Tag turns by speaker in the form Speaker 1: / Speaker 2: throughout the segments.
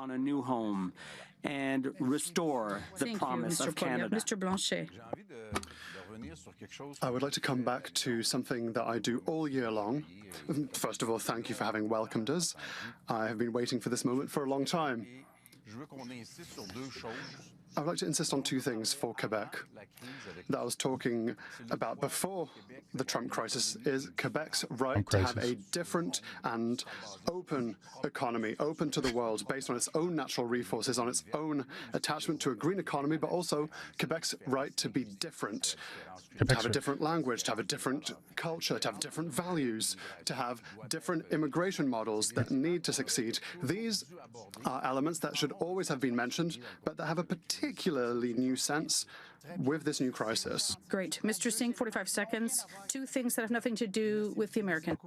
Speaker 1: on a new home and restore the promise of Canada.
Speaker 2: Mr. Blanchet.
Speaker 3: I would like to come back to something that I do all year long. First of all, thank you for having welcomed us. I have been waiting for this moment for a long time. I would like to insist on two things for Quebec that I was talking about before the Trump crisis is Quebec's right to have a different and open economy, open to the world, based on its own natural resources, on its own attachment to a green economy, but also Quebec's right to be different, to have a different language, to have a different culture, to have different values, to have different immigration models that need to succeed. These are elements that should always have been mentioned, but that have a particularly new sense with this new crisis.
Speaker 2: Great. Mr. Singh, 45 seconds. Two things that have nothing to do with the American.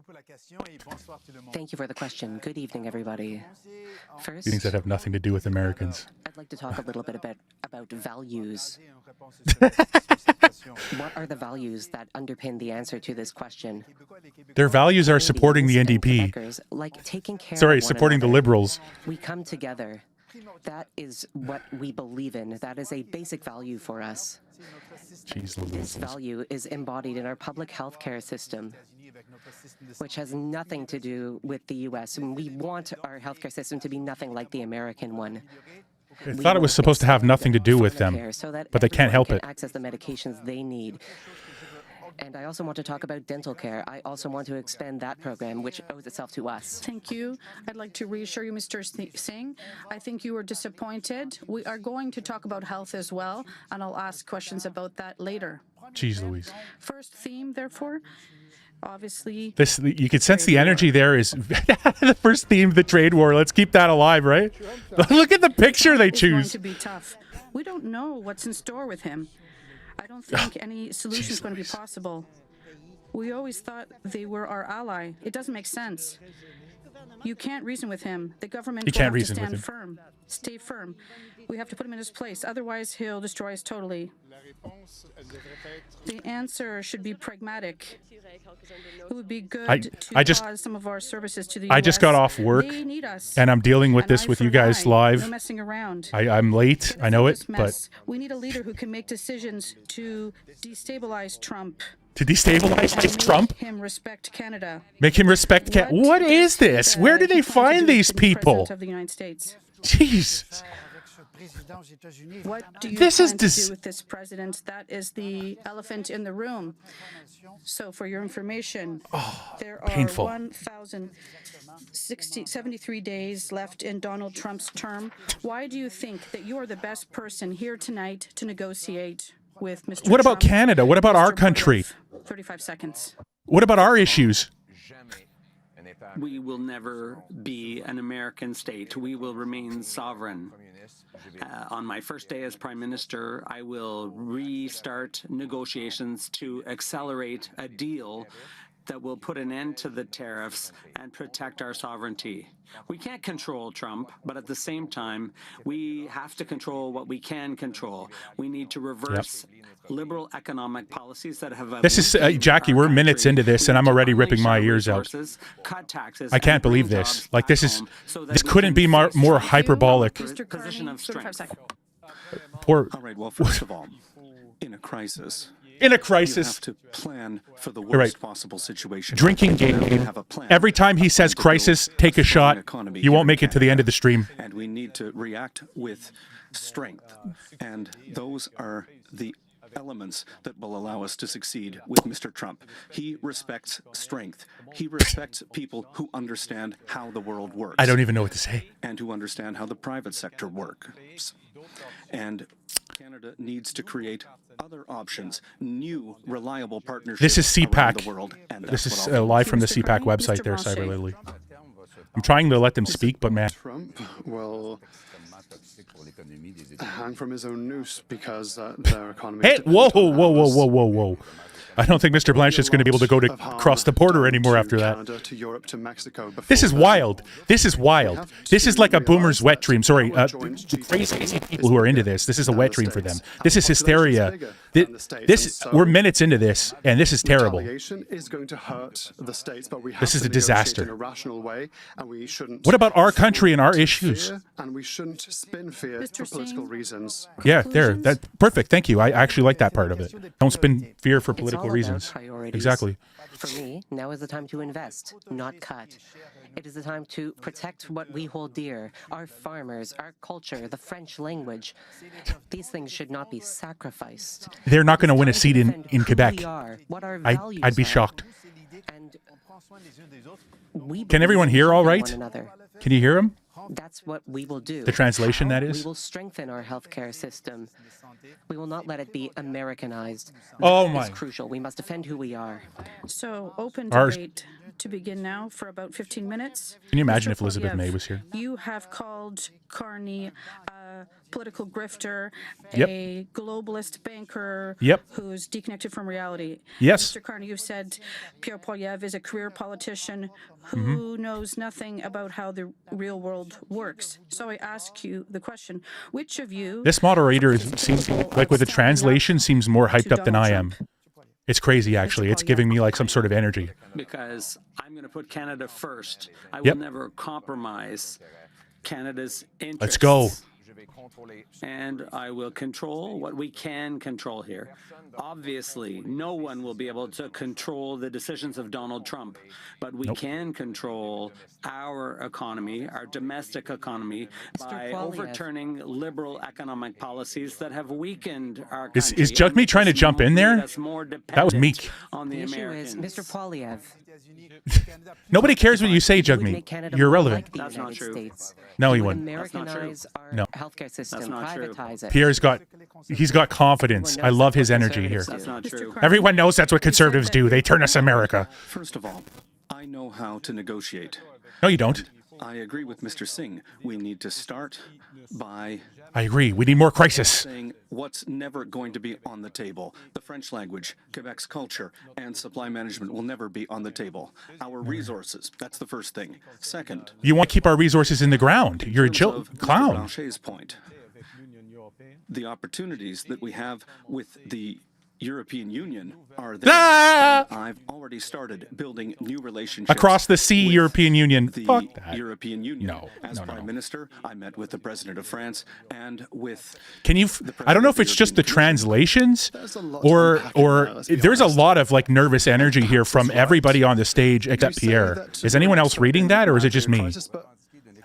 Speaker 4: Thank you for the question. Good evening, everybody. First,
Speaker 5: Things that have nothing to do with Americans.
Speaker 4: I'd like to talk a little bit about values. What are the values that underpin the answer to this question?
Speaker 5: Their values are supporting the NDP.
Speaker 4: Quebecers, like taking care
Speaker 5: Sorry,
Speaker 4: of one
Speaker 5: supporting the
Speaker 4: another.
Speaker 5: Liberals.
Speaker 4: We come together. That is what we believe in. That is a basic value for us.
Speaker 5: Jeez
Speaker 4: This
Speaker 5: Louise.
Speaker 4: value is embodied in our public health care system, which has nothing to do with the U.S. And we want our healthcare system to be nothing like the American one.
Speaker 5: I thought it was supposed to have nothing to do with them,
Speaker 4: So that
Speaker 5: but they can't help
Speaker 4: everyone
Speaker 5: it.
Speaker 4: can access the medications they need. And I also want to talk about dental care. I also want to expand that program, which owes itself to us.
Speaker 2: Thank you. I'd like to reassure you, Mr. Singh. I think you were disappointed. We are going to talk about health as well, and I'll ask questions about that later.
Speaker 5: Jeez Louise.
Speaker 2: First theme, therefore, obviously.
Speaker 5: You can sense the energy there is the first theme, the trade war. Let's keep that alive, right? Look at the picture they
Speaker 2: It's going
Speaker 5: choose.
Speaker 2: to be tough. We don't know what's in store with him. I don't think any solution is going to be possible. We always thought they were our ally. It doesn't make sense. You can't reason with him. The government
Speaker 5: You can't
Speaker 2: will have to
Speaker 5: reason with
Speaker 2: stand
Speaker 5: him.
Speaker 2: firm. Stay firm. We have to put him in his place. Otherwise, he'll destroy us totally. The answer should be pragmatic. It would be good
Speaker 5: I just-
Speaker 2: pause some of our services to the
Speaker 5: I just got off work,
Speaker 2: They need us.
Speaker 5: and I'm dealing with
Speaker 2: An
Speaker 5: this
Speaker 2: eye
Speaker 5: with
Speaker 2: for
Speaker 5: you
Speaker 2: an
Speaker 5: guys
Speaker 2: eye.
Speaker 5: live.
Speaker 2: No messing around.
Speaker 5: I'm late, I know it,
Speaker 2: This
Speaker 5: but
Speaker 2: mess. We need a leader who can make decisions to destabilize Trump.
Speaker 5: to destabilize
Speaker 2: and
Speaker 5: Trump,
Speaker 2: Make him respect Canada.
Speaker 5: make him respect What is this? Where do
Speaker 2: he
Speaker 5: they
Speaker 2: plan to
Speaker 5: find
Speaker 2: do
Speaker 5: these
Speaker 2: to the
Speaker 5: people?
Speaker 2: President of the United States?
Speaker 5: Jeez.
Speaker 2: What do you
Speaker 5: This is
Speaker 2: plan to
Speaker 5: dis-
Speaker 2: do with this president? That is the elephant in the room. So, for your information, there are
Speaker 5: painful.
Speaker 2: 1,073 days left in Donald Trump's term. Why do you think that you are the best person here tonight to negotiate with Mr.
Speaker 5: What about
Speaker 2: Trump?
Speaker 5: Canada? What about our
Speaker 2: Mr.
Speaker 5: country?
Speaker 2: Poilievre, 35 seconds.
Speaker 5: What about our issues?
Speaker 1: We will never be an American state. We will remain sovereign. On my first day as Prime Minister, I will restart negotiations to accelerate a deal that will put an end to the tariffs and protect our sovereignty. We can't control Trump, but at the same time, we have to control what we can control. We need to reverse liberal economic policies that have...
Speaker 5: This is, Jackie, we're minutes into this, and I'm already ripping my ears out.
Speaker 1: Cut taxes,
Speaker 5: I can't
Speaker 1: and bring
Speaker 5: believe this.
Speaker 1: jobs
Speaker 5: Like, this
Speaker 1: back
Speaker 5: is,
Speaker 1: home so that
Speaker 5: this
Speaker 1: we
Speaker 5: couldn't
Speaker 1: can
Speaker 5: be more
Speaker 1: face
Speaker 5: hyperbolic.
Speaker 2: Mr.
Speaker 1: position
Speaker 2: Carney,
Speaker 1: of
Speaker 2: 35
Speaker 1: strength.
Speaker 2: seconds.
Speaker 5: Poor,
Speaker 6: All right, well, first of all, in a crisis,
Speaker 5: in a
Speaker 6: you
Speaker 5: crisis,
Speaker 6: have to plan for the
Speaker 5: right.
Speaker 6: worst possible situation.
Speaker 5: drinking game.
Speaker 6: Have a plan.
Speaker 5: Every time he says
Speaker 6: To build
Speaker 5: crisis, take a
Speaker 6: strong
Speaker 5: shot.
Speaker 6: economy
Speaker 5: You
Speaker 6: here
Speaker 5: won't
Speaker 6: in
Speaker 5: make it to the end of the stream.
Speaker 6: And we need to react with strength. And those are the elements that will allow us to succeed with Mr. Trump. He respects strength. He respects people who understand how the world works.
Speaker 5: I don't even know what to say.
Speaker 6: And who understand how the private sector works. And Canada needs to create other options, new, reliable partnerships
Speaker 5: This is
Speaker 6: around
Speaker 5: CPAC.
Speaker 6: the world. And
Speaker 5: This
Speaker 6: that's
Speaker 5: is
Speaker 6: what I'll do.
Speaker 5: live from the
Speaker 2: Mr.
Speaker 5: CPAC
Speaker 2: Carney,
Speaker 5: website
Speaker 2: Mr.
Speaker 5: there,
Speaker 2: Blanchet.
Speaker 5: Cyber Lily. I'm trying to let them speak, but man.
Speaker 3: Trump will hang from his own noose because their economy...
Speaker 5: Hey,
Speaker 3: is dependent
Speaker 5: whoa,
Speaker 3: on
Speaker 5: whoa, whoa,
Speaker 3: ours.
Speaker 5: whoa, whoa, whoa. I don't think Mr. Blanchet's going to be able to go to
Speaker 3: Of harm
Speaker 5: cross the border
Speaker 3: done
Speaker 5: anymore
Speaker 3: to
Speaker 5: after that.
Speaker 3: Canada, to Europe, to Mexico.
Speaker 5: This is
Speaker 3: before
Speaker 5: wild. This is wild. This is like a boomer's wet dream. Sorry,
Speaker 3: our joint
Speaker 5: crazy
Speaker 3: GDP
Speaker 5: people who are into this. This is a wet dream for them. This is hysteria.
Speaker 3: and the states.
Speaker 5: We're minutes into this, and this is terrible.
Speaker 3: Retaliation is going to hurt the states, but we have
Speaker 5: This is
Speaker 3: to
Speaker 5: a disaster.
Speaker 3: negotiate in a rational way, and we shouldn't.
Speaker 5: What about our country and our issues?
Speaker 3: And we shouldn't spin fear for political reasons.
Speaker 5: Yeah, there. That's perfect. Thank you. I actually like that part of it. Don't spin fear for
Speaker 4: It's
Speaker 5: political
Speaker 4: all about
Speaker 5: reasons.
Speaker 4: priorities.
Speaker 5: Exactly.
Speaker 4: For me, now is the time to invest, not cut. It is the time to protect what we hold dear, our farmers, our culture, the French language. These things should not be sacrificed.
Speaker 5: They're not going to win a seat in Quebec. I'd be shocked.
Speaker 4: And we
Speaker 5: Can everyone hear all right? Can you hear them?
Speaker 4: That's what we will do.
Speaker 5: The translation, that is?
Speaker 4: We will strengthen our healthcare system. We will not let it be Americanized.
Speaker 5: Oh,
Speaker 4: That
Speaker 5: my.
Speaker 4: is crucial. We must defend who we are.
Speaker 2: So open
Speaker 5: Ours-
Speaker 2: debate to begin now for about 15 minutes.
Speaker 5: Can you imagine
Speaker 2: Mr.
Speaker 5: if Elizabeth
Speaker 2: Poilievre,
Speaker 5: May was here?
Speaker 2: You have called Carney a political grifter,
Speaker 5: Yep.
Speaker 2: a globalist banker
Speaker 5: Yep.
Speaker 2: who's deconnected from reality.
Speaker 5: Yes.
Speaker 2: Mr. Carney, you've said Pierre Poilievre is a career politician who
Speaker 5: Mm-hmm.
Speaker 2: knows nothing about how the real world works. So I ask you the question, which of you...
Speaker 5: This moderator seems like with the translation seems more hyped up than I am. It's crazy, actually. It's giving me like some sort of energy.
Speaker 1: Because I'm going to put Canada first. I will
Speaker 5: Yep.
Speaker 1: never compromise Canada's interests.
Speaker 5: Let's go.
Speaker 1: And I will control what we can control here. Obviously, no one will be able to control the decisions of Donald Trump, but we can control our economy, our domestic economy, by
Speaker 4: Poilievre.
Speaker 1: overturning liberal economic policies that have weakened our
Speaker 5: Is
Speaker 1: country.
Speaker 5: Jug
Speaker 1: and
Speaker 5: Me
Speaker 1: make
Speaker 5: trying to
Speaker 1: us
Speaker 5: jump in there?
Speaker 1: made us more
Speaker 5: That was
Speaker 1: dependent
Speaker 5: meek.
Speaker 1: On the
Speaker 4: The issue
Speaker 1: Americans.
Speaker 4: is, Mr. Poilievre,
Speaker 5: Nobody cares what you say, Jug
Speaker 4: would
Speaker 5: Me.
Speaker 4: make Canada
Speaker 5: You're
Speaker 4: more
Speaker 5: irrelevant.
Speaker 4: like the
Speaker 1: That's not
Speaker 4: United
Speaker 1: true.
Speaker 4: States.
Speaker 5: No,
Speaker 4: He
Speaker 5: he
Speaker 4: would
Speaker 5: wouldn't.
Speaker 4: Americanize our
Speaker 5: No.
Speaker 4: healthcare system,
Speaker 1: not true.
Speaker 4: privatize it.
Speaker 5: He's got confidence. I love his energy here.
Speaker 1: That's not true.
Speaker 2: Carney,
Speaker 5: Everyone knows that's what conservatives do. They turn us America.
Speaker 6: First of all, I know how to negotiate.
Speaker 5: No, you don't.
Speaker 6: I agree with Mr. Singh. We need to start by
Speaker 5: I agree. We need more crisis.
Speaker 6: saying what's never going to be on the table. The French language, Quebec's culture, and supply management will never be on the table. Our resources, that's the first thing. Second,
Speaker 5: You want to keep our resources in the ground. You're a
Speaker 6: in terms of Mr.
Speaker 5: clown.
Speaker 6: Blanchet's point, the opportunities that we have with the European Union are there.
Speaker 5: Ah!
Speaker 6: And I've already started building new relationships
Speaker 5: Across the sea,
Speaker 6: with
Speaker 5: European Union.
Speaker 6: the
Speaker 5: Fuck that.
Speaker 6: European Union.
Speaker 5: No,
Speaker 6: As
Speaker 5: no, no,
Speaker 6: Prime
Speaker 5: no.
Speaker 6: Minister, I met with the President of France and with
Speaker 5: Can you? I don't know if it's just the translations, or there's a lot of like nervous energy here from everybody on the stage except Pierre. Is anyone else reading that, or is it just me?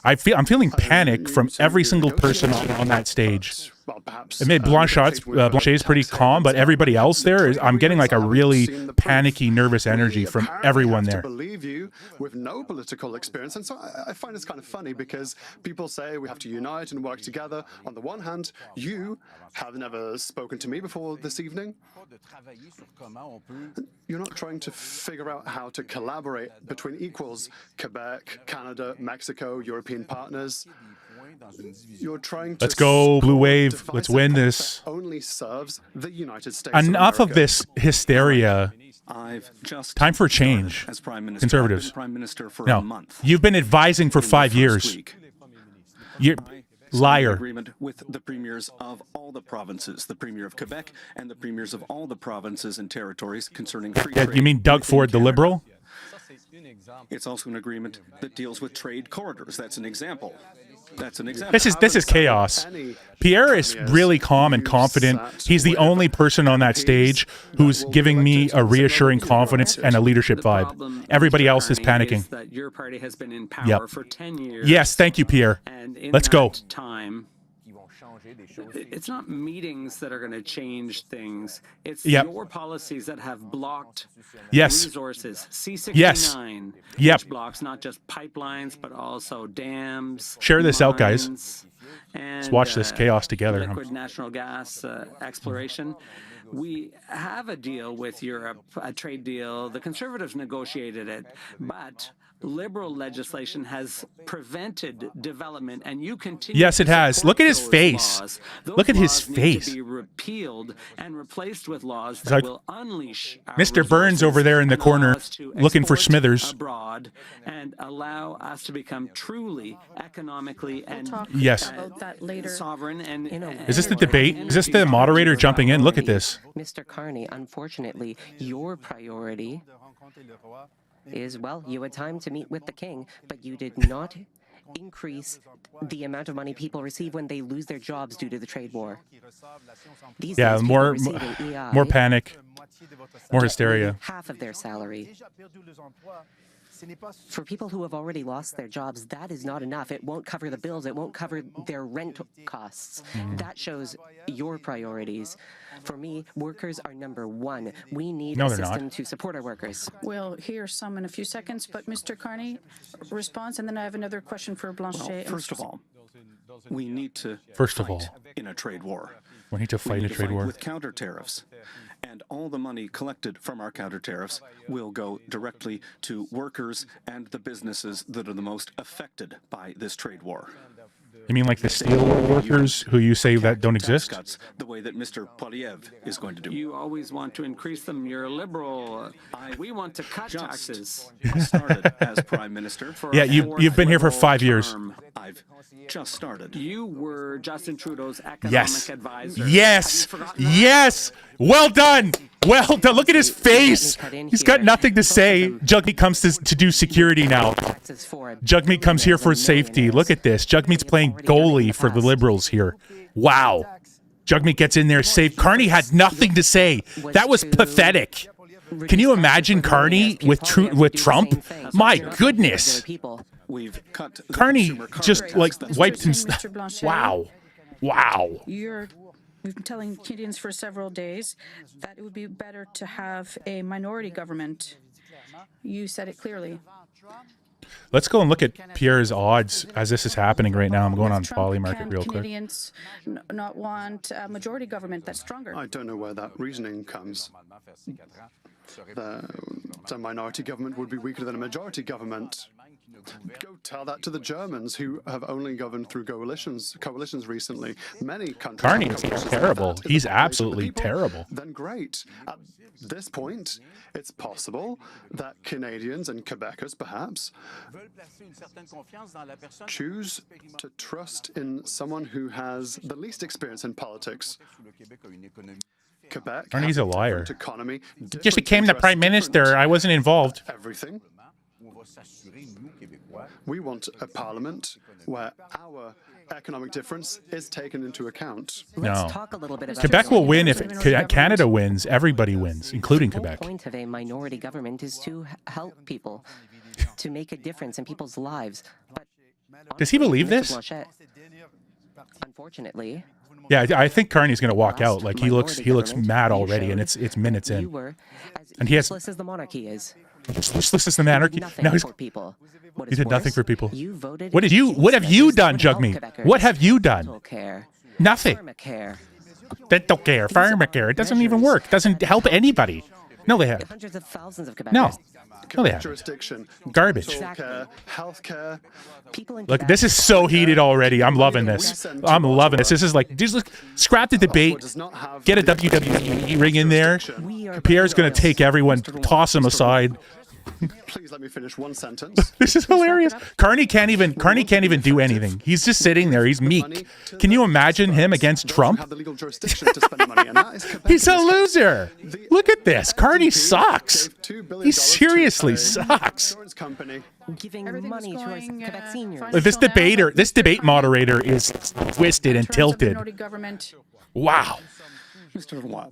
Speaker 5: I'm feeling panic from every single person on that stage.
Speaker 3: Well, perhaps,
Speaker 5: Admit Blanchet is pretty calm, but everybody else there is. I'm getting like a really panicky, nervous energy from everyone there.
Speaker 3: To believe you with no political experience, and so I find it's kind of funny because people say we have to unite and work together. On the one hand, you have never spoken to me before this evening. You're not trying to figure out how to collaborate between equals, Quebec, Canada, Mexico, European partners. You're trying to
Speaker 5: Let's go, Blue Wave.
Speaker 3: devise
Speaker 5: Let's
Speaker 3: a
Speaker 5: win
Speaker 3: pact
Speaker 5: this.
Speaker 3: that only serves the United States.
Speaker 5: Enough of
Speaker 3: America.
Speaker 5: this hysteria.
Speaker 6: I've just
Speaker 5: Time for
Speaker 6: started
Speaker 5: change.
Speaker 6: as Prime Minister.
Speaker 5: Conservatives.
Speaker 6: I've been Prime Minister for a
Speaker 5: No,
Speaker 6: month.
Speaker 5: you've been advising for
Speaker 6: In the
Speaker 5: 5
Speaker 6: first
Speaker 5: years.
Speaker 6: week,
Speaker 5: You're
Speaker 6: I signed
Speaker 5: liar.
Speaker 6: an agreement with the premiers of all the provinces, the premier of Quebec and the premiers of all the provinces and territories concerning free
Speaker 5: Yeah,
Speaker 6: trade.
Speaker 5: you mean Doug
Speaker 6: within
Speaker 5: Ford, the
Speaker 6: Canada.
Speaker 5: liberal?
Speaker 6: It's also an agreement that deals with trade corridors. That's an example. That's an example.
Speaker 5: This is chaos. Pierre is really calm and confident. He's the only person on that stage who's giving me a reassuring confidence and a leadership
Speaker 1: The
Speaker 5: vibe.
Speaker 1: problem,
Speaker 5: Everybody
Speaker 1: Mr.
Speaker 5: else is
Speaker 1: Carney,
Speaker 5: panicking.
Speaker 1: is that your party has been in power
Speaker 5: Yep.
Speaker 1: for 10 years.
Speaker 5: Yes, thank you, Pierre.
Speaker 1: And in
Speaker 5: Let's go.
Speaker 1: that time, it's not meetings that are going to change things. It's
Speaker 5: Yep.
Speaker 1: your policies that have blocked
Speaker 5: Yes.
Speaker 1: resources. C69,
Speaker 5: Yep.
Speaker 1: which blocks not just pipelines, but also dams.
Speaker 5: Share this out, guys.
Speaker 1: mines, And,
Speaker 5: Let's watch this chaos together.
Speaker 1: Liquid natural gas exploration. We have a deal with Europe, a trade deal. The Conservatives negotiated it, but liberal legislation has prevented development, and you continue.
Speaker 5: Yes, it
Speaker 1: to
Speaker 5: has.
Speaker 1: support
Speaker 5: Look at his
Speaker 1: those
Speaker 5: face.
Speaker 1: laws. Those
Speaker 5: Look at his
Speaker 1: laws need
Speaker 5: face.
Speaker 1: to be repealed and replaced with laws that
Speaker 5: like
Speaker 1: will unleash our
Speaker 5: Mr. Burns
Speaker 1: resources
Speaker 5: over there in the
Speaker 1: and allow
Speaker 5: corner
Speaker 1: us to
Speaker 5: looking for
Speaker 1: export
Speaker 5: Smithers.
Speaker 1: abroad and allow us to become truly economically and
Speaker 2: Talk
Speaker 5: Yes.
Speaker 2: about that later.
Speaker 1: sovereign and
Speaker 5: Is this the debate? Is this the moderator jumping in? Look at this.
Speaker 4: Mr. Carney, unfortunately, your priority is, well, you had time to meet with the king, but you did not increase the amount of money people receive when they lose their jobs due to the trade war. These
Speaker 5: Yeah,
Speaker 4: days, people
Speaker 5: more
Speaker 4: receive an EI
Speaker 5: more panic, more hysteria.
Speaker 4: half of their salary. For people who have already lost their jobs, that is not enough. It won't cover the bills. It won't cover their rent costs. That shows your priorities. For me, workers are number one. We need
Speaker 5: No,
Speaker 4: a
Speaker 5: they're not.
Speaker 4: system to support our workers.
Speaker 2: We'll hear some in a few seconds, but Mr. Carney, response, and then I have another question for Blanchet.
Speaker 6: Well, first of all, we need to
Speaker 5: First of
Speaker 6: fight
Speaker 5: all.
Speaker 6: in a trade war.
Speaker 5: We need to
Speaker 6: We
Speaker 5: fight
Speaker 6: need
Speaker 5: a
Speaker 6: to
Speaker 5: trade
Speaker 6: fight
Speaker 5: war.
Speaker 6: with counter tariffs. And all the money collected from our counter tariffs will go directly to workers and the businesses that are the most affected by this trade war.
Speaker 5: You mean like the steel workers who you say that don't
Speaker 6: Tax
Speaker 5: exist?
Speaker 6: cuts, the way that Mr. Poilievre is going to do.
Speaker 1: you always want to increase them. You're a liberal. We want to cut taxes.
Speaker 6: Started as Prime Minister.
Speaker 1: for
Speaker 5: Yeah,
Speaker 1: a
Speaker 5: you've been here for
Speaker 1: fourth
Speaker 5: 5 years.
Speaker 1: term.
Speaker 6: I've just started.
Speaker 1: You were Justin Trudeau's economic
Speaker 5: Yes.
Speaker 1: advisor.
Speaker 5: Yes.
Speaker 1: Have you forgotten that?
Speaker 5: Yes. Well done. Well done. Look at his face. He's got nothing to say. Jugmeat comes to do security now.
Speaker 4: Taxes for
Speaker 5: Jugmeat comes here for safety. Look at this. Jugmeat's playing goalie for the Liberals here. Wow. Jugmeat gets in there safe. Carney had nothing to say. That was pathetic. Can you imagine Carney with Trump? My goodness.
Speaker 6: We've cut the
Speaker 5: Carney
Speaker 6: consumer
Speaker 5: just
Speaker 6: carbon
Speaker 5: like
Speaker 6: tax. That's
Speaker 5: wiped
Speaker 2: Mr.
Speaker 5: himself.
Speaker 2: Blanchet.
Speaker 5: Wow. Wow.
Speaker 2: We've been telling Canadians for several days that it would be better to have a minority government. You said it clearly.
Speaker 5: Let's go and look at Pierre's odds as this is happening right now. I'm going on
Speaker 2: Trump,
Speaker 5: Poly Market
Speaker 2: can
Speaker 5: real quick.
Speaker 2: Canadians not want a majority government that's stronger?
Speaker 3: I don't know where that reasoning comes. The minority government would be weaker than a majority government. Go tell that to the Germans, who have only governed through coalitions recently. Many countries.
Speaker 5: Carney
Speaker 3: have
Speaker 5: is
Speaker 3: coalitions.
Speaker 5: terrible.
Speaker 3: If that is
Speaker 5: He's
Speaker 3: the population of the
Speaker 5: absolutely
Speaker 3: people,
Speaker 5: terrible.
Speaker 3: Then great. At this point, it's possible that Canadians and Quebecers, perhaps, choose to trust in someone who has the least experience in politics. Quebec
Speaker 5: Carney's
Speaker 3: has
Speaker 5: a liar.
Speaker 3: different economy,
Speaker 5: Just
Speaker 3: different
Speaker 5: became the
Speaker 3: interests,
Speaker 5: prime minister.
Speaker 3: different
Speaker 5: I wasn't involved.
Speaker 3: everything. We want a parliament where our economic difference is taken into account.
Speaker 5: No.
Speaker 4: Let's talk a little bit about
Speaker 5: Quebec will win if
Speaker 2: Minority
Speaker 5: Canada wins. Everybody wins, including
Speaker 4: The whole
Speaker 5: Quebec.
Speaker 4: point of a minority government is to help people, to make a difference in people's lives. But
Speaker 5: Does he believe
Speaker 4: Mr.
Speaker 5: this?
Speaker 4: Blanchet, unfortunately,
Speaker 5: Yeah, I think Carney's going to walk out. Like he looks
Speaker 4: minority
Speaker 5: mad
Speaker 4: government, you
Speaker 5: already, and
Speaker 4: showed
Speaker 5: it's minutes
Speaker 4: you
Speaker 5: in.
Speaker 4: were as
Speaker 5: And he has-
Speaker 4: useless as the monarchy is.
Speaker 5: This is the monarchy.
Speaker 4: Nothing
Speaker 5: Now he's,
Speaker 4: for people. What
Speaker 5: he
Speaker 4: is
Speaker 5: did nothing
Speaker 4: worse,
Speaker 5: for people.
Speaker 4: You voted
Speaker 5: What have you
Speaker 4: against
Speaker 5: done,
Speaker 4: measures that would
Speaker 5: Jugmeat?
Speaker 4: help Quebecers.
Speaker 5: What have you done?
Speaker 4: Dental care,
Speaker 5: Nothing.
Speaker 4: pharmacare,
Speaker 5: Dental care, pharmacare. It doesn't even work. It doesn't help anybody. No, they have.
Speaker 4: hundreds of thousands of Quebecers.
Speaker 5: No. No, they haven't.
Speaker 3: Jurisdiction,
Speaker 5: Garbage.
Speaker 3: social care, healthcare.
Speaker 4: People in
Speaker 5: Look,
Speaker 4: Quebec
Speaker 5: this is so heated already. I'm loving this. I'm loving this. This is like, just look, scrap the debate.
Speaker 3: Does not have
Speaker 5: Get a
Speaker 3: the
Speaker 5: WWE ring in there.
Speaker 4: We are
Speaker 5: Pierre's going to take everyone, toss them aside.
Speaker 3: Please let me finish one sentence.
Speaker 5: This is hilarious. Carney can't even do anything. He's just sitting there. He's meek. Can you imagine him against
Speaker 3: Those who
Speaker 5: Trump?
Speaker 3: have the legal jurisdiction to spend money, and that is Quebec.
Speaker 5: He's a loser. Look at this. Carney sucks.
Speaker 3: Gave $2 billion
Speaker 5: He
Speaker 3: to
Speaker 5: seriously
Speaker 3: a
Speaker 5: sucks.
Speaker 3: insurance company.
Speaker 4: giving
Speaker 2: Everything's
Speaker 4: money to our
Speaker 2: going,
Speaker 4: Quebec
Speaker 2: fine.
Speaker 4: seniors.
Speaker 5: This debate moderator is twisted and
Speaker 2: In terms of
Speaker 5: tilted.
Speaker 2: minority government,
Speaker 5: Wow.
Speaker 6: Mr. Roy,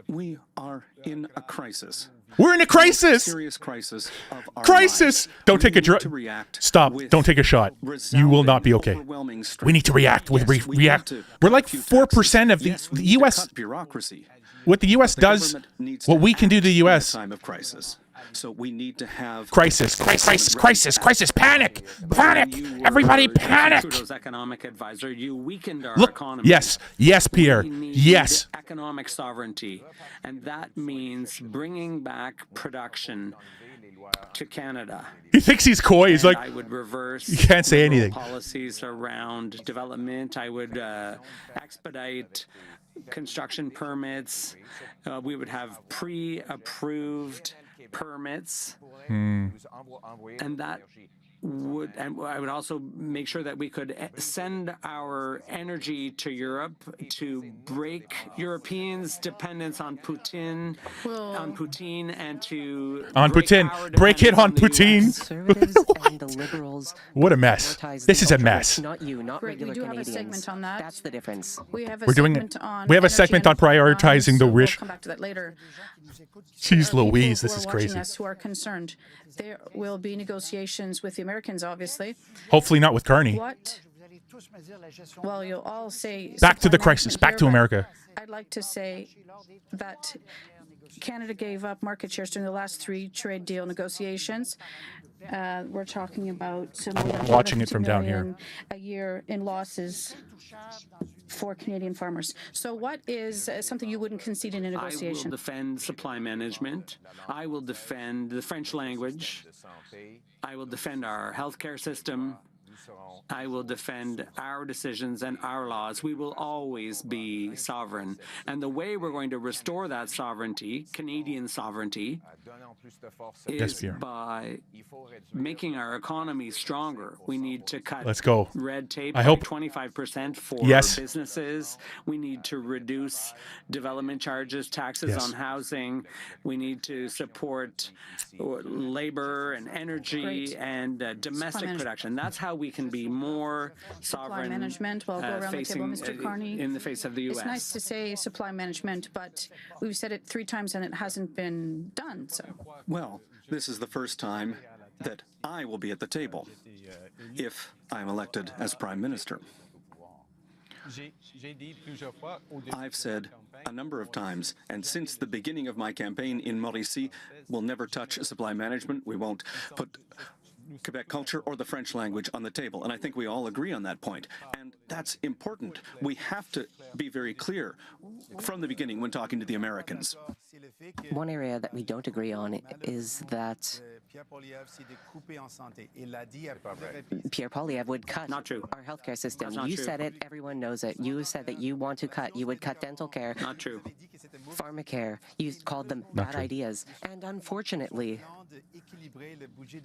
Speaker 6: we are in a crisis.
Speaker 5: We're in a crisis.
Speaker 6: Serious crisis of our
Speaker 5: Crisis.
Speaker 6: lives.
Speaker 5: Don't
Speaker 6: We
Speaker 5: take a
Speaker 6: need
Speaker 5: drug.
Speaker 6: to react
Speaker 5: Stop.
Speaker 6: with
Speaker 5: Don't take a shot. You will not be okay.
Speaker 6: overwhelming strength.
Speaker 5: We need to react with
Speaker 6: Yes, we
Speaker 5: react.
Speaker 6: need to
Speaker 5: We're like
Speaker 6: cut few
Speaker 5: 4% of
Speaker 6: taxes.
Speaker 5: the
Speaker 6: Yes, we need to
Speaker 5: U.S.
Speaker 6: cut bureaucracy.
Speaker 5: What the U.S.
Speaker 6: The
Speaker 5: does,
Speaker 6: government needs
Speaker 5: what
Speaker 6: to
Speaker 5: we can do to the
Speaker 6: act in a
Speaker 5: U.S.
Speaker 6: time of crisis. So we need to have
Speaker 5: Crisis. Panic. Everybody panic.
Speaker 1: Trudeau's economic advisor, you weakened our
Speaker 5: Look.
Speaker 1: economy.
Speaker 5: Yes, Pierre.
Speaker 1: We need
Speaker 5: Yes.
Speaker 1: economic sovereignty, and that means bringing back production to Canada.
Speaker 5: He thinks he's coy. He's like,
Speaker 1: I would reverse
Speaker 5: you can't say
Speaker 1: liberal
Speaker 5: anything.
Speaker 1: policies around development. I would expedite construction permits. We would have pre-approved permits, and that would, and I would also make sure that we could send our energy to Europe to break Europeans' dependence on Putin, and to
Speaker 5: break it on Putin.
Speaker 4: Conservatives and the liberals.
Speaker 5: What a mess! This is a mess.
Speaker 4: Not you, not
Speaker 2: Great,
Speaker 4: regular
Speaker 2: we do have a
Speaker 4: Canadians.
Speaker 2: segment on that.
Speaker 4: That's the difference.
Speaker 2: We have a
Speaker 5: We're doing
Speaker 2: segment
Speaker 5: it.
Speaker 2: on
Speaker 5: We have a
Speaker 2: energy
Speaker 5: segment on
Speaker 2: and
Speaker 5: prioritizing the
Speaker 2: so
Speaker 5: wish.
Speaker 2: We'll come back to that later.
Speaker 5: Jeez
Speaker 2: There are
Speaker 5: Louise,
Speaker 2: people
Speaker 5: this
Speaker 2: who
Speaker 5: is
Speaker 2: are watching
Speaker 5: crazy.
Speaker 2: us who are concerned. There will be negotiations with the Americans, obviously.
Speaker 5: Hopefully not with Carney.
Speaker 2: What? Well, you'll all say
Speaker 5: Back to
Speaker 2: supply
Speaker 5: the crisis.
Speaker 2: management
Speaker 5: Back
Speaker 2: here,
Speaker 5: to
Speaker 2: but
Speaker 5: America.
Speaker 2: I'd like to say that Canada gave up market shares during the last 3 trade deal negotiations. We're talking about more than
Speaker 5: Watching it
Speaker 2: $150
Speaker 5: from down here.
Speaker 2: million a year in losses for Canadian farmers. So what is something you wouldn't concede in a
Speaker 1: I will
Speaker 2: negotiation?
Speaker 1: defend supply management. I will defend the French language. I will defend our healthcare system. I will defend our decisions and our laws. We will always be sovereign. And the way we're going to restore that sovereignty, Canadian sovereignty, is
Speaker 5: Pierre.
Speaker 1: by making our economy stronger. We need to cut
Speaker 5: Let's go.
Speaker 1: red tape
Speaker 5: I
Speaker 1: by
Speaker 5: hope-
Speaker 1: 25% for
Speaker 5: Yes.
Speaker 1: businesses. We need to reduce development charges, taxes
Speaker 5: Yes.
Speaker 1: on housing. We need to support labor and energy
Speaker 2: Great.
Speaker 1: and domestic
Speaker 2: management.
Speaker 1: production. That's how we can be more sovereign.
Speaker 2: management. We'll go around the table. Mr. Carney,
Speaker 1: in the face of the U.S.
Speaker 2: It's nice to say supply management, but we've said it 3 times and it hasn't been done. So
Speaker 6: Well, this is the first time that I will be at the table if I'm elected as Prime Minister. I've said a number of times, and since the beginning of my campaign in Mauricie, we'll never touch supply management. We won't put Quebec culture or the French language on the table. And I think we all agree on that point. And that's important. We have to be very clear from the beginning when talking to the Americans.
Speaker 4: One area that we don't agree on is that Pierre Poilievre would cut
Speaker 1: Not true.
Speaker 4: our healthcare system.
Speaker 1: That's not
Speaker 4: You
Speaker 1: true.
Speaker 4: said it, everyone knows it. You said that you want to cut. You would cut dental care,
Speaker 1: Not true.
Speaker 4: pharmacare. You called them bad ideas. And unfortunately,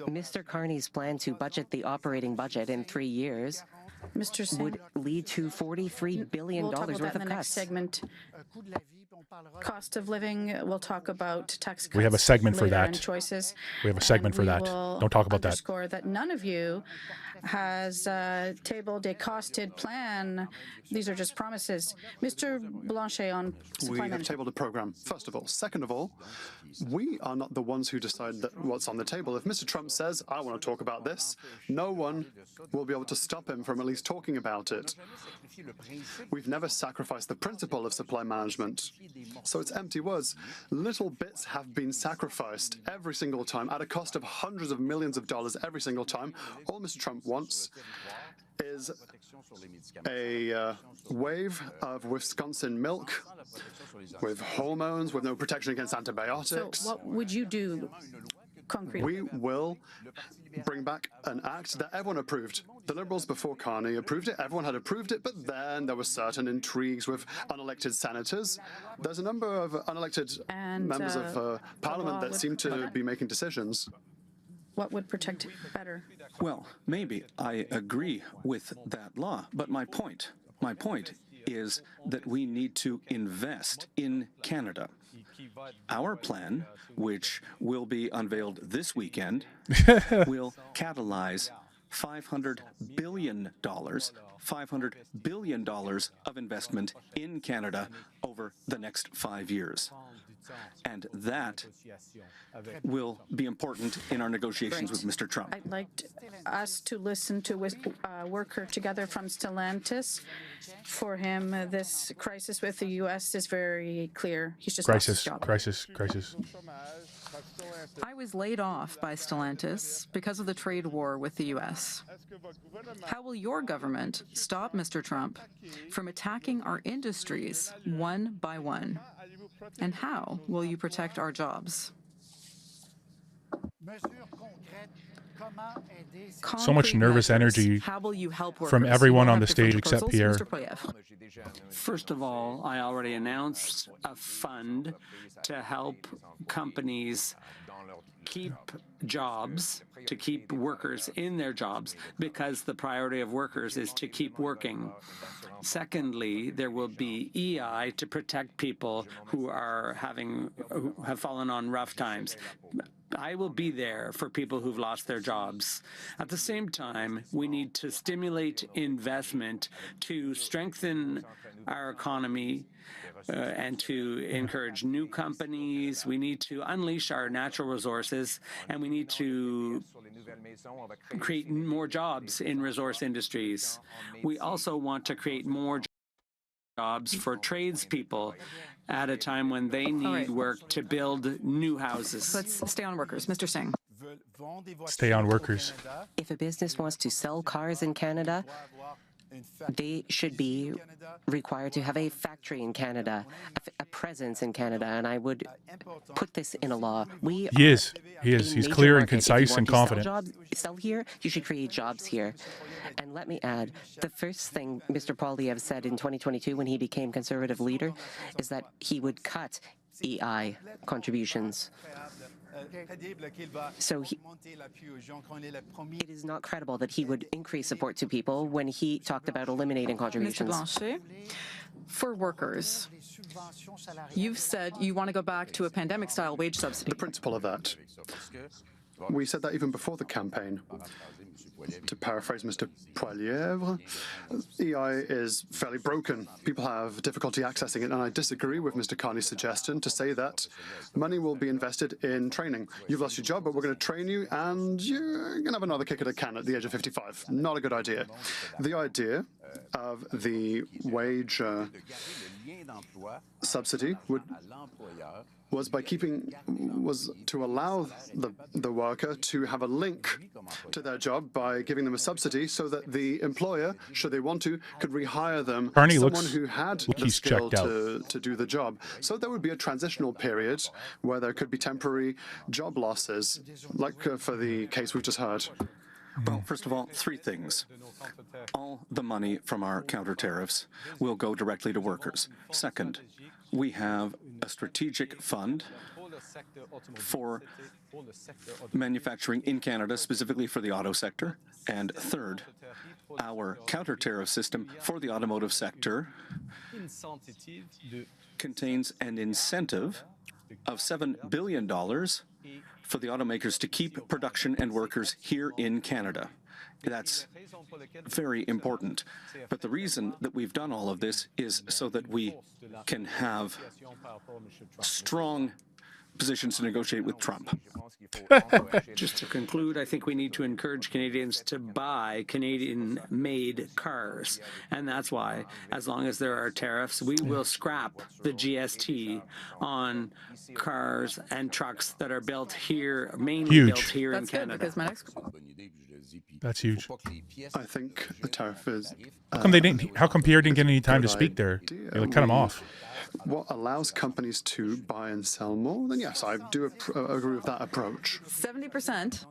Speaker 4: Mr. Carney's plan to budget the operating budget in 3 years
Speaker 2: Mr. Singh,
Speaker 4: would lead to $43 billion
Speaker 2: we'll talk
Speaker 4: worth
Speaker 2: about that in
Speaker 4: of
Speaker 2: the next
Speaker 4: cuts.
Speaker 2: segment. Cost of living, we'll talk about tax cuts.
Speaker 5: We have a segment for
Speaker 2: later
Speaker 5: that.
Speaker 2: and choices.
Speaker 5: We have a segment
Speaker 2: And
Speaker 5: for that.
Speaker 2: we will
Speaker 5: Don't talk about that.
Speaker 2: underscore that none of you has tabled a costed plan. These are just promises. Mr. Blanchet on
Speaker 3: We
Speaker 2: supply
Speaker 3: have
Speaker 2: management.
Speaker 3: tabled a program, first of all. Second of all, we are not the ones who decide what's on the table. If Mr. Trump says, I want to talk about this, no one will be able to stop him from at least talking about it. We've never sacrificed the principle of supply management. So it's empty words. Little bits have been sacrificed every single time at a cost of hundreds of millions of dollars every single time. All Mr. Trump wants is a wave of Wisconsin milk with hormones, with no protection against
Speaker 2: So
Speaker 3: antibiotics.
Speaker 2: what would you do concretely?
Speaker 3: We will bring back an act that everyone approved. The Liberals before Carney approved it. Everyone had approved it, but then there were certain intrigues with unelected senators. There's a number of unelected
Speaker 2: And,
Speaker 3: members of
Speaker 2: law
Speaker 3: Parliament that
Speaker 2: would
Speaker 3: seem to
Speaker 2: protect-
Speaker 3: be making decisions.
Speaker 2: What would protect better?
Speaker 6: Well, maybe I agree with that law, but my point is that we need to invest in Canada. Our plan, which will be unveiled this weekend, will catalyze $500 billion of investment in Canada over the next 5 years. And that will be important in our negotiations with Mr. Trump.
Speaker 2: I'd like us to listen to a worker together from Stellantis. For him, this crisis with the U.S. is very clear. He's just lost his
Speaker 5: Crisis.
Speaker 2: job.
Speaker 5: Crisis.
Speaker 7: I was laid off by Stellantis because of the trade war with the U.S. How will your government stop Mr. Trump from attacking our industries one by one? And how will you protect our jobs?
Speaker 5: So much nervous energy
Speaker 7: How will you help workers?
Speaker 5: from everyone
Speaker 7: You all
Speaker 5: on
Speaker 7: have
Speaker 5: the stage
Speaker 7: different
Speaker 5: except Pierre.
Speaker 7: proposals. Mr. Poilievre.
Speaker 1: First of all, I already announced a fund to help companies keep jobs, to keep workers in their jobs, because the priority of workers is to keep working. Secondly, there will be EI to protect people who have fallen on rough times. I will be there for people who've lost their jobs. At the same time, we need to stimulate investment to strengthen our economy and to encourage new companies. We need to unleash our natural resources, and we need to create more jobs in resource industries. We also want to create more jobs for tradespeople at a time when they need work to build new houses.
Speaker 7: Let's stay on workers. Mr. Singh.
Speaker 5: Stay on workers.
Speaker 4: If a business wants to sell cars in Canada, they should be required to have a factory in Canada, a presence in Canada, and I would put this in a law.
Speaker 5: He is. He's clear and concise and confident.
Speaker 4: Sell here, you should create jobs here. And let me add, the first thing Mr. Poilievre said in 2022 when he became Conservative leader is that he would cut EI contributions. So it is not credible that he would increase support to people when he talked about eliminating contributions.
Speaker 7: Mr. Blanchet, for workers, you've said you want to go back to a pandemic-style wage subsidy.
Speaker 3: The principle of that. We said that even before the campaign. To paraphrase Mr. Poilievre, EI is fairly broken. People have difficulty accessing it, and I disagree with Mr. Carney's suggestion to say that money will be invested in training. You've lost your job, but we're going to train you, and you're going to have another kick at a can at the age of 55. Not a good idea. The idea of the wage subsidy was to allow the worker to have a link to their job by giving them a subsidy so that the employer, should they want to, could rehire them someone who had the skill to do the job. So there would be a transitional period where there could be temporary job losses, like for the case we've just heard.
Speaker 6: Well, first of all, three things. All the money from our counter tariffs will go directly to workers. Second, we have a strategic fund for manufacturing in Canada, specifically for the auto sector. And third, our counter tariff system for the automotive sector contains an incentive of $7 billion for the automakers to keep production and workers here in Canada. That's very important. But the reason that we've done all of this is so that we can have strong positions to negotiate with Trump.
Speaker 1: Just to conclude, I think we need to encourage Canadians to buy Canadian-made cars. And that's why, as long as there are tariffs, we will scrap the GST on cars and trucks that are built here, mainly built here in Canada.
Speaker 7: Because my next...
Speaker 5: That's huge.
Speaker 3: I think the tariff is...
Speaker 5: How come Pierre didn't get any time to speak there? They cut him off.
Speaker 3: What allows companies to buy and sell more, then yes, I do agree with that approach.
Speaker 7: 70%.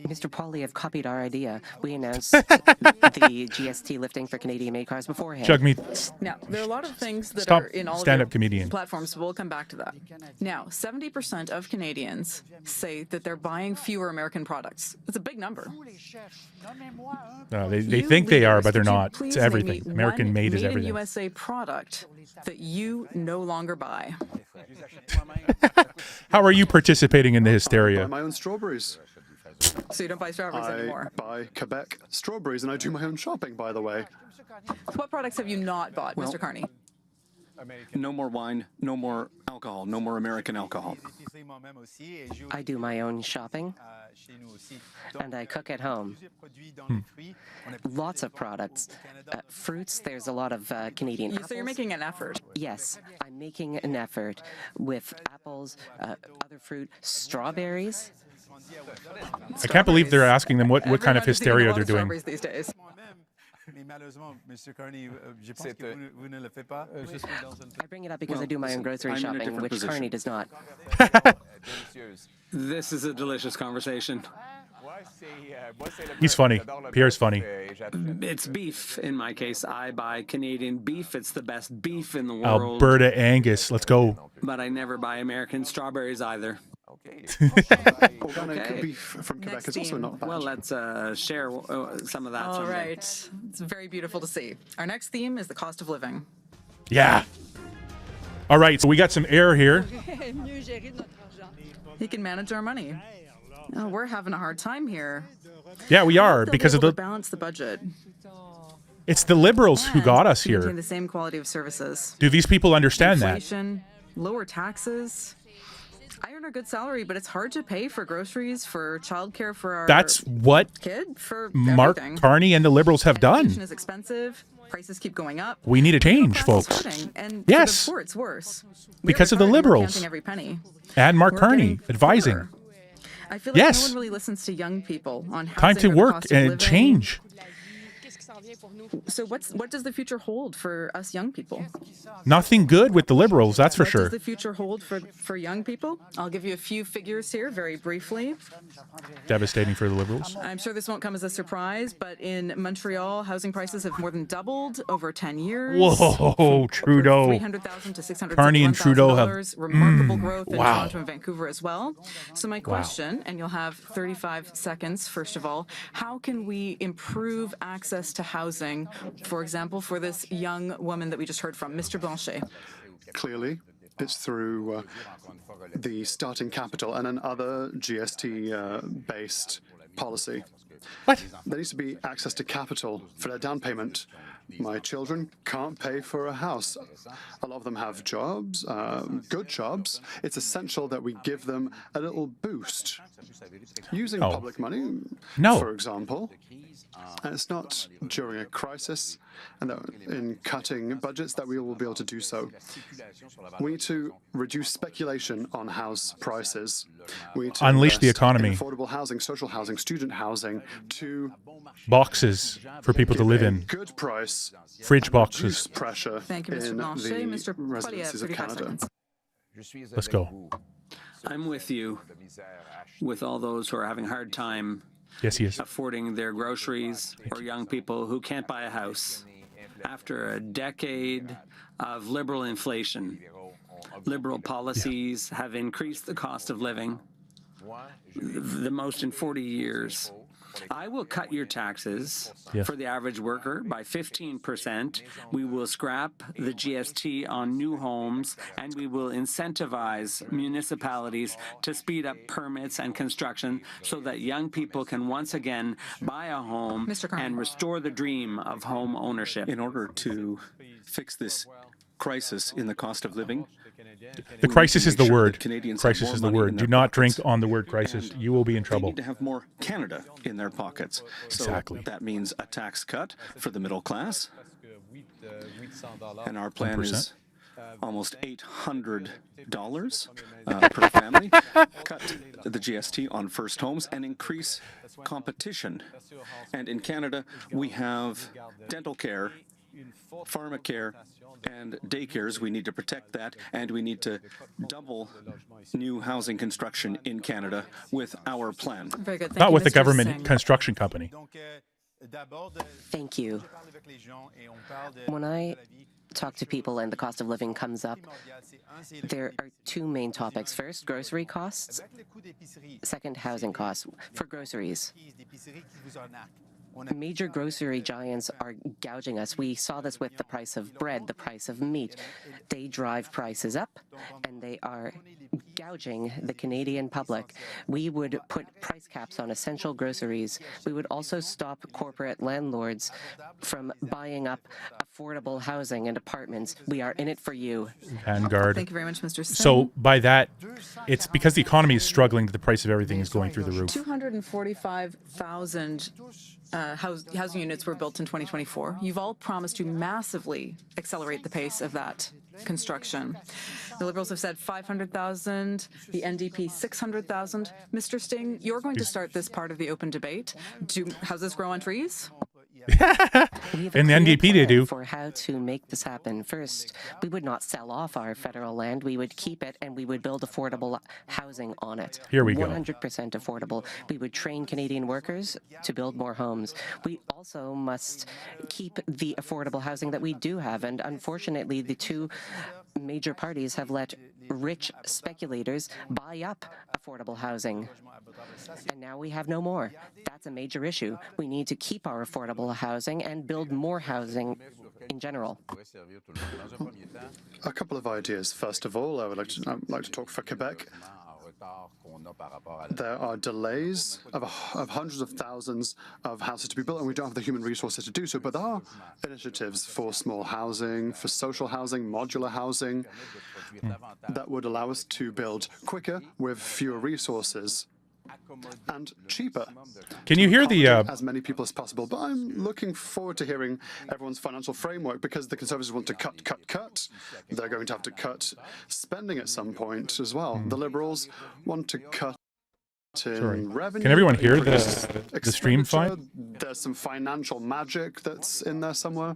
Speaker 4: Mr. Poilievre copied our idea. We announced the GST lifting for Canadian-made cars beforehand.
Speaker 5: Chug me.
Speaker 7: Now, there are a lot of things that are in all
Speaker 5: stand-up
Speaker 7: of your
Speaker 5: comedian
Speaker 7: platforms, so we'll come back to that. Now, 70% of Canadians say that they're buying fewer American products. It's a big number.
Speaker 5: No, they think they are, but they're not. It's everything. American-made is everything.
Speaker 7: USA product that you no longer buy.
Speaker 5: How are you participating in the hysteria?
Speaker 3: I buy my own strawberries.
Speaker 7: So you don't buy strawberries anymore?
Speaker 3: I buy Quebec strawberries, and I do my own shopping, by the way.
Speaker 7: What products have you not bought, Mr. Carney?
Speaker 6: No more wine, no more alcohol, no more American alcohol.
Speaker 4: I do my own shopping, and I cook at home. Lots of products. Fruits, there's a lot of Canadian apples.
Speaker 7: So you're making an effort?
Speaker 4: Yes, I'm making an effort with apples, other fruit, strawberries.
Speaker 5: I can't believe they're asking them what kind of hysteria they're doing.
Speaker 7: These days.
Speaker 4: I bring it up because I do my own grocery
Speaker 6: I'm in a
Speaker 4: shopping,
Speaker 6: different
Speaker 4: which
Speaker 6: position.
Speaker 4: Carney does not.
Speaker 1: This is a delicious conversation.
Speaker 5: He's funny. Pierre's funny.
Speaker 1: It's beef in my case. I buy Canadian beef. It's the best beef in the world.
Speaker 5: Alberta Angus. Let's go.
Speaker 1: But I never buy American strawberries either.
Speaker 3: Organic beef from Quebec is also not bad.
Speaker 1: Well, let's share some of that
Speaker 7: All
Speaker 1: someday.
Speaker 7: right. It's very beautiful to see. Our next theme is the cost of living.
Speaker 5: Yeah. All right, so we got some air here.
Speaker 7: He can manage our money. Oh, we're having a hard time here.
Speaker 5: Yeah, we are because of
Speaker 7: the
Speaker 5: the.
Speaker 7: balance the budget.
Speaker 5: It's the liberals who got us
Speaker 7: Maintain
Speaker 5: here.
Speaker 7: the same quality of services.
Speaker 5: Do these people understand that?
Speaker 7: Inflation, lower taxes. I earn a good salary, but it's hard to pay for groceries, for childcare, for our
Speaker 5: That's what
Speaker 7: kid, for
Speaker 5: Mark
Speaker 7: everything.
Speaker 5: Carney and the liberals have
Speaker 7: Education
Speaker 5: done.
Speaker 7: is expensive. Prices keep going up.
Speaker 5: We need a change,
Speaker 7: Class is
Speaker 5: folks.
Speaker 7: hurting, and
Speaker 5: Yes.
Speaker 7: for the poor, it's worse.
Speaker 5: Because of the liberals.
Speaker 7: Counting every penny.
Speaker 5: And Mark
Speaker 7: We're
Speaker 5: Carney
Speaker 7: getting
Speaker 5: advising.
Speaker 7: poorer. I feel like
Speaker 5: Yes.
Speaker 7: no one really listens to young people on housing
Speaker 5: Time to
Speaker 7: or the
Speaker 5: work
Speaker 7: cost of
Speaker 5: and
Speaker 7: living.
Speaker 5: change.
Speaker 7: So what does the future hold for us young people?
Speaker 5: Nothing good with the liberals, that's for
Speaker 7: What
Speaker 5: sure.
Speaker 7: does the future hold for young people? I'll give you a few figures here very briefly.
Speaker 5: Devastating for the liberals.
Speaker 7: I'm sure this won't come as a surprise, but in Montreal, housing prices have more than doubled over 10 years.
Speaker 5: Whoa, Trudeau.
Speaker 7: $300,000 to $661,000.
Speaker 5: Carney and Trudeau have
Speaker 7: remarkable growth in
Speaker 5: wow.
Speaker 7: Toronto and Vancouver as well. So my question, and you'll have 35 seconds, first of all, how can we improve access to housing, for example, for this young woman that we just heard from, Mr. Blanchet?
Speaker 3: Clearly, it's through the starting capital and another GST-based policy.
Speaker 5: What?
Speaker 3: There needs to be access to capital for their down payment. My children can't pay for a house. A lot of them have jobs, good jobs. It's essential that we give them a little boost. Using public money, for example. And it's not during a crisis and that in cutting budgets that we will be able to do so. We need to reduce speculation on house prices. We need to
Speaker 5: unleash the
Speaker 3: invest
Speaker 5: economy.
Speaker 3: in affordable housing, social housing, student housing to
Speaker 5: Boxes for people to live in.
Speaker 3: good price,
Speaker 5: Fridge boxes.
Speaker 3: reduce pressure
Speaker 7: Thank you, Mr.
Speaker 3: in
Speaker 7: Blanchet.
Speaker 3: the
Speaker 7: Mr. Poilievre,
Speaker 3: residencies of
Speaker 7: 35
Speaker 3: Canada.
Speaker 7: seconds.
Speaker 5: Let's go.
Speaker 1: I'm with you, with all those who are having a hard time
Speaker 5: Yes, he is.
Speaker 1: affording their groceries, or young people who can't buy a house. After a decade of liberal inflation, liberal policies have increased the cost of living the most in 40 years. I will cut your taxes for the average worker by 15%. We will scrap the GST on new homes, and we will incentivize municipalities to speed up permits and construction so that young people can once again buy a home and restore the dream of home ownership.
Speaker 6: In order to fix this crisis in the cost of living,
Speaker 5: The crisis is the
Speaker 6: sure
Speaker 5: word.
Speaker 6: that Canadians have
Speaker 5: Crisis
Speaker 6: more
Speaker 5: is the
Speaker 6: money
Speaker 5: word.
Speaker 6: in
Speaker 5: Do
Speaker 6: their
Speaker 5: not drink
Speaker 6: pockets.
Speaker 5: on the word crisis. You will be in
Speaker 6: they
Speaker 5: trouble.
Speaker 6: need to have more Canada in their pockets. So
Speaker 5: Exactly.
Speaker 6: that means a tax cut for the middle class. And our plan
Speaker 5: 1%.
Speaker 6: is almost $800 per family. Cut the GST on first homes and increase competition. And in Canada, we have dental care, pharmacare, and daycares. We need to protect that, and we need to double new housing construction in Canada with our plan.
Speaker 7: Very good. Thank
Speaker 5: Not
Speaker 7: you,
Speaker 5: with the
Speaker 7: Mr.
Speaker 5: government
Speaker 7: Singh.
Speaker 5: construction company.
Speaker 4: Thank you. When I talk to people and the cost of living comes up, there are two main topics. First, grocery costs. Second, housing costs. For groceries, major grocery giants are gouging us. We saw this with the price of bread, the price of meat. They drive prices up, and they are gouging the Canadian public. We would put price caps on essential groceries. We would also stop corporate landlords from buying up affordable housing and apartments. We are in it for you.
Speaker 5: Vanguard.
Speaker 7: Thank you very much, Mr. Singh.
Speaker 5: So by that, it's because the economy is struggling that the price of everything is going through the roof.
Speaker 7: 245,000 housing units were built in 2024. You've all promised to massively accelerate the pace of that construction. The Liberals have said 500,000, the NDP 600,000. Mr. Sting, you're going to start this part of the open debate. Do houses grow on trees?
Speaker 5: In the NDP, they do.
Speaker 4: For how to make this happen. First, we would not sell off our federal land. We would keep it, and we would build affordable housing on it.
Speaker 5: Here we go.
Speaker 4: 100% affordable. We would train Canadian workers to build more homes. We also must keep the affordable housing that we do have, and unfortunately, the two major parties have let rich speculators buy up affordable housing. And now we have no more. That's a major issue. We need to keep our affordable housing and build more housing in general.
Speaker 3: A couple of ideas. First of all, I'd like to talk for Quebec. There are delays of hundreds of thousands of houses to be built, and we don't have the human resources to do so. But there are initiatives for small housing, for social housing, modular housing, that would allow us to build quicker with fewer resources and cheaper.
Speaker 5: Can you hear the
Speaker 3: as many people as possible? But I'm looking forward to hearing everyone's financial framework, because the Conservatives want to cut. They're going to have to cut spending at some point as well. The Liberals want to cut in revenue.
Speaker 5: Can everyone hear the stream fine?
Speaker 3: There's some financial magic that's in there somewhere.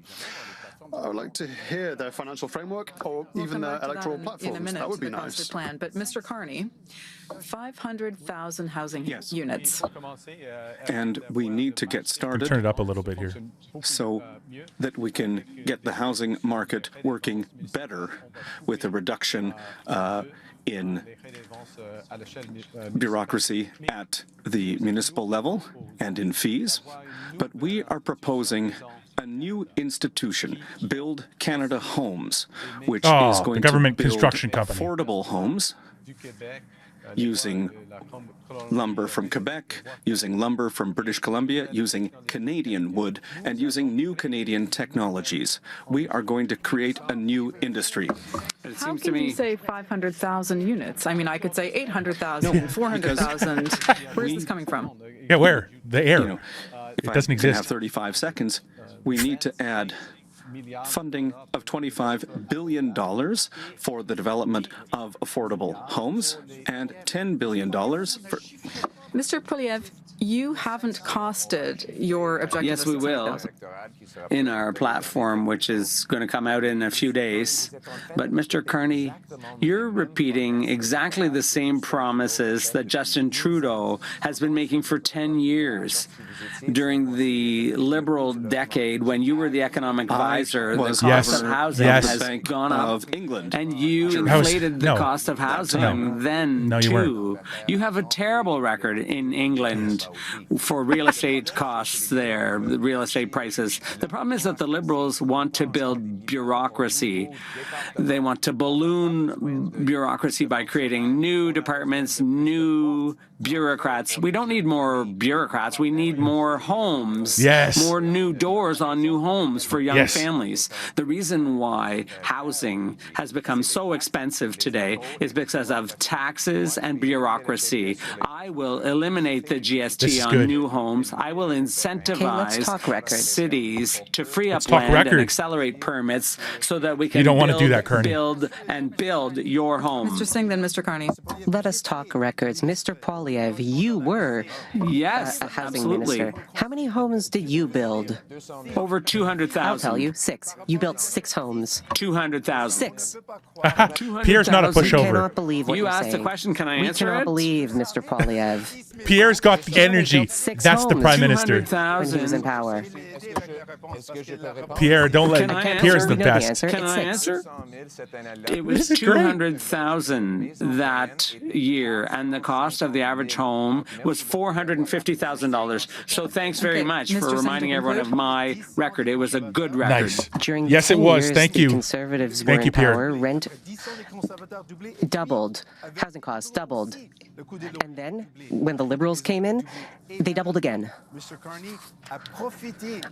Speaker 3: I would like to hear their financial framework, or even their electoral platforms.
Speaker 7: In a minute,
Speaker 3: that would be
Speaker 7: the
Speaker 3: nice.
Speaker 7: plan. But Mr. Carney, 500,000 housing units.
Speaker 6: And we need to get started.
Speaker 5: Turn it up a little bit here.
Speaker 6: So that we can get the housing market working better with a reduction in bureaucracy at the municipal level and in fees. But we are proposing a new institution, Build Canada Homes, which is going
Speaker 5: the government
Speaker 6: to build
Speaker 5: construction company.
Speaker 6: affordable homes using lumber from Quebec, using lumber from British Columbia, using Canadian wood, and using new Canadian technologies. We are going to create a new industry.
Speaker 1: It
Speaker 7: How
Speaker 1: seems to
Speaker 7: can
Speaker 1: me
Speaker 7: you say 500,000 units? I mean, I could say 800,000, 400,000. Where's this coming from?
Speaker 5: Yeah, where? The air.
Speaker 6: You know, if
Speaker 5: it doesn't
Speaker 6: I can have
Speaker 5: exist.
Speaker 6: 35 seconds, we need to add funding of $25 billion for the development of affordable homes and $10 billion for...
Speaker 7: Mr. Poilievre, you haven't costed your objective.
Speaker 1: yes, we will, in our platform, which is going to come out in a few days. But Mr. Carney, you're repeating exactly the same promises that Justin Trudeau has been making for 10 years. During the Liberal decade, when you were the economic advisor, the cost of housing has gone up,
Speaker 6: of England.
Speaker 1: and you inflated the cost of housing then too. You have a terrible record in England for real estate costs there, the real estate prices. The problem is that the Liberals want to build bureaucracy. They want to balloon bureaucracy by creating new departments, new bureaucrats. We don't need more bureaucrats. We need more homes, more new doors on new homes for young families. The reason why housing has become so expensive today is because of taxes and bureaucracy. I will eliminate the GST on new homes. I will incentivize cities to free up land and accelerate permits so that we can build and build your home.
Speaker 7: Mr. Singh, then Mr. Carney.
Speaker 4: Let us talk records. Mr. Poilievre, you were a housing minister. How many homes did you build?
Speaker 1: Over 200,000.
Speaker 4: I'll tell you, 6. You built 6 homes.
Speaker 1: 200,000.
Speaker 4: 6.
Speaker 5: Pierre's not a pushover.
Speaker 4: I cannot believe what
Speaker 1: you
Speaker 4: you're
Speaker 1: asked
Speaker 4: saying.
Speaker 1: the question, can I
Speaker 4: We
Speaker 1: answer
Speaker 4: cannot
Speaker 1: it?
Speaker 4: believe, Mr. Poilievre.
Speaker 5: Pierre's got the energy. That's the Prime Minister.
Speaker 4: When he was in power.
Speaker 5: Pierre, don't let... Pierre's the best.
Speaker 1: Can I answer? It was 200,000 that year, and the cost of the average home was $450,000. So thanks very much for reminding everyone of my record. It was a good record.
Speaker 5: Nice.
Speaker 4: During
Speaker 5: Yes, it
Speaker 4: 10
Speaker 5: was.
Speaker 4: years,
Speaker 5: Thank
Speaker 4: the
Speaker 5: you.
Speaker 4: Conservatives were
Speaker 5: Thank
Speaker 4: in
Speaker 5: you, Pierre.
Speaker 4: power. Rent doubled. Housing costs doubled. And then, when the Liberals came in, they doubled again.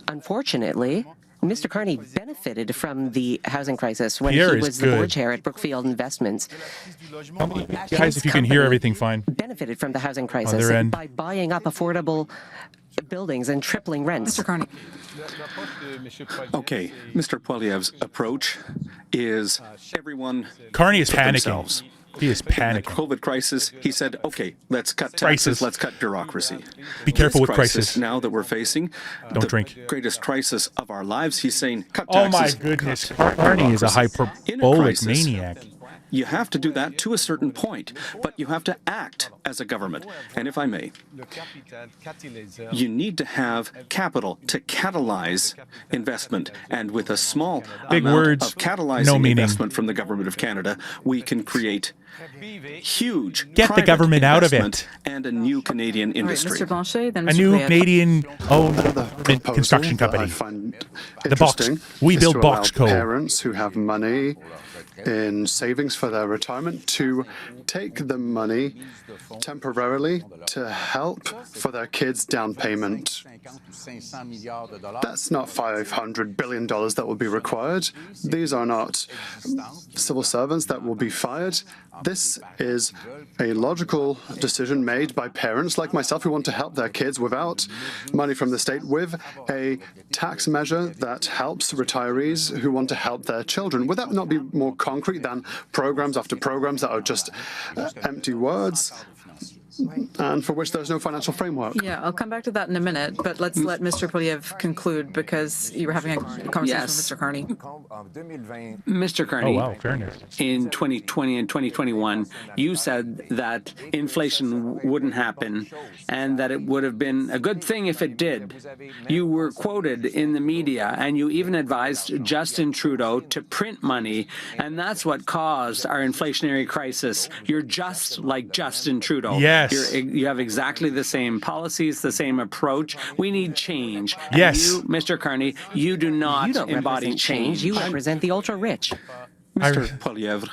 Speaker 4: Unfortunately, Mr. Carney benefited from the housing crisis when
Speaker 5: Pierre
Speaker 4: he
Speaker 5: is
Speaker 4: was the
Speaker 5: good.
Speaker 4: board chair at Brookfield Investments.
Speaker 5: Guys, if you can hear everything fine.
Speaker 4: Benefited from the housing crisis
Speaker 5: Other end.
Speaker 4: by buying up affordable buildings and tripling rents.
Speaker 7: Mr. Carney.
Speaker 6: Okay, Mr. Poilievre's approach is everyone
Speaker 5: Carney is
Speaker 6: for
Speaker 5: panicking.
Speaker 6: themselves.
Speaker 5: He is panicking.
Speaker 6: COVID crisis, he said, okay, let's cut taxes, let's cut bureaucracy.
Speaker 5: Be careful with crisis.
Speaker 6: Now that we're facing
Speaker 5: Don't drink.
Speaker 6: Greatest crisis of our lives, he's saying, cut taxes.
Speaker 5: Oh my goodness. Carney is a hyperbolic maniac.
Speaker 6: You have to do that to a certain point, but you have to act as a government. And if I may, you need to have capital to catalyze investment. And with a small
Speaker 5: Big
Speaker 6: amount
Speaker 5: words,
Speaker 6: of catalyzing
Speaker 5: no meaning.
Speaker 6: investment from the government of Canada, we can create huge
Speaker 5: Get the
Speaker 6: private
Speaker 5: government out of
Speaker 6: investment
Speaker 5: it.
Speaker 6: and a new Canadian
Speaker 7: All right,
Speaker 6: industry.
Speaker 7: Mr. Blanchet, then Mr.
Speaker 5: A new
Speaker 7: Poilievre.
Speaker 5: Canadian-owned construction
Speaker 3: That I
Speaker 5: company.
Speaker 3: find
Speaker 5: The box.
Speaker 3: interesting
Speaker 5: We
Speaker 3: is
Speaker 5: build
Speaker 3: to
Speaker 5: box
Speaker 3: allow
Speaker 5: code.
Speaker 3: parents who have money in savings for their retirement to take the money temporarily to help for their kids' down payment. That's not $500 billion that will be required. These are not civil servants that will be fired. This is a logical decision made by parents like myself who want to help their kids without money from the state, with a tax measure that helps retirees who want to help their children. Would that not be more concrete than programs after programs that are just empty words and for which there's no financial framework?
Speaker 7: Yeah, I'll come back to that in a minute, but let's let Mr. Poilievre conclude because you were having a conversation
Speaker 1: Yes.
Speaker 7: with Mr. Carney.
Speaker 1: Mr. Carney,
Speaker 5: Oh, wow, fairness.
Speaker 1: in 2020 and 2021, you said that inflation wouldn't happen and that it would have been a good thing if it did. You were quoted in the media and you even advised Justin Trudeau to print money, and that's what caused our inflationary crisis. You're just like Justin Trudeau.
Speaker 5: Yes.
Speaker 1: You have exactly the same policies, the same approach. We need change. And
Speaker 5: Yes.
Speaker 1: you, Mr. Carney, you do not
Speaker 4: You don't
Speaker 1: embody
Speaker 4: represent change. You represent the ultra-rich.
Speaker 6: Mr. Poilievre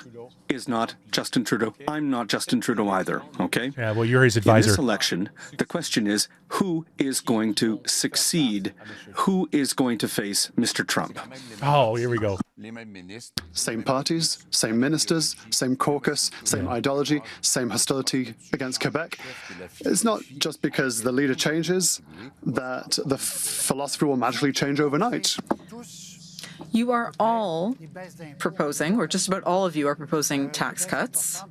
Speaker 6: is not Justin Trudeau. I'm not Justin Trudeau either, okay?
Speaker 5: Yeah, well, you're his
Speaker 6: In
Speaker 5: advisor.
Speaker 6: this election, the question is, who is going to succeed? Who is going to face Mr. Trump?
Speaker 5: Oh, here we go.
Speaker 3: Same parties, same ministers, same caucus, same ideology, same hostility against Quebec. It's not just because the leader changes that the philosophy will magically change overnight.
Speaker 7: You are all proposing, or just about all of you are proposing tax cuts.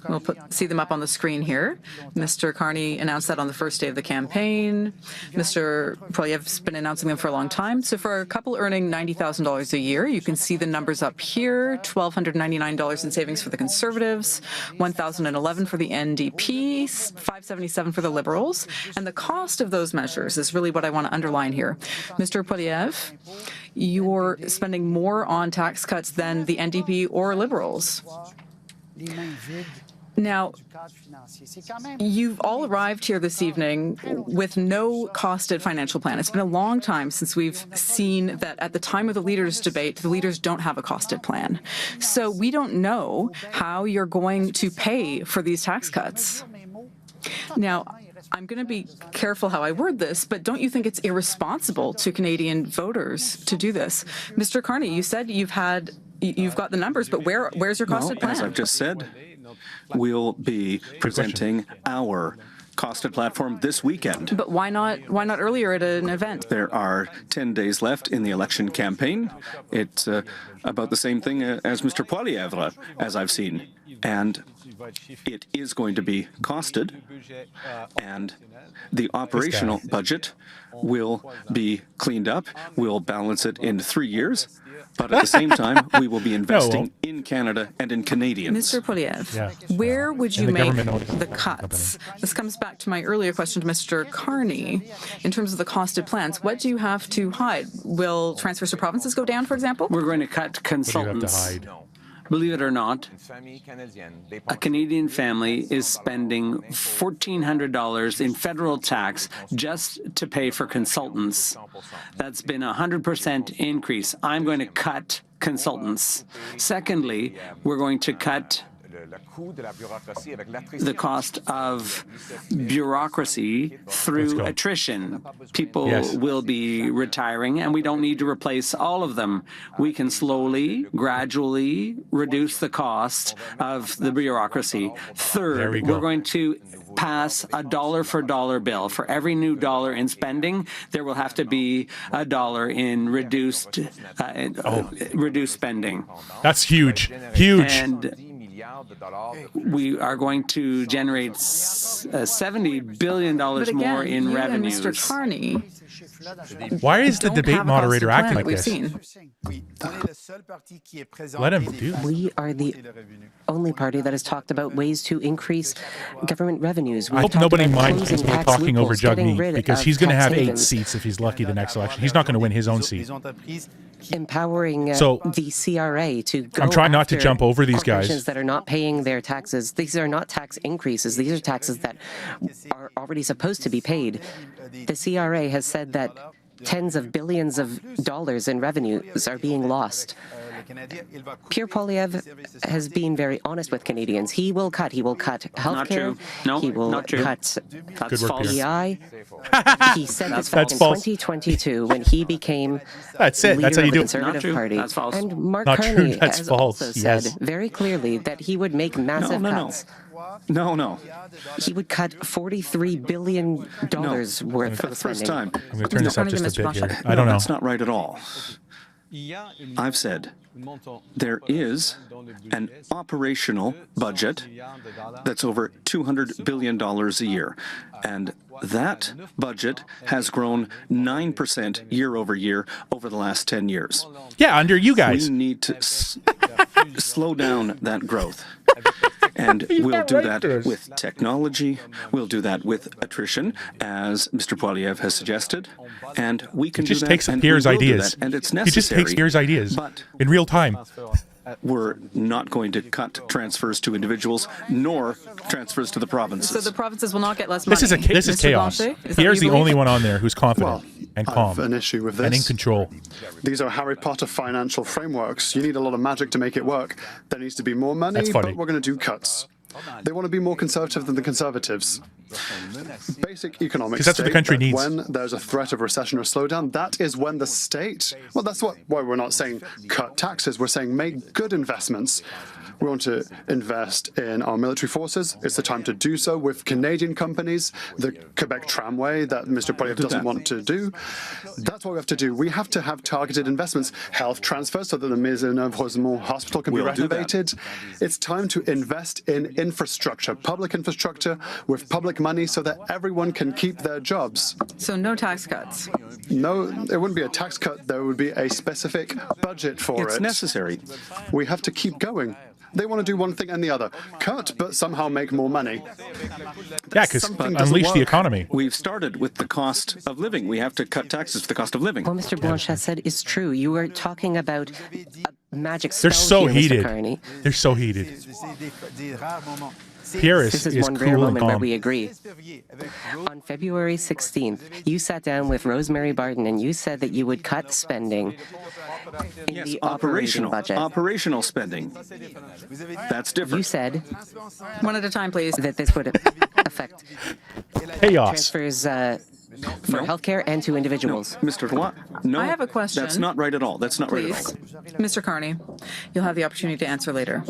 Speaker 7: We'll see them up on the screen here. Mr. Carney announced that on the first day of the campaign. Mr. Poilievre's been announcing them for a long time. So for a couple earning $90,000 a year, you can see the numbers up here: $1,299 in savings for the Conservatives, $1,011 for the NDP, $577 for the Liberals. And the cost of those measures is really what I want to underline here. Mr. Poilievre, you're spending more on tax cuts than the NDP or Liberals. Now, you've all arrived here this evening with no costed financial plan. It's been a long time since we've seen that at the time of the leaders' debate, the leaders don't have a costed plan. So we don't know how you're going to pay for these tax cuts. Now, I'm going to be careful how I word this, but don't you think it's irresponsible to Canadian voters to do this? Mr. Carney, you said you've got the numbers, but where's your costed plan?
Speaker 6: As I've just said, we'll be presenting our costed platform this weekend.
Speaker 7: But why not earlier at an event?
Speaker 6: There are 10 days left in the election campaign. It's about the same thing as Mr. Poilievre, as I've seen. And it is going to be costed, and the operational budget will be cleaned up. We'll balance it in 3 years, but at the same time, we will be investing in Canada and in Canadians.
Speaker 7: Mr. Poilievre,
Speaker 5: Yeah.
Speaker 7: where would you
Speaker 5: And the
Speaker 7: make
Speaker 5: government
Speaker 7: the cuts? This comes back to my earlier question to Mr. Carney. In terms of the costed plans, what do you have to hide? Will transfers to provinces go down, for example?
Speaker 1: We're going to cut
Speaker 5: What do you have to
Speaker 1: consultants.
Speaker 5: hide?
Speaker 1: Believe it or not, a Canadian family is spending $1,400 in federal tax just to pay for consultants. That's been a 100% increase. I'm going to cut consultants. Secondly, we're going to cut the cost of bureaucracy through attrition. People will be retiring, and we don't need to replace all of them. We can slowly, gradually reduce the cost of the bureaucracy. Third, we're going to pass a dollar-for-dollar bill. For every new dollar in spending, there will have to be a dollar in reduced spending.
Speaker 5: That's huge. Huge.
Speaker 1: And we are going to generate $70 billion
Speaker 7: But again,
Speaker 1: more in
Speaker 7: you
Speaker 1: revenues.
Speaker 7: and Mr. Carney
Speaker 5: Why is the
Speaker 7: don't
Speaker 5: debate
Speaker 7: have a
Speaker 5: moderator
Speaker 7: costed
Speaker 5: acting
Speaker 7: plan
Speaker 5: like
Speaker 7: that we've
Speaker 5: this?
Speaker 7: seen.
Speaker 5: Let him do.
Speaker 4: We are the only party that has talked about ways to increase government revenues.
Speaker 5: I hope nobody minds people talking over Jagmeet, because he's going to have 8 seats if he's lucky the next election. He's not going to win his own seat.
Speaker 4: Empowering
Speaker 5: So,
Speaker 4: the CRA to go
Speaker 5: I'm trying not to
Speaker 4: after
Speaker 5: jump over these guys.
Speaker 4: corporations that are not paying their taxes. These are not tax increases. These are taxes that are already supposed to be paid. The CRA has said that tens of billions of dollars in revenues are being lost. Pierre Poilievre has been very honest with Canadians. He will cut. He will cut healthcare.
Speaker 1: true. No,
Speaker 4: he will
Speaker 1: not true.
Speaker 4: cut
Speaker 1: That's
Speaker 5: work,
Speaker 1: false.
Speaker 5: Pierre.
Speaker 4: EI. He said this back
Speaker 5: That's
Speaker 4: in
Speaker 5: false.
Speaker 4: 2022 when he became
Speaker 5: That's it. That's how you
Speaker 4: leader
Speaker 5: do
Speaker 4: of the
Speaker 5: it.
Speaker 1: Not
Speaker 4: Conservative
Speaker 1: true.
Speaker 4: Party.
Speaker 1: That's false.
Speaker 4: And Mark
Speaker 5: Not true.
Speaker 4: Carney
Speaker 5: That's
Speaker 4: has
Speaker 5: false.
Speaker 4: also
Speaker 5: Yes.
Speaker 4: said very clearly that he would make massive
Speaker 6: no.
Speaker 4: cuts.
Speaker 6: No.
Speaker 4: He would cut $43 billion worth
Speaker 6: For
Speaker 4: of
Speaker 6: the first
Speaker 4: spending.
Speaker 6: time.
Speaker 5: I'm going to turn this up just a
Speaker 7: Mr.
Speaker 5: bit here.
Speaker 7: Blanchet.
Speaker 5: I don't know.
Speaker 6: That's not right at all. I've said there is an operational budget that's over $200 billion a year. And that budget has grown 9% year over year over the last 10 years.
Speaker 5: Yeah, under you guys.
Speaker 6: We need to slow down that growth. And we'll do that with technology. We'll do that with attrition, as Mr. Poilievre has suggested. And we can
Speaker 5: He just
Speaker 6: do that.
Speaker 5: takes
Speaker 6: And
Speaker 5: Pierre's
Speaker 6: we will do
Speaker 5: ideas.
Speaker 6: that, and it's
Speaker 5: He
Speaker 6: necessary.
Speaker 5: just takes Pierre's ideas
Speaker 6: But
Speaker 5: in real time.
Speaker 6: we're not going to cut transfers to individuals nor transfers to the provinces.
Speaker 7: So the provinces will not get less money.
Speaker 5: This is
Speaker 7: Mr.
Speaker 5: chaos.
Speaker 7: Blanchet, is that
Speaker 5: Pierre's
Speaker 7: what
Speaker 5: the
Speaker 7: you
Speaker 5: only
Speaker 7: believe?
Speaker 5: one on there who's confident and
Speaker 3: I
Speaker 5: calm
Speaker 3: have an issue with
Speaker 5: and in
Speaker 3: this.
Speaker 5: control.
Speaker 3: These are Harry Potter financial frameworks. You need a lot of magic to make it work. There needs to be more money,
Speaker 5: That's funny.
Speaker 3: but we're going to do cuts. They want to be more conservative than the Conservatives. Basic economics.
Speaker 5: 'Cause that's what the country needs.
Speaker 3: When there's a threat of recession or slowdown, that is when the state. Well, that's why we're not saying cut taxes. We're saying make good investments. We want to invest in our military forces. It's the time to do so with Canadian companies, the Quebec tramway that Mr. Poilievre doesn't want to do. That's what we have to do. We have to have targeted investments, health transfers so that the Maisonneuve-Rosemont hospital can be
Speaker 6: We'll do that.
Speaker 3: renovated. It's time to invest in infrastructure, public infrastructure with public money so that everyone can keep their jobs.
Speaker 7: So no tax cuts.
Speaker 3: No, it wouldn't be a tax cut. There would be a specific budget for
Speaker 6: It's
Speaker 3: it.
Speaker 6: necessary.
Speaker 3: We have to keep going. They want to do one thing and the other. Cut, but somehow make more money.
Speaker 5: Yeah, because
Speaker 3: Something doesn't
Speaker 5: unleash the
Speaker 3: work.
Speaker 5: economy.
Speaker 6: We've started with the cost of living. We have to cut taxes for the cost of living.
Speaker 4: What Mr. Blanchet said is true. You were talking about a magic spell
Speaker 5: They're so
Speaker 4: here, Mr.
Speaker 5: heated.
Speaker 4: Carney.
Speaker 5: They're so heated. Pierre
Speaker 4: This is
Speaker 5: is
Speaker 4: one rare
Speaker 5: cool and
Speaker 4: moment where
Speaker 5: calm.
Speaker 4: we agree. On February 16th, you sat down with Rosemary Barton and you said that you would cut spending in
Speaker 6: Yes,
Speaker 4: the operating budget.
Speaker 6: operational spending. That's different.
Speaker 4: You said
Speaker 7: One at a time, please.
Speaker 4: that this would affect
Speaker 5: Chaos.
Speaker 4: transfers for healthcare and to individuals.
Speaker 6: Mr. Roy, no.
Speaker 7: I have a question.
Speaker 6: That's not right at all. That's not right at
Speaker 7: Please.
Speaker 6: all.
Speaker 7: Mr. Carney, you'll have the opportunity to answer later.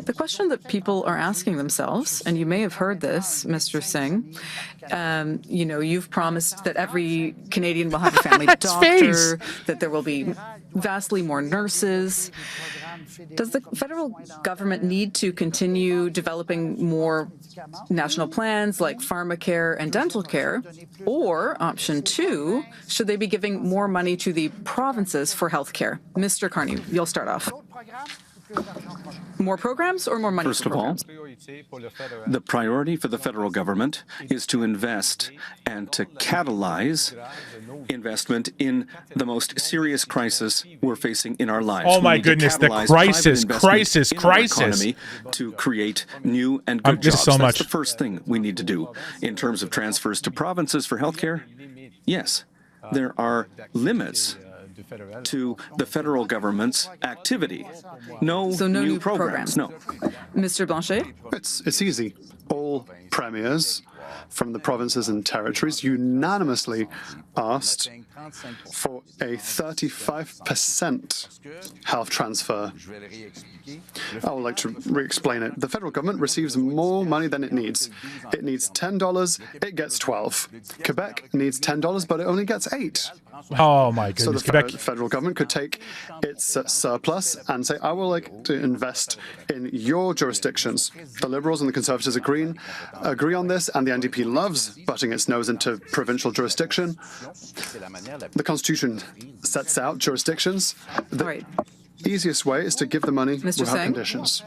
Speaker 7: The question that people are asking themselves, and you may have heard this, Mr. Singh, you've promised that every Canadian will have a family doctor, that there will be vastly more nurses. Does the federal government need to continue developing more national plans like pharmacare and dental care? Or, option two, should they be giving more money to the provinces for health care? Mr. Carney, you'll start off. More programs or more money
Speaker 6: First
Speaker 7: for
Speaker 6: of all,
Speaker 7: programs?
Speaker 6: the priority for the federal government is to invest and to catalyze investment in the most serious crisis we're facing in our lives.
Speaker 5: Oh
Speaker 6: We
Speaker 5: my
Speaker 6: need to
Speaker 5: goodness, the
Speaker 6: catalyze
Speaker 5: crisis,
Speaker 6: private investment
Speaker 5: crisis,
Speaker 6: in our
Speaker 5: crisis.
Speaker 6: economy to create new and good
Speaker 5: Just
Speaker 6: jobs.
Speaker 5: so
Speaker 6: That's
Speaker 5: much.
Speaker 6: the first thing we need to do. In terms of transfers to provinces for healthcare, yes, there are limits to the federal government's activity. No,
Speaker 7: So no
Speaker 6: new
Speaker 7: new
Speaker 6: programs.
Speaker 7: programs.
Speaker 6: No.
Speaker 7: Mr. Blanchet?
Speaker 3: It's easy. all premiers from the provinces and territories unanimously asked for a 35% health transfer. I would like to re-explain it. The federal government receives more money than it needs. It needs $10, it gets 12. Quebec needs $10, but it only gets 8.
Speaker 5: Oh my goodness,
Speaker 3: So the
Speaker 5: Quebec.
Speaker 3: federal government could take its surplus and say, I would like to invest in your jurisdictions. The Liberals and the Conservatives agree on this, and the NDP loves butting its nose into provincial jurisdiction. The Constitution sets out jurisdictions. The easiest way is to give the money without conditions.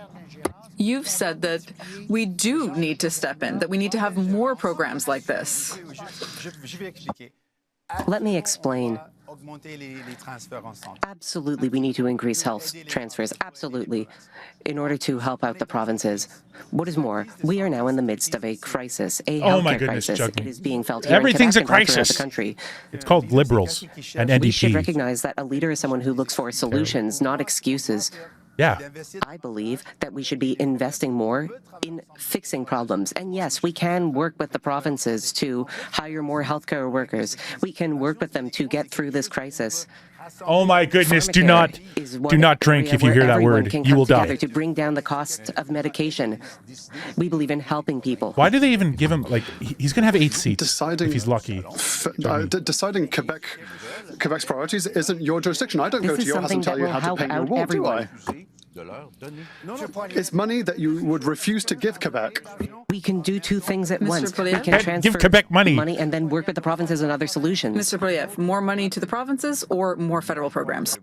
Speaker 7: You've said that we do need to step in, that we need to have more programs like this.
Speaker 4: Let me explain. Absolutely, we need to increase health transfers, absolutely, in order to help out the provinces. What is more, we are now in the midst of a crisis, a healthcare crisis. It is being felt here
Speaker 5: Everything's
Speaker 4: in Quebec
Speaker 5: a crisis.
Speaker 4: The country.
Speaker 5: It's called Liberals and NDP.
Speaker 4: We should recognize that a leader is someone who looks for solutions, not excuses.
Speaker 5: Yeah.
Speaker 4: I believe that we should be investing more in fixing problems. And yes, we can work with the provinces to hire more healthcare workers. We can work with them to get through this crisis.
Speaker 5: Oh my goodness, do not drink if you hear that word. You will die.
Speaker 4: To bring down the cost of medication. We believe in helping people.
Speaker 5: Why do they even give him, like, he's going to have 8 seats if he's lucky.
Speaker 3: Deciding Quebec's priorities isn't your jurisdiction. I don't go to your house and tell you how to pay your wall, do I? It's money that you would refuse to give Quebec.
Speaker 4: We can do two things at once. We
Speaker 7: Poilievre?
Speaker 4: can transfer
Speaker 5: Give Quebec money
Speaker 4: and then work with the provinces on other solutions.
Speaker 7: Mr. Poilievre, more money to the provinces or more federal programs?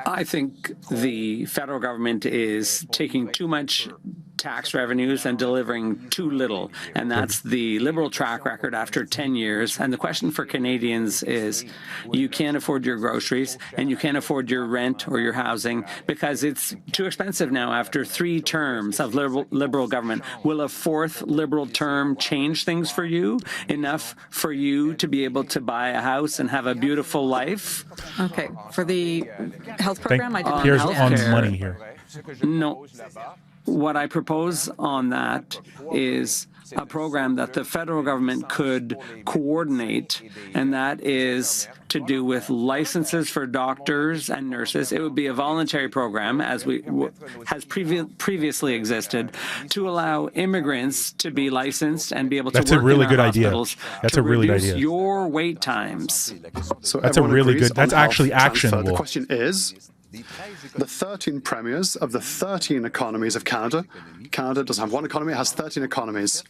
Speaker 1: I think the federal government is taking too much tax revenues and delivering too little. And that's the Liberal track record after 10 years. And the question for Canadians is, you can't afford your groceries and you can't afford your rent or your housing because it's too expensive now after 3 terms of Liberal government. Will a 4th Liberal term change things for you, enough for you to be able to buy a house and have a beautiful life?
Speaker 7: Okay. For the health program, I did not
Speaker 5: Here's
Speaker 7: know.
Speaker 5: on money here.
Speaker 1: No. What I propose on that is a program that the federal government could coordinate, and that is to do with licenses for doctors and nurses. It would be a voluntary program, as has previously existed, to allow immigrants to be licensed and be able to work in our hospitals.
Speaker 5: That's a really good idea.
Speaker 1: To reduce your wait times.
Speaker 3: So
Speaker 5: that's a really good. That's actually actionable.
Speaker 3: The question is, the 13 premiers of the 13 economies of Canada. Canada doesn't have one economy, it has 13 economies.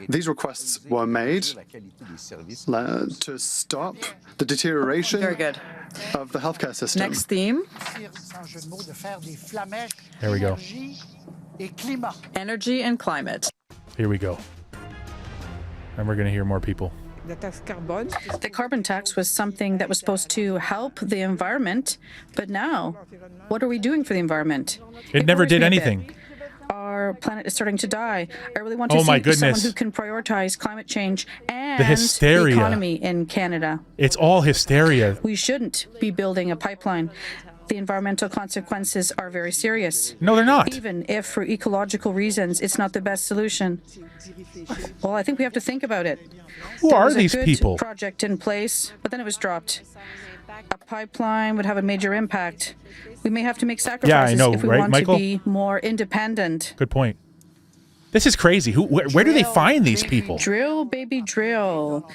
Speaker 3: These requests were made to stop the deterioration of the healthcare system.
Speaker 7: Next theme.
Speaker 5: There we go.
Speaker 7: Energy and climate.
Speaker 5: Here we go. And we're going to hear more people.
Speaker 2: The carbon tax was something that was supposed to help the environment, but now, what are we doing for the environment?
Speaker 5: It never did anything.
Speaker 2: Our planet is starting to die. I really want to see someone who can prioritize climate change and
Speaker 5: the hysteria.
Speaker 2: The economy in Canada.
Speaker 5: It's all hysteria.
Speaker 2: We shouldn't be building a pipeline. The environmental consequences are very serious.
Speaker 5: No, they're not.
Speaker 2: Even if for ecological reasons it's not the best solution. Well, I think we have to think about it.
Speaker 5: Who are these people?
Speaker 2: There was a good project in place, but then it was dropped. A pipeline would have a major impact. We may have to make sacrifices if we want to be more independent.
Speaker 5: Good point. This is crazy. Where do they find these people?
Speaker 2: Drill, baby, drill,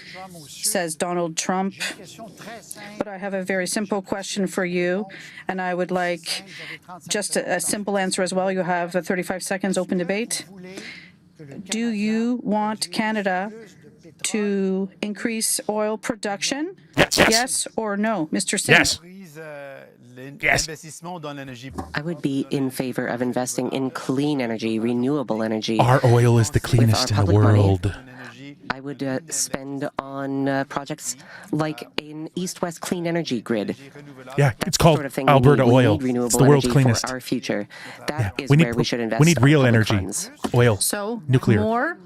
Speaker 2: says Donald Trump. But I have a very simple question for you, and I would like just a simple answer as well. You have 35 seconds open debate. Do you want Canada to increase oil production? Yes or no? Mr. Singh?
Speaker 5: Yes. Yes.
Speaker 4: I would be in favor of investing in clean energy, renewable energy.
Speaker 5: Our oil is the cleanest in the world.
Speaker 4: I would spend on projects like an east-west clean energy grid.
Speaker 5: Yeah, it's called Alberta Oil. It's the world's cleanest.
Speaker 4: For our future. That is
Speaker 5: we
Speaker 4: where we should invest.
Speaker 5: We need real energy.
Speaker 4: Funds.
Speaker 5: Oil.
Speaker 2: So
Speaker 5: nuclear.
Speaker 2: More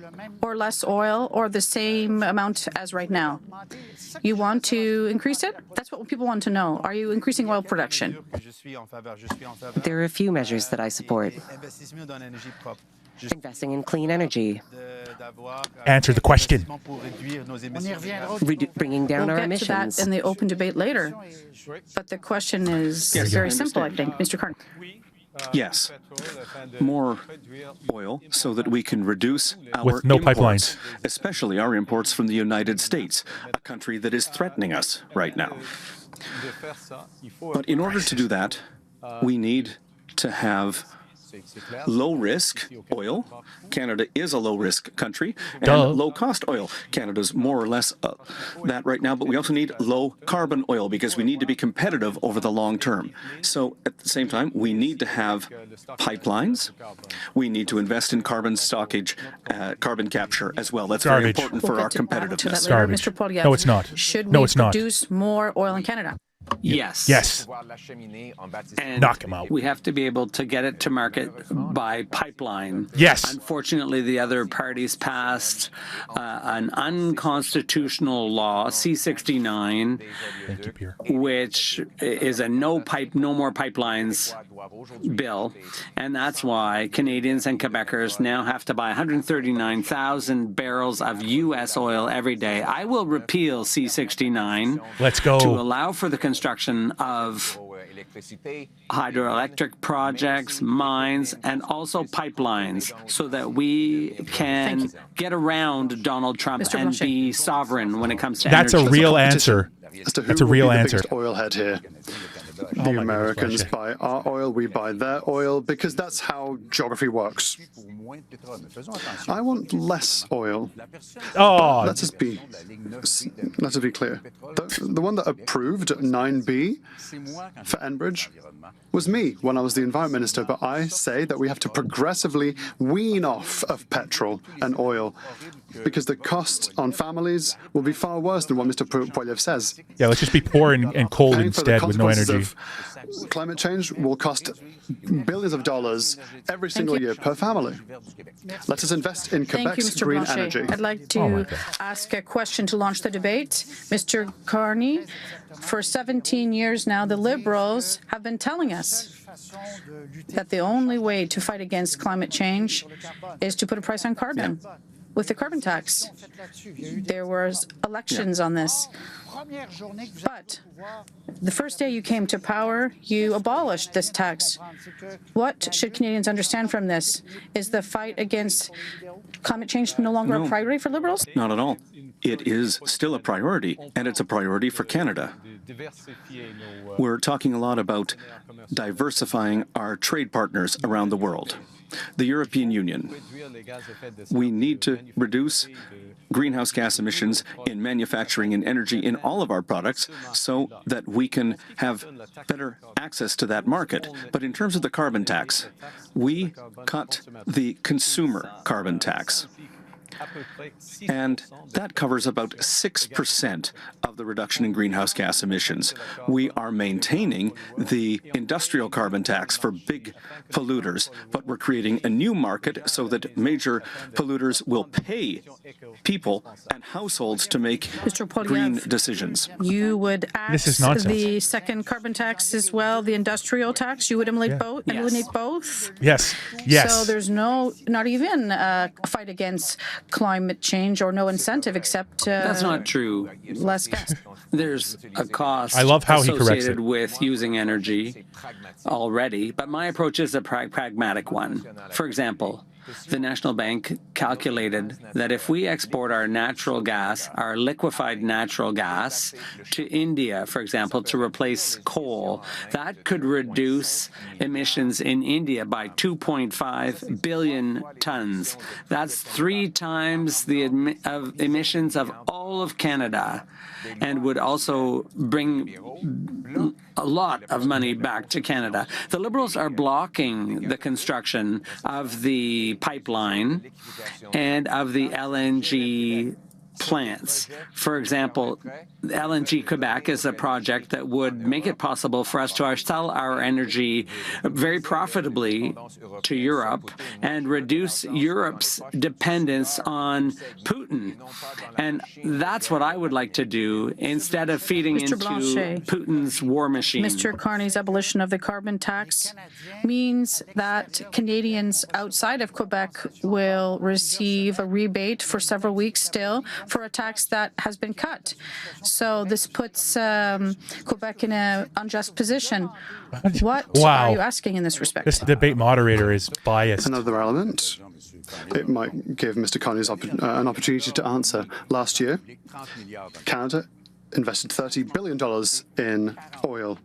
Speaker 2: or less oil or the same amount as right now? You want to increase it? That's what people want to know. Are you increasing oil production?
Speaker 4: There are a few measures that I support. investing in clean energy,
Speaker 5: Answer the question.
Speaker 4: bringing down our
Speaker 2: We'll get to
Speaker 4: emissions.
Speaker 2: that in the open debate later. But the question is very simple, I think. Mr. Carney.
Speaker 6: Yes, more oil so that we can reduce our
Speaker 5: With no
Speaker 6: imports,
Speaker 5: pipelines.
Speaker 6: especially our imports from the United States, a country that is threatening us right now. But in order to do that, we need to have low-risk oil. Canada is a low-risk country, and low-cost oil. Canada's more or less that right now, but we also need low-carbon oil because we need to be competitive over the long term. So at the same time, we need to have pipelines. We need to invest in carbon stockage, carbon capture as well. That's very important for our competitiveness.
Speaker 5: Garbage.
Speaker 2: Mr. Poilievre,
Speaker 5: No, it's not.
Speaker 2: Should
Speaker 5: No,
Speaker 2: we
Speaker 5: it's not.
Speaker 2: produce more oil in Canada?
Speaker 1: Yes.
Speaker 5: Yes.
Speaker 1: And
Speaker 5: Knock him out.
Speaker 1: we have to be able to get it to market by pipeline.
Speaker 5: Yes.
Speaker 1: Unfortunately, the other parties passed an unconstitutional law, C-69,
Speaker 5: Thank you, Pierre.
Speaker 1: which is a no more pipelines bill. And that's why Canadians and Quebecers now have to buy 139,000 barrels of U.S. oil every day. I will repeal C-69.
Speaker 5: Let's go.
Speaker 1: To allow for the construction of hydroelectric projects, mines, and also pipelines so that we can get around Donald Trump
Speaker 2: Mr.
Speaker 1: and
Speaker 2: Blanchet.
Speaker 1: be sovereign when it comes to
Speaker 5: That's
Speaker 1: energy.
Speaker 5: a real answer.
Speaker 3: As to who
Speaker 5: That's a
Speaker 3: will
Speaker 5: real
Speaker 3: be the
Speaker 5: answer.
Speaker 3: biggest oil head here. The Americans buy our oil, we buy their oil, because that's how geography works. I want less oil.
Speaker 5: Oh,
Speaker 3: Let's just be clear. The one that approved 9B for Enbridge was me when I was the Environment Minister, but I say that we have to progressively wean off of petrol and oil because the cost on families will be far worse than what Mr. Poilievre says.
Speaker 5: yeah, let's just be poor and cold
Speaker 3: Paying for the
Speaker 5: instead with no
Speaker 3: consequences
Speaker 5: energy.
Speaker 3: of climate change will cost billions of dollars every single year per family. Let us invest in
Speaker 2: Thank you,
Speaker 3: Quebec's
Speaker 2: Mr.
Speaker 3: green
Speaker 2: Blanchet.
Speaker 3: energy.
Speaker 2: I'd like
Speaker 5: my
Speaker 2: to
Speaker 5: God.
Speaker 2: ask a question to launch the debate. Mr. Carney, for 17 years now, the Liberals have been telling us that the only way to fight against climate change is to put a price on carbon with the carbon tax. There was elections on this. But the first day you came to power, you abolished this tax. What should Canadians understand from this? Is the fight against climate change no longer a priority for Liberals?
Speaker 6: Not at all. It is still a priority, and it's a priority for Canada. We're talking a lot about diversifying our trade partners around the world. The European Union. We need to reduce greenhouse gas emissions in manufacturing and energy in all of our products so that we can have better access to that market. But in terms of the carbon tax, we cut the consumer carbon tax. And that covers about 6% of the reduction in greenhouse gas emissions. We are maintaining the industrial carbon tax for big polluters, but we're creating a new market so that major polluters will pay people and households to make
Speaker 2: Mr. Poilievre,
Speaker 6: green decisions.
Speaker 2: You would
Speaker 5: This is
Speaker 2: axe
Speaker 5: nonsense.
Speaker 2: the second carbon tax as well, the industrial tax. You would eliminate both.
Speaker 1: Yes.
Speaker 2: Eliminate both.
Speaker 5: Yes. Yes.
Speaker 2: So there's not even a fight against climate change or no incentive except
Speaker 1: That's not true.
Speaker 2: less gas.
Speaker 1: There's a cost
Speaker 5: I love how he corrects
Speaker 1: associated
Speaker 5: it.
Speaker 1: with using energy already, but my approach is a pragmatic one. For example, the National Bank calculated that if we export our natural gas, our liquefied natural gas, to India, for example, to replace coal, that could reduce emissions in India by 2.5 billion tons. That's 3 times the emissions of all of Canada, and would also bring a lot of money back to Canada. The Liberals are blocking the construction of the pipeline and of the LNG plants. For example, LNG Quebec is a project that would make it possible for us to sell our energy very profitably to Europe and reduce Europe's dependence on Putin. And that's what I would like to do instead of feeding into Putin's war machine.
Speaker 2: Mr. Carney's abolition of the carbon tax means that Canadians outside of Quebec will receive a rebate for several weeks still for a tax that has been cut. So this puts Quebec in an unjust position. What are you asking in this respect?
Speaker 5: This debate moderator is biased.
Speaker 3: Another element. It might give Mr. Carney an opportunity to answer. Last year, Canada invested $30 billion in oil.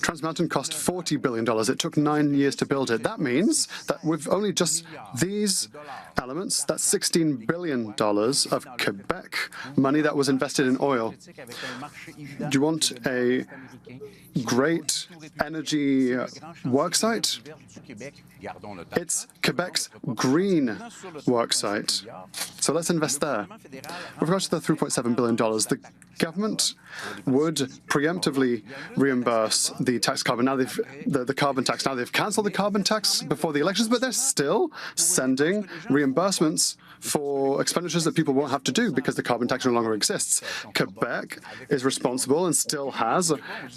Speaker 3: Trans Mountain cost $40 billion. It took 9 years to build it. That means that with only just these elements, that's $16 billion of Quebec money that was invested in oil. Do you want a great energy worksite? It's Quebec's green worksite. So let's invest there. With regard to the $3.7 billion, the government would preemptively reimburse the tax carbon. Now the carbon tax. Now they've cancelled the carbon tax before the elections, but they're still sending reimbursements for expenditures that people won't have to do because the carbon tax no longer exists. Quebec is responsible and still has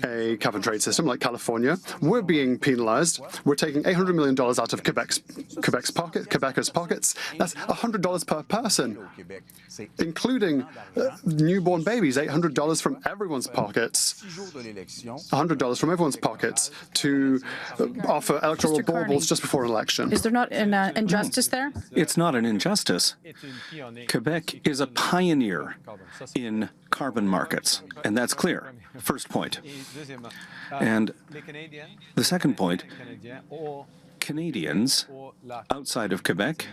Speaker 3: a cap and trade system like California. We're being penalized. We're taking $800 million out of Quebecers' pockets. That's $100 per person, including newborn babies. $800 from everyone's pockets. $100 from everyone's pockets to offer electoral baubles just before an election.
Speaker 2: Is there not an injustice there?
Speaker 6: It's not an injustice. Quebec is a pioneer in carbon markets, and that's clear. First point. And the second point, Canadians outside of Quebec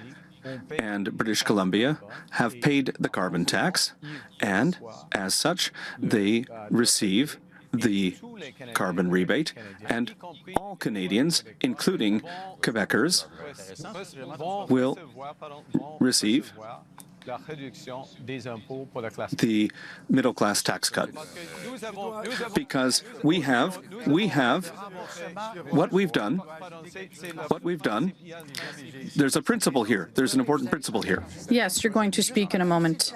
Speaker 6: and British Columbia have paid the carbon tax, and as such, they receive the carbon rebate, and all Canadians, including Quebecers, will receive the middle-class tax cut. Because we have what we've done, there's a principle here. There's an important principle here.
Speaker 2: Yes, you're going to speak in a moment.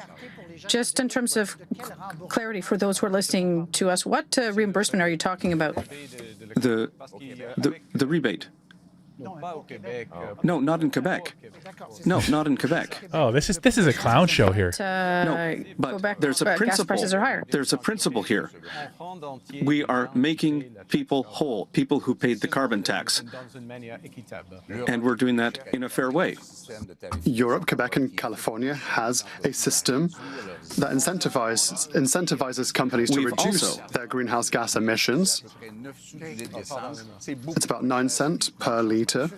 Speaker 2: Just in terms of clarity for those who are listening to us, what reimbursement are you talking about?
Speaker 6: The rebate. No, not in Quebec. No, not in Quebec.
Speaker 5: Oh, this is a clown show here.
Speaker 6: No, but
Speaker 2: Quebec,
Speaker 6: there's a principle.
Speaker 2: Gas prices are higher.
Speaker 6: There's a principle here. We are making people whole, people who paid the carbon tax, and we're doing that in a fair way.
Speaker 3: Europe, Quebec, and California has a system that incentivizes companies to reduce their greenhouse gas emissions. It's about 9 cents per litre,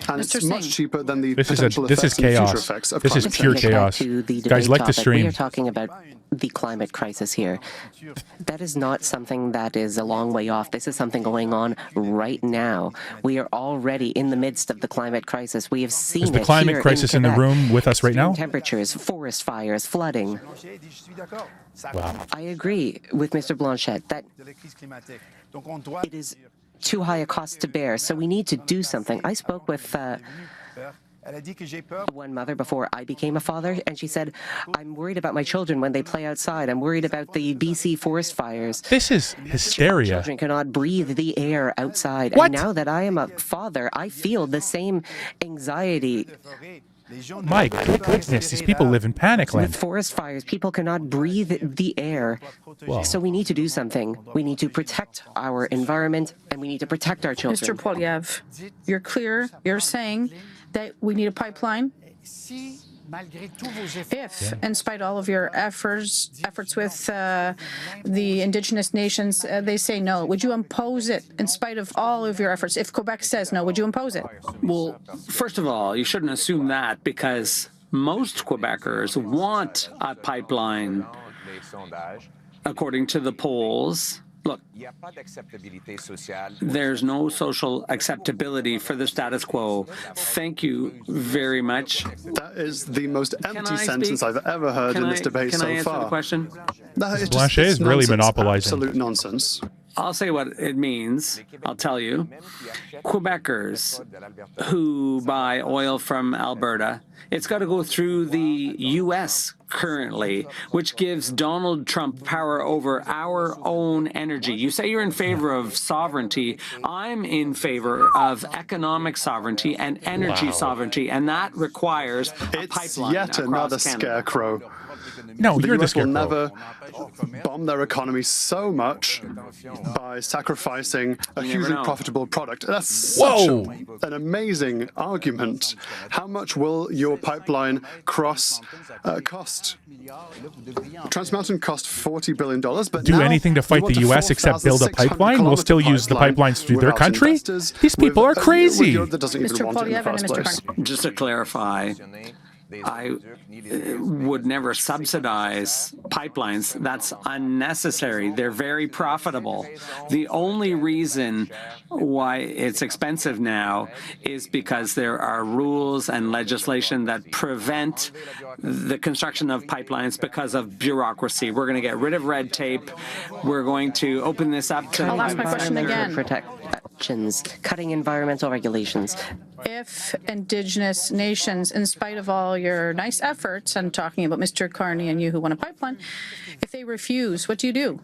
Speaker 3: and it's much cheaper than the potential effects and future effects of climate change.
Speaker 5: This is pure chaos. Guys, like the stream.
Speaker 4: We are talking about the climate crisis here. That is not something that is a long way off. This is something going on right now. We are already in the midst of the climate crisis. We have seen
Speaker 5: Is the climate crisis in the room with us right now?
Speaker 4: Temperatures, forest fires, flooding.
Speaker 5: Wow.
Speaker 4: I agree with Mr. Blanchet that it is too high a cost to bear, so we need to do something. I spoke with one mother before I became a father, and she said, I'm worried about my children when they play outside. I'm worried about the BC forest fires.
Speaker 5: This is hysteria.
Speaker 4: Children cannot breathe the air outside.
Speaker 5: What?
Speaker 4: And now that I am a father, I feel the same anxiety.
Speaker 5: My goodness, these people live in panic
Speaker 4: With
Speaker 5: land.
Speaker 4: forest fires, people cannot breathe the air.
Speaker 5: Wow.
Speaker 4: So we need to do something. We need to protect our environment, and we need to protect our children.
Speaker 2: Mr. Poilievre, you're clear. You're saying that we need a pipeline. If, in spite of all of your efforts with the Indigenous nations, they say no, would you impose it in spite of all of your efforts? If Quebec says no, would you impose it?
Speaker 1: Well, first of all, you shouldn't assume that because most Quebecers want a pipeline. According to the polls, Look, there's no social acceptability for the status quo. Thank you very much.
Speaker 3: That is the most empty
Speaker 1: I
Speaker 3: sentence
Speaker 1: speak?
Speaker 3: I've ever heard in this debate
Speaker 1: Can I
Speaker 3: so
Speaker 1: answer
Speaker 3: far.
Speaker 1: the question?
Speaker 3: No, it's
Speaker 5: Blanchet
Speaker 3: it's
Speaker 5: is really
Speaker 3: nonsense,
Speaker 5: monopolizing.
Speaker 3: Absolute nonsense.
Speaker 1: I'll say what it means. I'll tell you. Quebecers who buy oil from Alberta, it's got to go through the U.S. currently, which gives Donald Trump power over our own energy. You say you're in favor of sovereignty. I'm in favor of economic sovereignty and energy sovereignty, and that requires a
Speaker 3: It's
Speaker 1: pipeline
Speaker 3: yet
Speaker 1: across
Speaker 3: another
Speaker 1: Canada.
Speaker 3: scarecrow.
Speaker 5: No,
Speaker 3: The
Speaker 5: you're the
Speaker 3: US will
Speaker 5: scarecrow.
Speaker 3: never bomb their economy so much by sacrificing a hugely
Speaker 1: know.
Speaker 3: profitable product. That's such
Speaker 5: Whoa.
Speaker 3: an amazing argument. How much will your pipeline cost? Trans Mountain cost $40 billion, but
Speaker 5: Do
Speaker 3: now
Speaker 5: anything to
Speaker 3: you
Speaker 5: fight
Speaker 3: want
Speaker 5: the
Speaker 3: a
Speaker 5: U.S. except build a
Speaker 3: 4,600
Speaker 5: pipeline? We'll still use the
Speaker 3: pipeline
Speaker 5: pipelines through their
Speaker 3: without
Speaker 5: country?
Speaker 3: investors,
Speaker 5: These people are
Speaker 3: with
Speaker 5: crazy.
Speaker 3: Europe that doesn't even
Speaker 2: Mr.
Speaker 3: want it in the
Speaker 2: Poilievre and
Speaker 3: first
Speaker 2: Mr.
Speaker 3: place.
Speaker 2: Carney.
Speaker 1: Just to clarify, I would never subsidize pipelines. That's unnecessary. They're very profitable. The only reason why it's expensive now is because there are rules and legislation that prevent the construction of pipelines because of bureaucracy. We're going to get rid of red tape. We're going to open this up to
Speaker 2: I'll ask my question again.
Speaker 4: Protections, cutting environmental regulations.
Speaker 2: If Indigenous nations, in spite of all your nice efforts, I'm talking about Mr. Carney and you who want a pipeline, if they refuse, what do you do?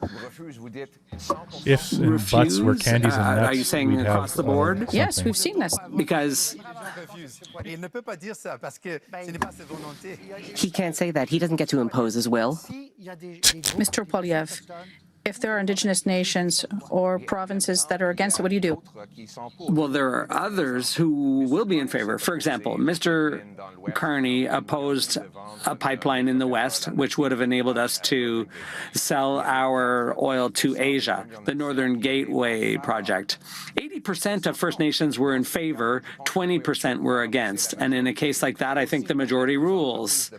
Speaker 5: Ifs and buts were candies and nuts.
Speaker 1: Are you saying
Speaker 5: we'd
Speaker 1: across
Speaker 5: have,
Speaker 1: the board?
Speaker 2: Yes,
Speaker 5: something.
Speaker 2: we've seen this.
Speaker 1: Because
Speaker 4: He can't say that. He doesn't get to impose his will.
Speaker 2: Mr. Poilievre, if there are Indigenous nations or provinces that are against it, what do you do?
Speaker 1: well, there are others who will be in favor. For example, Mr. Carney opposed a pipeline in the West, which would have enabled us to sell our oil to Asia, the Northern Gateway project. 80% of First Nations were in favor, 20% were against. And in a case like that, I think the majority rules.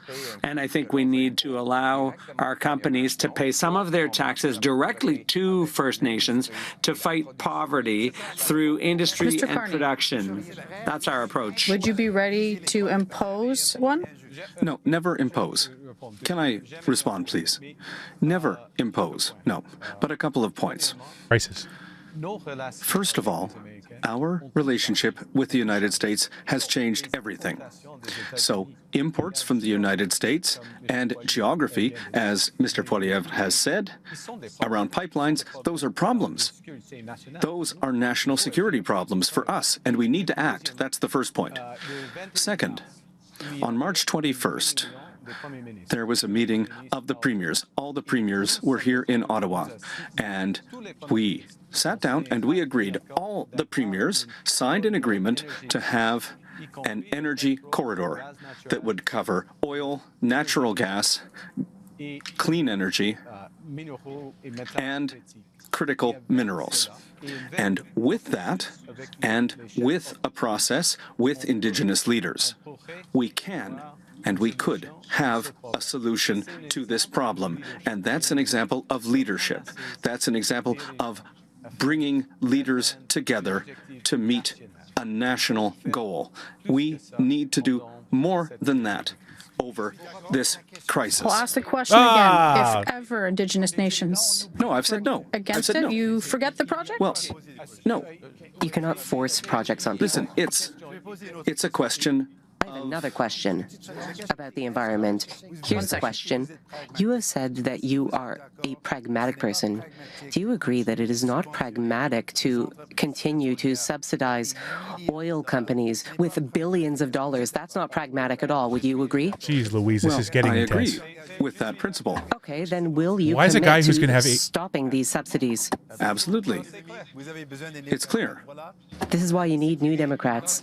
Speaker 1: And I think we need to allow our companies to pay some of their taxes directly to First Nations to fight poverty through industry
Speaker 2: Mr.
Speaker 1: and
Speaker 2: Carney.
Speaker 1: production. That's our approach.
Speaker 2: Would you be ready to impose one?
Speaker 6: No, never impose. Can I respond, please? Never impose. No, but a couple of points.
Speaker 5: Prices.
Speaker 6: First of all, our relationship with the United States has changed everything. So imports from the United States and geography, as Mr. Poilievre has said, around pipelines, those are problems. Those are national security problems for us, and we need to act. That's the first point. Second, on March 21st, there was a meeting of the premiers. All the premiers were here in Ottawa, and we sat down and we agreed. All the premiers signed an agreement to have an energy corridor that would cover oil, natural gas, clean energy, and critical minerals. And with that, and with a process with Indigenous leaders, we can and we could have a solution to this problem. And that's an example of leadership. That's an example of bringing leaders together to meet a national goal. We need to do more than that over this crisis.
Speaker 2: I'll ask the question again. If ever Indigenous nations
Speaker 6: No, I've said no. I've
Speaker 2: against
Speaker 6: said
Speaker 2: it,
Speaker 6: no.
Speaker 2: you forget the project?
Speaker 6: Well, no.
Speaker 4: You cannot force projects on people.
Speaker 6: Listen, it's a question.
Speaker 4: I have another question about the environment. Here's the question. You have said that you are a pragmatic person. Do you agree that it is not pragmatic to continue to subsidize oil companies with billions of dollars? That's not pragmatic at all. Would you agree?
Speaker 5: Jeez Louise, this is getting
Speaker 6: I
Speaker 5: intense.
Speaker 6: agree with that principle.
Speaker 4: Okay, then will you
Speaker 5: Why is a
Speaker 4: commit
Speaker 5: guy who's
Speaker 4: to
Speaker 5: gonna have
Speaker 4: stopping these subsidies?
Speaker 6: Absolutely. It's clear.
Speaker 4: This is why you need New Democrats.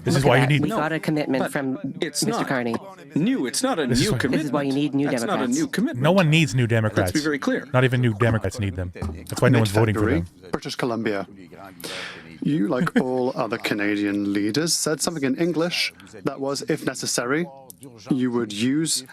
Speaker 5: This is
Speaker 4: Look
Speaker 5: why
Speaker 4: at
Speaker 5: you
Speaker 4: that.
Speaker 5: need...
Speaker 4: We got a commitment
Speaker 6: But
Speaker 4: from
Speaker 6: it's
Speaker 4: Mr.
Speaker 6: not
Speaker 4: Carney.
Speaker 6: new. It's not a
Speaker 5: This is
Speaker 6: new
Speaker 5: why-
Speaker 6: commitment.
Speaker 4: This is why you need New
Speaker 6: That's not a
Speaker 4: Democrats.
Speaker 6: new commitment.
Speaker 5: No one needs New Democrats.
Speaker 6: Let's be very clear.
Speaker 5: Not even New Democrats need them. That's why no one's voting for
Speaker 3: Mid-February,
Speaker 5: them.
Speaker 3: British Columbia. You, like all other Canadian leaders, said something in English that was, if necessary, you would use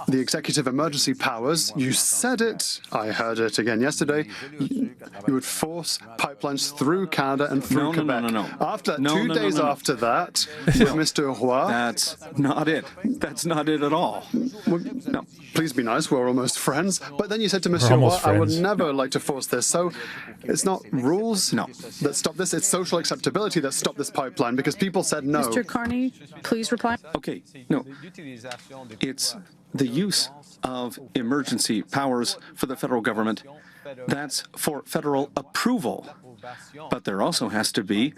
Speaker 3: the executive emergency powers. You said it. I heard it again yesterday. You would force pipelines through Canada and through Quebec. After 2 days after that, with Mr. Roy.
Speaker 6: That's not it. That's not it at all.
Speaker 3: No. Please be nice. We're almost friends. But then you said to Mr. Roy, I would never like to force this. So it's not rules that stop this. It's social acceptability that stopped this pipeline because people said no.
Speaker 2: Mr. Carney, please reply.
Speaker 6: Okay, no. It's the use of emergency powers for the federal government. That's for federal approval. But there also has to be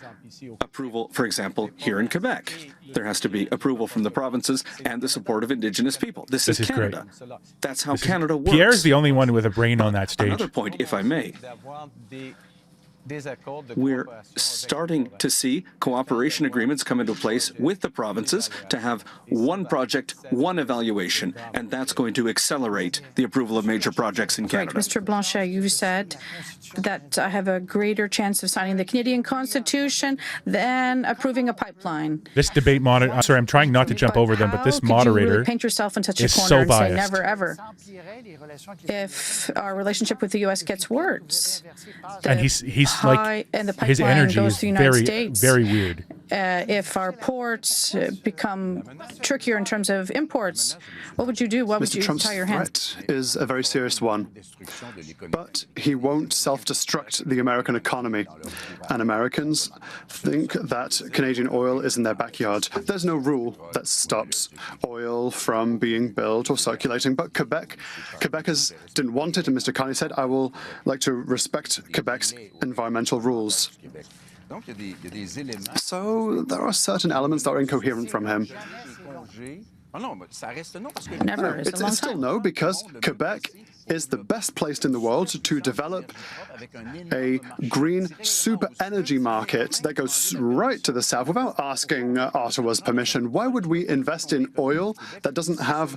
Speaker 6: approval, for example, here in Quebec. There has to be approval from the provinces and the support of Indigenous people. This is Canada.
Speaker 5: Great.
Speaker 6: That's how Canada works.
Speaker 5: Pierre's the only one with a brain on that stage.
Speaker 6: Another point, if I may. We're starting to see cooperation agreements come into place with the provinces to have one project, one evaluation, and that's going to accelerate the approval of major projects in Canada.
Speaker 2: Right. Mr. Blanchet, you said that I have a greater chance of signing the Canadian Constitution than approving a pipeline.
Speaker 5: This debate monitor, I'm sorry, I'm trying not to jump over them, but this moderator
Speaker 2: you really paint yourself in such a
Speaker 5: is
Speaker 2: corner
Speaker 5: so
Speaker 2: and say
Speaker 5: biased.
Speaker 2: never, ever. If our relationship with the U.S. gets worse,
Speaker 5: and he's like,
Speaker 2: and the pipeline
Speaker 5: his energy
Speaker 2: goes
Speaker 5: is
Speaker 2: to the United
Speaker 5: very,
Speaker 2: States,
Speaker 5: very weird.
Speaker 2: If our ports become trickier in terms of imports, what would you do? What would
Speaker 3: Mr.
Speaker 2: you
Speaker 3: Trump's
Speaker 2: tie your hands?
Speaker 3: threat is a very serious one, but he won't self-destruct the American economy. And Americans think that Canadian oil is in their backyard. There's no rule that stops oil from being built or circulating, but Quebecers didn't want it, and Mr. Carney said, I will like to respect Quebec's environmental rules. So there are certain elements that are incoherent from him.
Speaker 2: Never.
Speaker 3: It's still no, because Quebec is the best placed in the world to develop a green super energy market that goes right to the south without asking Ottawa's permission. Why would we invest in oil that doesn't have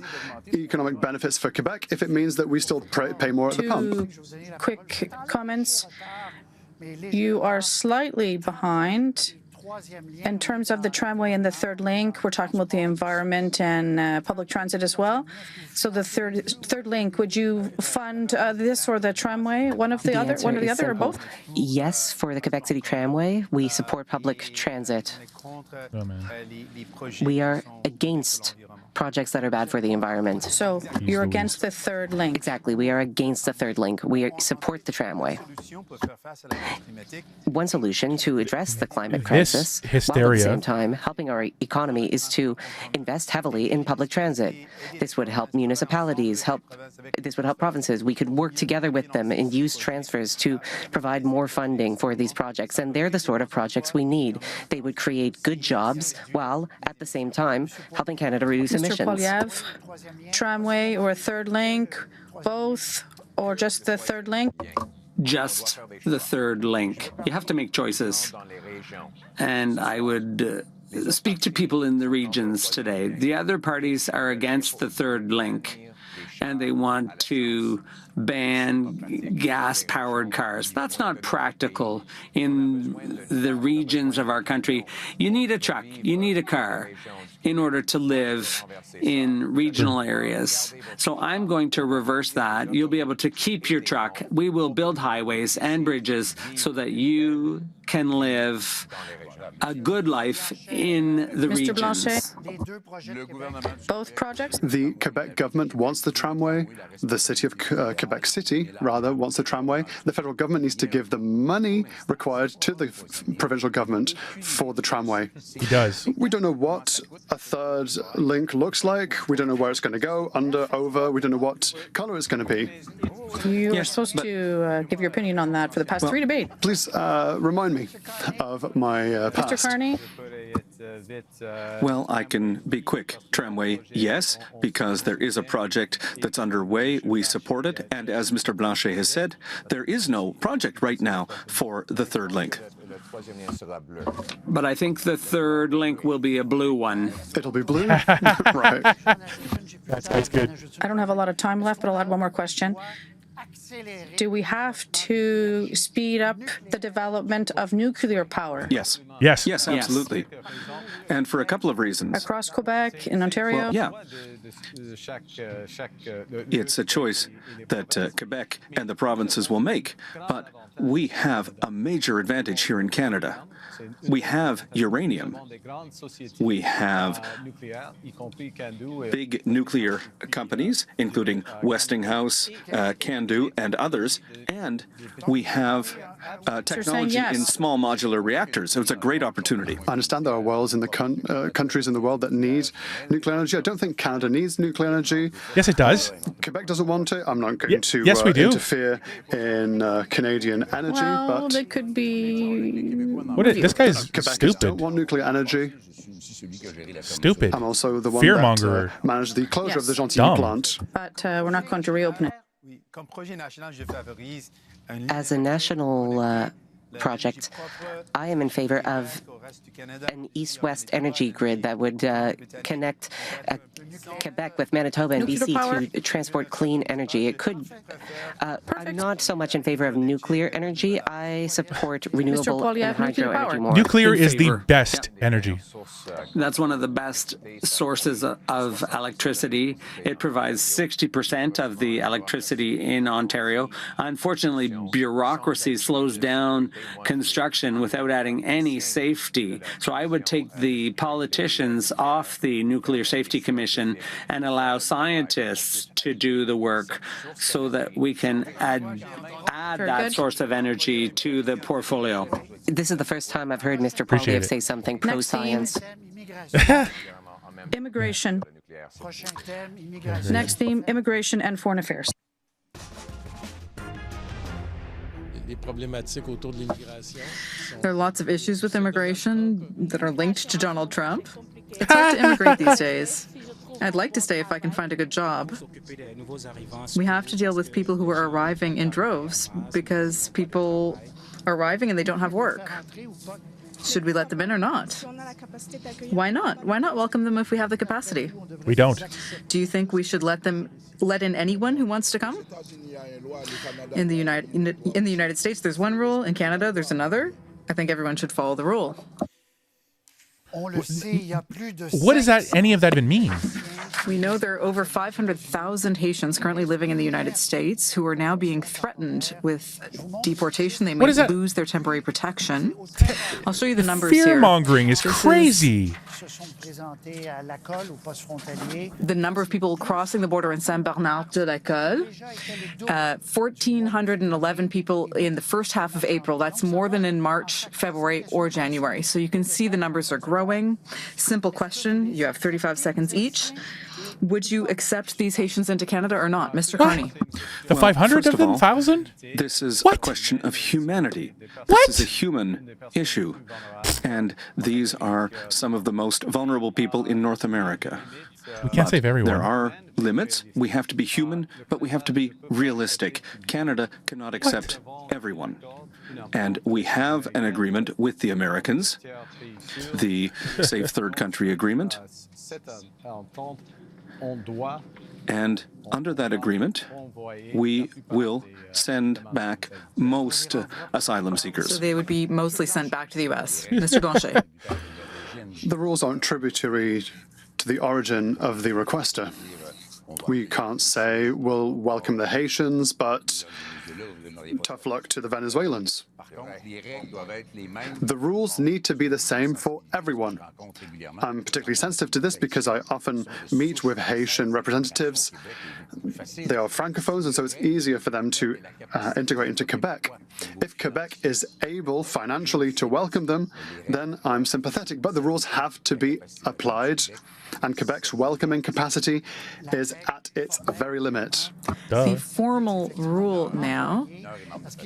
Speaker 3: economic benefits for Quebec if it means that we still pay more at the pump?
Speaker 2: Quick comments. You are slightly behind in terms of the tramway and the third link. We're talking about the environment and public transit as well. So the third link, would you fund this or the tramway? One or the other, or both?
Speaker 4: Yes, for the Quebec City Tramway, we support public transit. We are against projects that are bad for the environment.
Speaker 2: So you're against the third link?
Speaker 4: Exactly. We are against the third link. We support the tramway. One solution to address the climate crisis, while at the same time helping our economy, is to invest heavily in public transit. This would help municipalities, this would help provinces. We could work together with them and use transfers to provide more funding for these projects. And they're the sort of projects we need. They would create good jobs while at the same time helping Canada reduce emissions.
Speaker 2: Mr. Poilievre, tramway or a third link, both, or just the third link?
Speaker 1: Just the third link. You have to make choices. And I would speak to people in the regions today. The other parties are against the third link, and they want to ban gas-powered cars. That's not practical in the regions of our country. You need a truck, you need a car in order to live in regional areas. So I'm going to reverse that. You'll be able to keep your truck. We will build highways and bridges so that you can live a good life in the
Speaker 2: Mr.
Speaker 1: regions.
Speaker 2: Blanchet, both projects?
Speaker 3: The Quebec government wants the tramway. The city of Quebec City, rather, wants the tramway. The federal government needs to give the money required to the provincial government for the tramway.
Speaker 5: He does.
Speaker 3: We don't know what a third link looks like. We don't know where it's going to go, under, over. We don't know what color it's going to be.
Speaker 2: You are supposed to give your opinion on that for the past three debates.
Speaker 3: Please remind me of my past.
Speaker 2: Mr. Carney?
Speaker 6: Well, I can be quick. Tramway, yes, because there is a project that's underway. We support it. And as Mr. Blanchet has said, there is no project right now for the third link.
Speaker 1: But I think the third link will be a blue one.
Speaker 3: It'll be blue? Right.
Speaker 5: That's good.
Speaker 2: I don't have a lot of time left, but I'll add one more question. Do we have to speed up the development of nuclear power?
Speaker 6: Yes.
Speaker 5: Yes.
Speaker 6: Yes, absolutely. and for a couple of reasons.
Speaker 2: Across Quebec, in Ontario?
Speaker 6: Well, yeah. It's a choice that Quebec and the provinces will make, but we have a major advantage here in Canada. We have uranium. We have big nuclear companies, including Westinghouse, Candu, and others, and we have technology
Speaker 2: yes.
Speaker 6: in small modular reactors. So it's a great opportunity.
Speaker 3: I understand there are worlds in the countries in the world that need nuclear energy. I don't think Canada needs nuclear energy.
Speaker 5: Yes, it does.
Speaker 3: Quebec doesn't want it. I'm not going to
Speaker 5: yes, we do.
Speaker 3: interfere in Canadian energy,
Speaker 2: Well,
Speaker 3: but
Speaker 2: they could be...
Speaker 5: This guy's
Speaker 3: Quebecers
Speaker 5: stupid.
Speaker 3: don't want nuclear energy.
Speaker 5: Stupid.
Speaker 3: I'm also the one
Speaker 5: Fearmonger.
Speaker 3: that managed the closure of the Gentilly
Speaker 5: Dumb.
Speaker 3: plant.
Speaker 2: But we're not going to reopen it.
Speaker 4: As a national project, I am in favor of an east-west energy grid that would connect Quebec with Manitoba and
Speaker 2: Nuclear power?
Speaker 4: BC to transport clean energy. It could. I'm not so much in favor of nuclear energy. I support renewable
Speaker 2: Poilievre,
Speaker 4: and hydro
Speaker 2: nuclear
Speaker 4: energy
Speaker 2: power.
Speaker 4: more.
Speaker 5: Nuclear
Speaker 1: In
Speaker 5: is the
Speaker 1: favor.
Speaker 5: best energy.
Speaker 1: That's one of the best sources of electricity. It provides 60% of the electricity in Ontario. Unfortunately, bureaucracy slows down construction without adding any safety. So I would take the politicians off the Nuclear Safety Commission and allow scientists to do the work so that we can add
Speaker 2: Very
Speaker 1: that
Speaker 2: good.
Speaker 1: source of energy to the portfolio.
Speaker 4: This is the first time I've heard Mr.
Speaker 5: Appreciate
Speaker 4: Poilievre
Speaker 5: it.
Speaker 4: say something
Speaker 2: Next theme.
Speaker 4: pro-science.
Speaker 2: Immigration. Next theme, immigration and foreign affairs.
Speaker 7: There are lots of issues with immigration that are linked to Donald Trump. It's hard to immigrate these days. I'd like to stay if I can find a good job. We have to deal with people who are arriving in droves because people are arriving and they don't have work. Should we let them in or not? Why not? Why not welcome them if we have the capacity?
Speaker 5: We don't.
Speaker 7: Do you think we should let in anyone who wants to come? In the United States, there's one rule. In Canada, there's another. I think everyone should follow the rule.
Speaker 5: What does any of that even mean?
Speaker 7: We know there are over 500,000 Haitians currently living in the United States who are now being threatened with deportation. They may
Speaker 5: is that?
Speaker 7: lose their temporary protection. I'll show you the numbers here.
Speaker 5: Fear-mongering is crazy.
Speaker 7: The number of people crossing the border in Saint-Bernard-de-la-Colle, 1,411 people in the first half of April. That's more than in March, February, or January. So you can see the numbers are growing. Simple question. You have 35 seconds each. Would you accept these Haitians into Canada or not? Mr. Carney.
Speaker 5: The 500
Speaker 6: first
Speaker 5: of them?
Speaker 6: all,
Speaker 5: 1,000?
Speaker 6: This is a
Speaker 5: What?
Speaker 6: question of humanity.
Speaker 5: What?
Speaker 6: This is a human issue. And these are some of the most vulnerable people in North America.
Speaker 5: We can't save everyone.
Speaker 6: There are limits. We have to be human, but we have to be realistic. Canada cannot accept everyone. And we have an agreement with the Americans, the Safe Third Country Agreement. And under that agreement, we will send back most asylum
Speaker 7: So
Speaker 6: seekers.
Speaker 7: they would be mostly sent back to the U.S. Mr. Blanchet.
Speaker 3: The rules aren't tributary to the origin of the requester. We can't say we'll welcome the Haitians, but tough luck to the Venezuelans. The rules need to be the same for everyone. I'm particularly sensitive to this because I often meet with Haitian representatives. They are francophones, and so it's easier for them to integrate into Quebec. If Quebec is able financially to welcome them, then I'm sympathetic. But the rules have to be applied, and Quebec's welcoming capacity is at its very limit.
Speaker 7: The formal rule now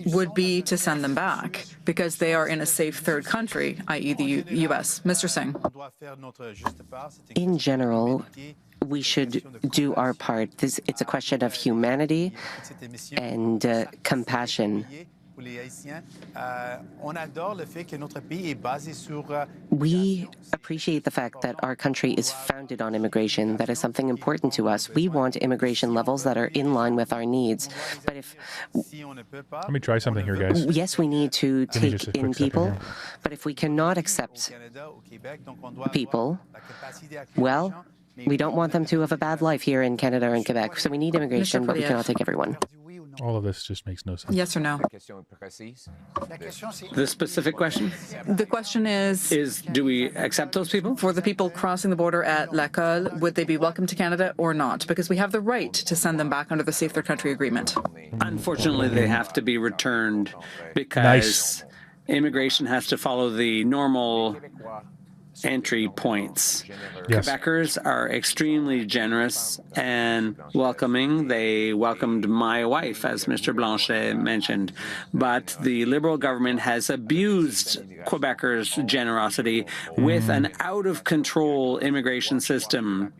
Speaker 7: would be to send them back because they are in a safe third country, i.e. the U.S. Mr. Singh.
Speaker 4: In general, we should do our part. It's a question of humanity and compassion. We appreciate the fact that our country is founded on immigration. That is something important to us. We want immigration levels that are in line with our needs. But if
Speaker 5: Let me try something here, guys.
Speaker 4: yes, we need to
Speaker 5: Let me just
Speaker 4: take
Speaker 5: a
Speaker 4: in
Speaker 5: quick second
Speaker 4: people,
Speaker 5: here.
Speaker 4: but if we cannot accept people, well, we don't want them to have a bad life here in Canada or in Quebec. So we need immigration, but we
Speaker 7: Poilievre.
Speaker 4: cannot take everyone.
Speaker 5: All of this just makes no sense.
Speaker 7: Yes or no?
Speaker 1: The specific question
Speaker 7: The question is,
Speaker 1: do we accept those people?
Speaker 7: for the people crossing the border at L'École, would they be welcome to Canada or not? Because we have the right to send them back under the Safe Third Country Agreement.
Speaker 1: Unfortunately, they have to be returned because
Speaker 5: Nice.
Speaker 1: immigration has to follow the normal entry points.
Speaker 5: Yes.
Speaker 1: Quebecers are extremely generous and welcoming. They welcomed my wife, as Mr. Blanchet mentioned, but the Liberal government has abused Quebecers' generosity with an out-of-control immigration system.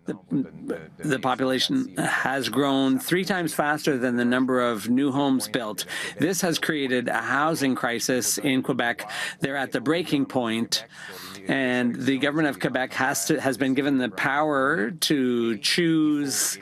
Speaker 1: The population has grown 3 times faster than the number of new homes built. This has created a housing crisis in Quebec. They're at the breaking point, and the government of Quebec has been given the power to choose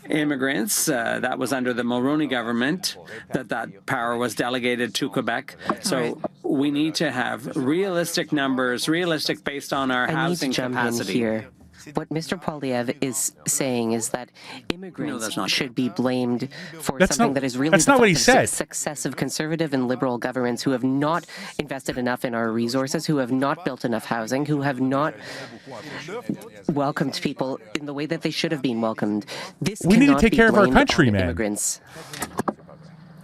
Speaker 1: immigrants. That was under the Mulroney government that power was delegated to Quebec. So we need to have realistic numbers, realistic based on our
Speaker 4: I need to
Speaker 1: housing
Speaker 4: jump
Speaker 1: capacity.
Speaker 4: in here. What Mr. Poilievre is saying is that immigrants
Speaker 1: that's not
Speaker 4: should be blamed for
Speaker 5: That's
Speaker 4: something
Speaker 5: not-
Speaker 4: that is really
Speaker 5: that's
Speaker 4: the
Speaker 5: not what he
Speaker 4: fact of
Speaker 5: said.
Speaker 4: successive conservative and liberal governments who have not invested enough in our resources, who have not built enough housing, who have not welcomed people in the way that they should have been welcomed. This
Speaker 5: We need to
Speaker 4: cannot
Speaker 5: take
Speaker 4: be
Speaker 5: care of our
Speaker 4: blamed
Speaker 5: country,
Speaker 4: on
Speaker 5: man.
Speaker 4: Immigrants.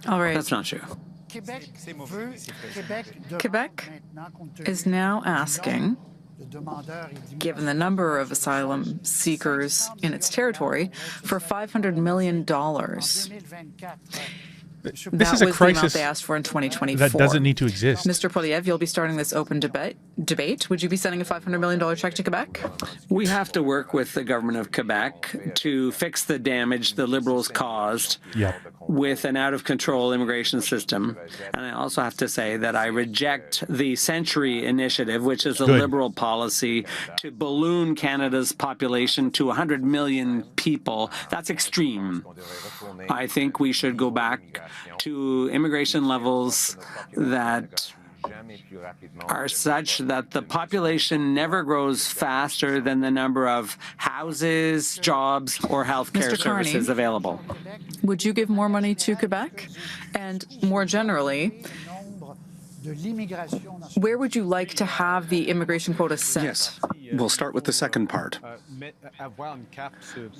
Speaker 7: All right.
Speaker 1: That's not true.
Speaker 7: Quebec is now asking, given the number of asylum seekers in its territory, for $500 million.
Speaker 5: This
Speaker 7: that
Speaker 5: is a
Speaker 7: was the amount
Speaker 5: crisis
Speaker 7: they asked for in 2024.
Speaker 5: that doesn't need to exist.
Speaker 7: Mr. Poilievre, you'll be starting this open debate. Would you be sending a $500 million check to Quebec?
Speaker 1: We have to work with the government of Quebec to fix the damage the Liberals caused
Speaker 5: Yep.
Speaker 1: with an out-of-control immigration system. And I also have to say that I reject the Century Initiative, which is a
Speaker 5: Good.
Speaker 1: Liberal policy to balloon Canada's population to 100 million people. That's extreme. I think we should go back to immigration levels that are such that the population never grows faster than the number of houses, jobs, or healthcare
Speaker 7: Mr. Carney.
Speaker 1: services available.
Speaker 7: Would you give more money to Quebec? And more generally, where would you like to have the immigration quota set?
Speaker 6: Yes. We'll start with the second part.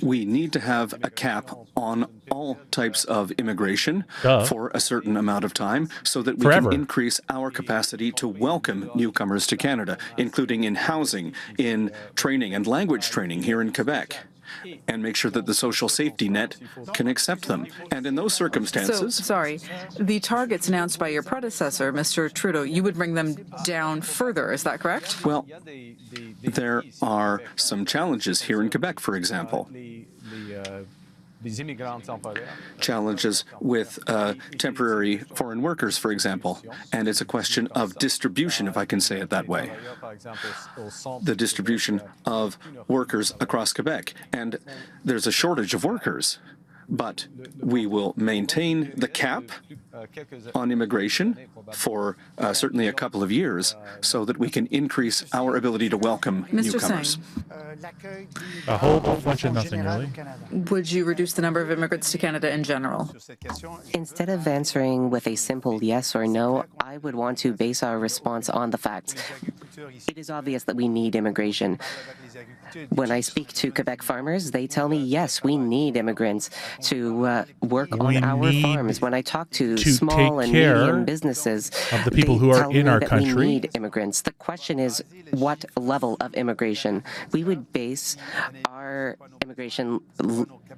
Speaker 6: We need to have a cap on all types of immigration for a certain amount of time so that we
Speaker 5: Forever.
Speaker 6: can increase our capacity to welcome newcomers to Canada, including in housing, in training and language training here in Quebec, and make sure that the social safety net can accept them. And in those
Speaker 7: So,
Speaker 6: circumstances,
Speaker 7: sorry, the targets announced by your predecessor, Mr. Trudeau, you would bring them down further, is that correct?
Speaker 6: well, there are some challenges here in Quebec, for example. Challenges with temporary foreign workers, for example. And it's a question of distribution, if I can say it that way. The distribution of workers across Quebec. And there's a shortage of workers. But we will maintain the cap on immigration for certainly a couple of years so that we can increase our ability to welcome
Speaker 7: Mr.
Speaker 6: newcomers.
Speaker 7: Singh,
Speaker 5: A whole bunch of nothing, really.
Speaker 7: would you reduce the number of immigrants to Canada in general?
Speaker 4: Instead of answering with a simple yes or no, I would want to base our response on the facts. It is obvious that we need immigration. When I speak to Quebec farmers, they tell me, yes, we need immigrants to work
Speaker 5: We
Speaker 4: on our
Speaker 5: need
Speaker 4: farms. When I talk to
Speaker 5: to
Speaker 4: small
Speaker 5: take
Speaker 4: and
Speaker 5: care
Speaker 4: medium businesses,
Speaker 5: of the people
Speaker 4: they
Speaker 5: who are
Speaker 4: tell
Speaker 5: in
Speaker 4: me
Speaker 5: our
Speaker 4: that
Speaker 5: country.
Speaker 4: we need immigrants. The question is, what level of immigration? We would base our immigration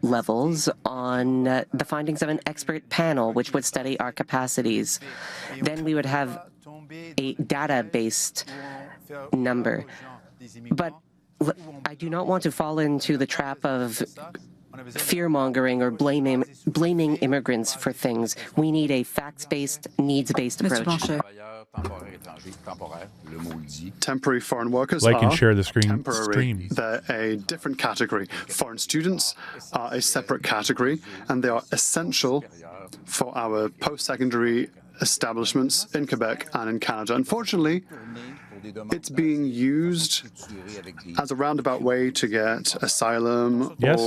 Speaker 4: levels on the findings of an expert panel, which would study our capacities. Then we would have a data-based number. But I do not want to fall into the trap of fear-mongering or blaming immigrants for things. We need a facts-based, needs-based
Speaker 7: Mr.
Speaker 4: approach.
Speaker 7: Blanchet.
Speaker 3: Temporary foreign workers
Speaker 5: Like and
Speaker 3: are
Speaker 5: share the
Speaker 3: temporary.
Speaker 5: stream.
Speaker 3: They're a different category. Foreign students are a separate category, and they are essential for our post-secondary establishments in Quebec and in Canada. Unfortunately, it's being used as a roundabout way to get asylum,
Speaker 5: Yes.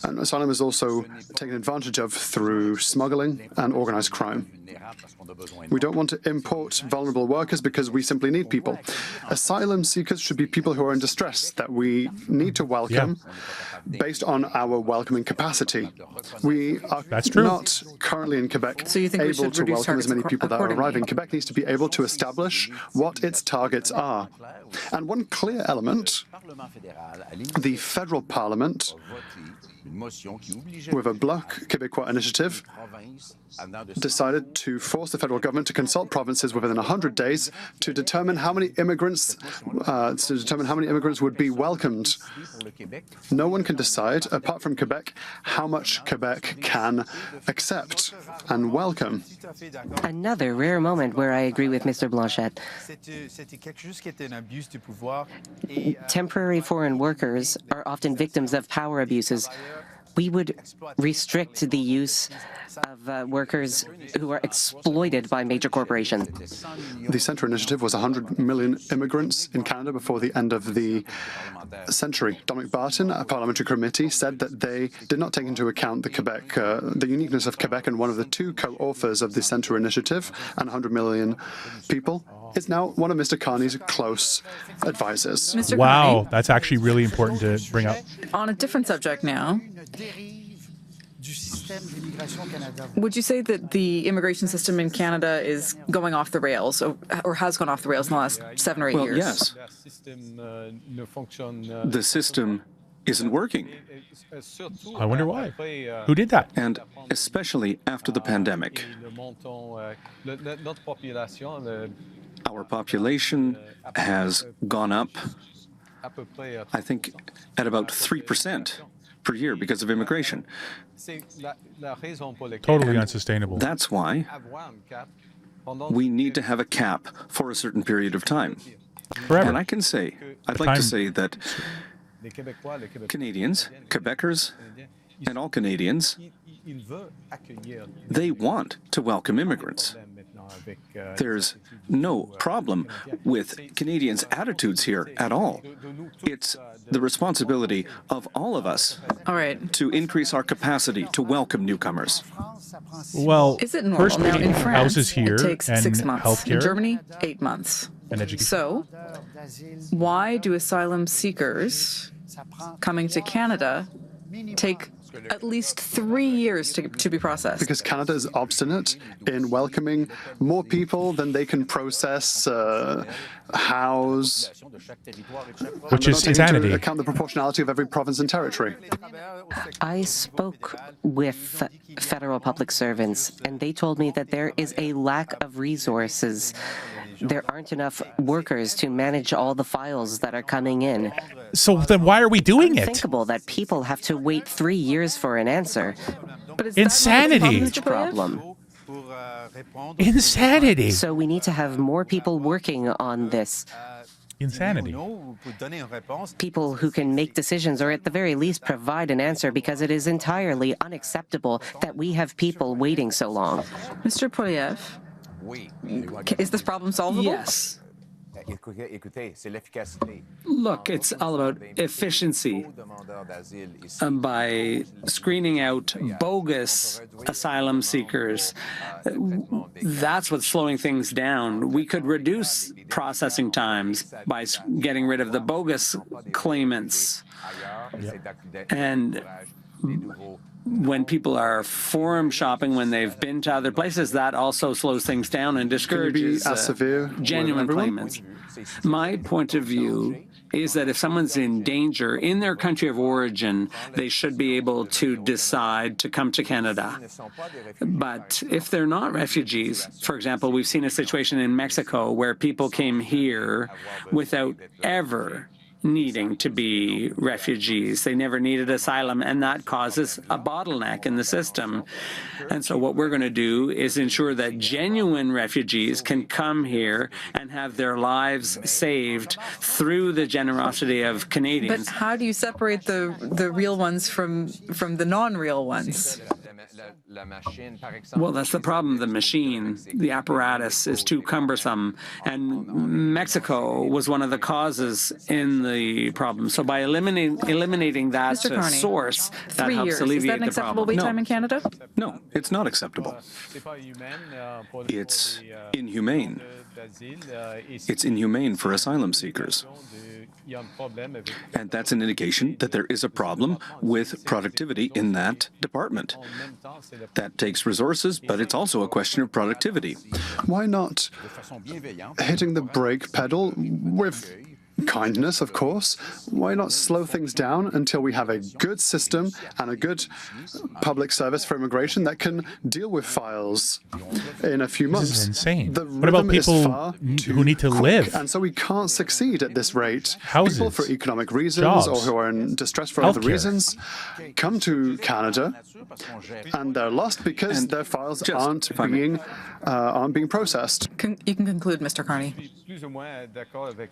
Speaker 3: and asylum is also taken advantage of through smuggling and organized crime. We don't want to import vulnerable workers because we simply need people. Asylum seekers should be people who are in distress that we need to welcome based on our welcoming capacity. We are not currently in Quebec
Speaker 7: So you think we
Speaker 3: able
Speaker 7: should
Speaker 3: to
Speaker 7: reduce
Speaker 3: welcome as
Speaker 7: targets
Speaker 3: many people that are
Speaker 7: accordingly?
Speaker 3: arriving. Quebec needs to be able to establish what its targets are. And one clear element, the federal parliament, with a Bloc Québécois initiative, decided to force the federal government to consult provinces within 100 days to determine how many immigrants would be welcomed. No one can decide, apart from Quebec, how much Quebec can accept and welcome.
Speaker 4: Another rare moment where I agree with Mr. Blanchet. Temporary foreign workers are often victims of power abuses. We would restrict the use of workers who are exploited by major corporations.
Speaker 3: The Centre Initiative was 100 million immigrants in Canada before the end of the century. Dominic Barton, a parliamentary committee, said that they did not take into account the uniqueness of Quebec, and one of the two co-authors of the Centre Initiative and 100 million people is now one of Mr. Carney's close advisors.
Speaker 7: Mr.
Speaker 5: Wow,
Speaker 7: Carney,
Speaker 5: that's actually really important to bring up.
Speaker 7: on a different subject now, would you say that the immigration system in Canada is going off the rails, or has gone off the rails in the last 7 or 8 years?
Speaker 6: Yes. The system isn't working.
Speaker 5: I wonder why. Who did that?
Speaker 6: And especially after the pandemic. Our population has gone up, I think, at about 3% per year because of immigration.
Speaker 5: Totally unsustainable.
Speaker 6: That's why we need to have a cap for a certain period of time.
Speaker 5: Forever.
Speaker 6: And I'd like to say that Canadians, Quebecers, and all Canadians, they want to welcome immigrants. There's no problem with Canadians' attitudes here at all. It's the responsibility of all of us to increase our capacity to welcome newcomers.
Speaker 5: Well,
Speaker 7: Is it normal?
Speaker 5: first
Speaker 7: Now,
Speaker 5: getting
Speaker 7: in France,
Speaker 5: houses here
Speaker 7: it takes
Speaker 5: and
Speaker 7: 6 months.
Speaker 5: healthcare
Speaker 7: In Germany, 8 months.
Speaker 5: and education.
Speaker 7: So, why do asylum seekers coming to Canada take at least 3 years to be processed?
Speaker 3: Because Canada is obstinate in welcoming more people than they can process, house,
Speaker 5: Which is insanity.
Speaker 3: to account the proportionality of every province and territory.
Speaker 4: I spoke with federal public servants, and they told me that there is a lack of resources. There aren't enough workers to manage all the files that are coming in.
Speaker 5: So then why are we doing it?
Speaker 4: Unthinkable that people have to wait 3 years for an answer.
Speaker 7: But is that not
Speaker 5: Insanity.
Speaker 7: a
Speaker 4: Huge problem.
Speaker 5: Insanity.
Speaker 4: So we need to have more people working on this.
Speaker 5: Insanity.
Speaker 4: People who can make decisions, or at the very least provide an answer, because it is entirely unacceptable that we have people waiting so long.
Speaker 7: Mr. Poilievre, is this problem solvable?
Speaker 1: Yes. Look, it's all about efficiency. By screening out bogus asylum seekers, that's what's slowing things down. We could reduce processing times by getting rid of the bogus claimants. And when people are forum shopping, when they've been to other places, that also slows things down and discourages
Speaker 3: as severe with
Speaker 1: genuine
Speaker 3: everyone?
Speaker 1: claimants. My point of view is that if someone's in danger in their country of origin, they should be able to decide to come to Canada. But if they're not refugees, for example, we've seen a situation in Mexico where people came here without ever needing to be refugees. They never needed asylum, and that causes a bottleneck in the system. And so what we're going to do is ensure that genuine refugees can come here and have their lives saved through the generosity of Canadians.
Speaker 7: But how do you separate the real ones from the non-real ones?
Speaker 1: Well, that's the problem. The machine, the apparatus is too cumbersome. And Mexico was one of the causes in the problem. So by eliminating that source, that helps alleviate the problem.
Speaker 7: Is that an acceptable wait time in Canada?
Speaker 6: No, it's not acceptable. It's inhumane. It's inhumane for asylum seekers. And that's an indication that there is a problem with productivity in that department. That takes resources, but it's also a question of productivity.
Speaker 3: Why not hitting the brake pedal with kindness, of course? Why not slow things down until we have a good system and a good public service for immigration that can deal with files in a few months?
Speaker 5: This is insane.
Speaker 3: The
Speaker 5: What about
Speaker 3: rhythm is
Speaker 5: people
Speaker 3: far
Speaker 5: who
Speaker 3: too
Speaker 5: need to
Speaker 3: quick,
Speaker 5: live?
Speaker 3: And so we can't succeed at this rate.
Speaker 5: Houses,
Speaker 3: people for economic reasons
Speaker 5: jobs,
Speaker 3: or who are in distress for other
Speaker 5: healthcare.
Speaker 3: reasons come to Canada and they're lost because their files aren't being processed.
Speaker 7: You can conclude, Mr. Carney.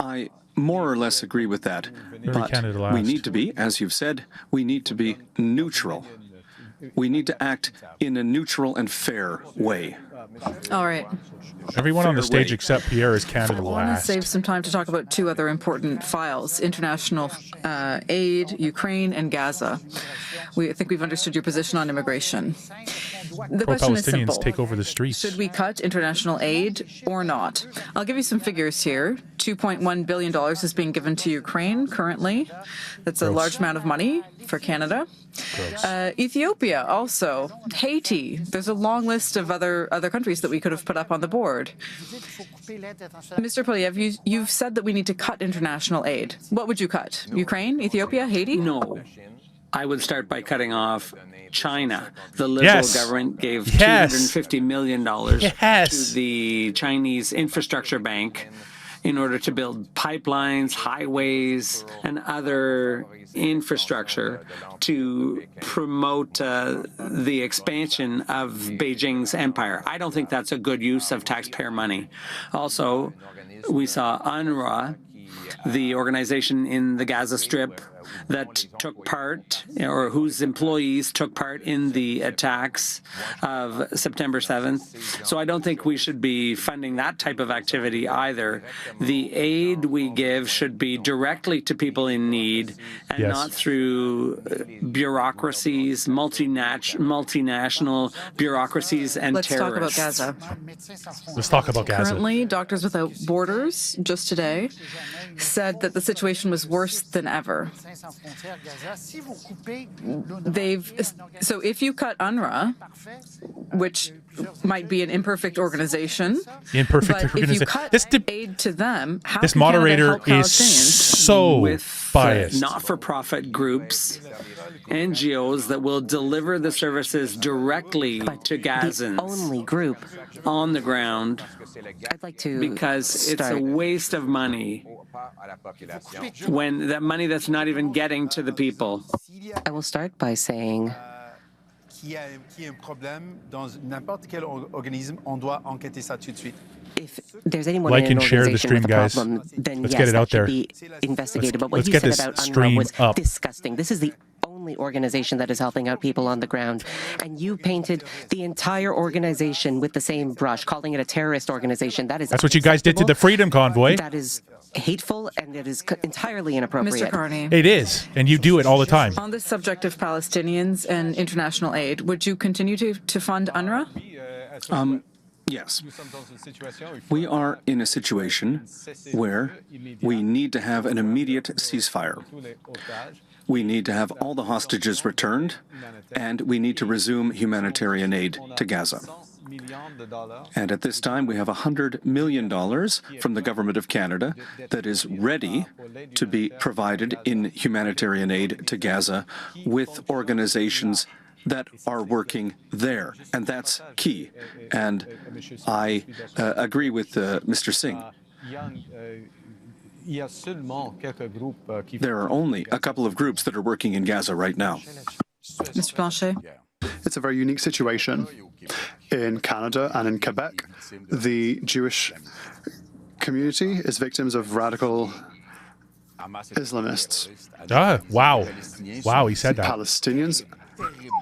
Speaker 6: I more or less agree with that, but we need to be, as you've said, we need to be neutral. We need to act in a neutral and fair way.
Speaker 7: All right.
Speaker 5: Everyone on the stage except Pierre is Canada
Speaker 7: I want to
Speaker 5: last.
Speaker 7: save some time to talk about two other important files, international aid, Ukraine, and Gaza. I think we've understood your position on immigration. The question is simple.
Speaker 5: Pro-Palestinians take over the streets.
Speaker 7: Should we cut international aid or not? I'll give you some figures here. $2.1 billion is being given to Ukraine currently. That's a large amount of money for Canada. Ethiopia also, Haiti. There's a long list of other countries that we could have put up on the board. Mr. Poilievre, you've said that we need to cut international aid. What would you cut? Ukraine, Ethiopia, Haiti?
Speaker 1: No. I would start by cutting off China. The Liberal government gave $250 million to the Chinese Infrastructure Bank in order to build pipelines, highways, and other infrastructure to promote the expansion of Beijing's empire. I don't think that's a good use of taxpayer money. Also, we saw UNRWA, the organization in the Gaza Strip that took part, or whose employees took part in the attacks of September 7th. So I don't think we should be funding that type of activity either. The aid we give should be directly to people in need and not through bureaucracies, multinational bureaucracies and terrorists.
Speaker 7: Let's talk about Gaza.
Speaker 5: Let's talk about Gaza.
Speaker 7: Currently, Doctors Without Borders, just today, said that the situation was worse than ever. So if you cut UNRWA, which might be an imperfect organization, if you cut aid to them, how
Speaker 5: this
Speaker 7: can
Speaker 5: moderator
Speaker 7: Canada help
Speaker 5: is
Speaker 7: Palestinians?
Speaker 5: so biased.
Speaker 1: Not-for-profit groups, NGOs that will deliver the services directly to Gazans.
Speaker 4: The only group
Speaker 1: on the ground.
Speaker 4: I'd like to
Speaker 1: because it's a waste of money when that money that's not even getting to the people.
Speaker 4: I will start by saying if there's anyone in an organization with a problem, then
Speaker 5: Let's
Speaker 4: yes,
Speaker 5: get it out
Speaker 4: that should
Speaker 5: there.
Speaker 4: be investigated. But what
Speaker 5: Let's
Speaker 4: he
Speaker 5: get
Speaker 4: said
Speaker 5: this
Speaker 4: about UNRWA
Speaker 5: stream
Speaker 4: was
Speaker 5: up.
Speaker 4: disgusting. This is the only organization that is helping out people on the ground. And you painted the entire organization with the same brush, calling it a terrorist organization.
Speaker 5: That's what you guys did to the Freedom Convoy.
Speaker 4: That is hateful, and it is entirely inappropriate.
Speaker 7: Mr. Carney.
Speaker 5: It is, and you do it all the time.
Speaker 7: On the subject of Palestinians and international aid, would you continue to fund UNRWA?
Speaker 6: Yes. We are in a situation where we need to have an immediate ceasefire. We need to have all the hostages returned, and we need to resume humanitarian aid to Gaza. And at this time, we have $100 million from the Government of Canada that is ready to be provided in humanitarian aid to Gaza with organizations that are working there. And that's key. And I agree with Mr. Singh. There are only a couple of groups that are working in Gaza right now.
Speaker 7: Mr. Blanchet?
Speaker 3: It's a very unique situation. In Canada and in Quebec, the Jewish community is victims of radical Islamists.
Speaker 5: Wow. Wow, he said that.
Speaker 3: Palestinians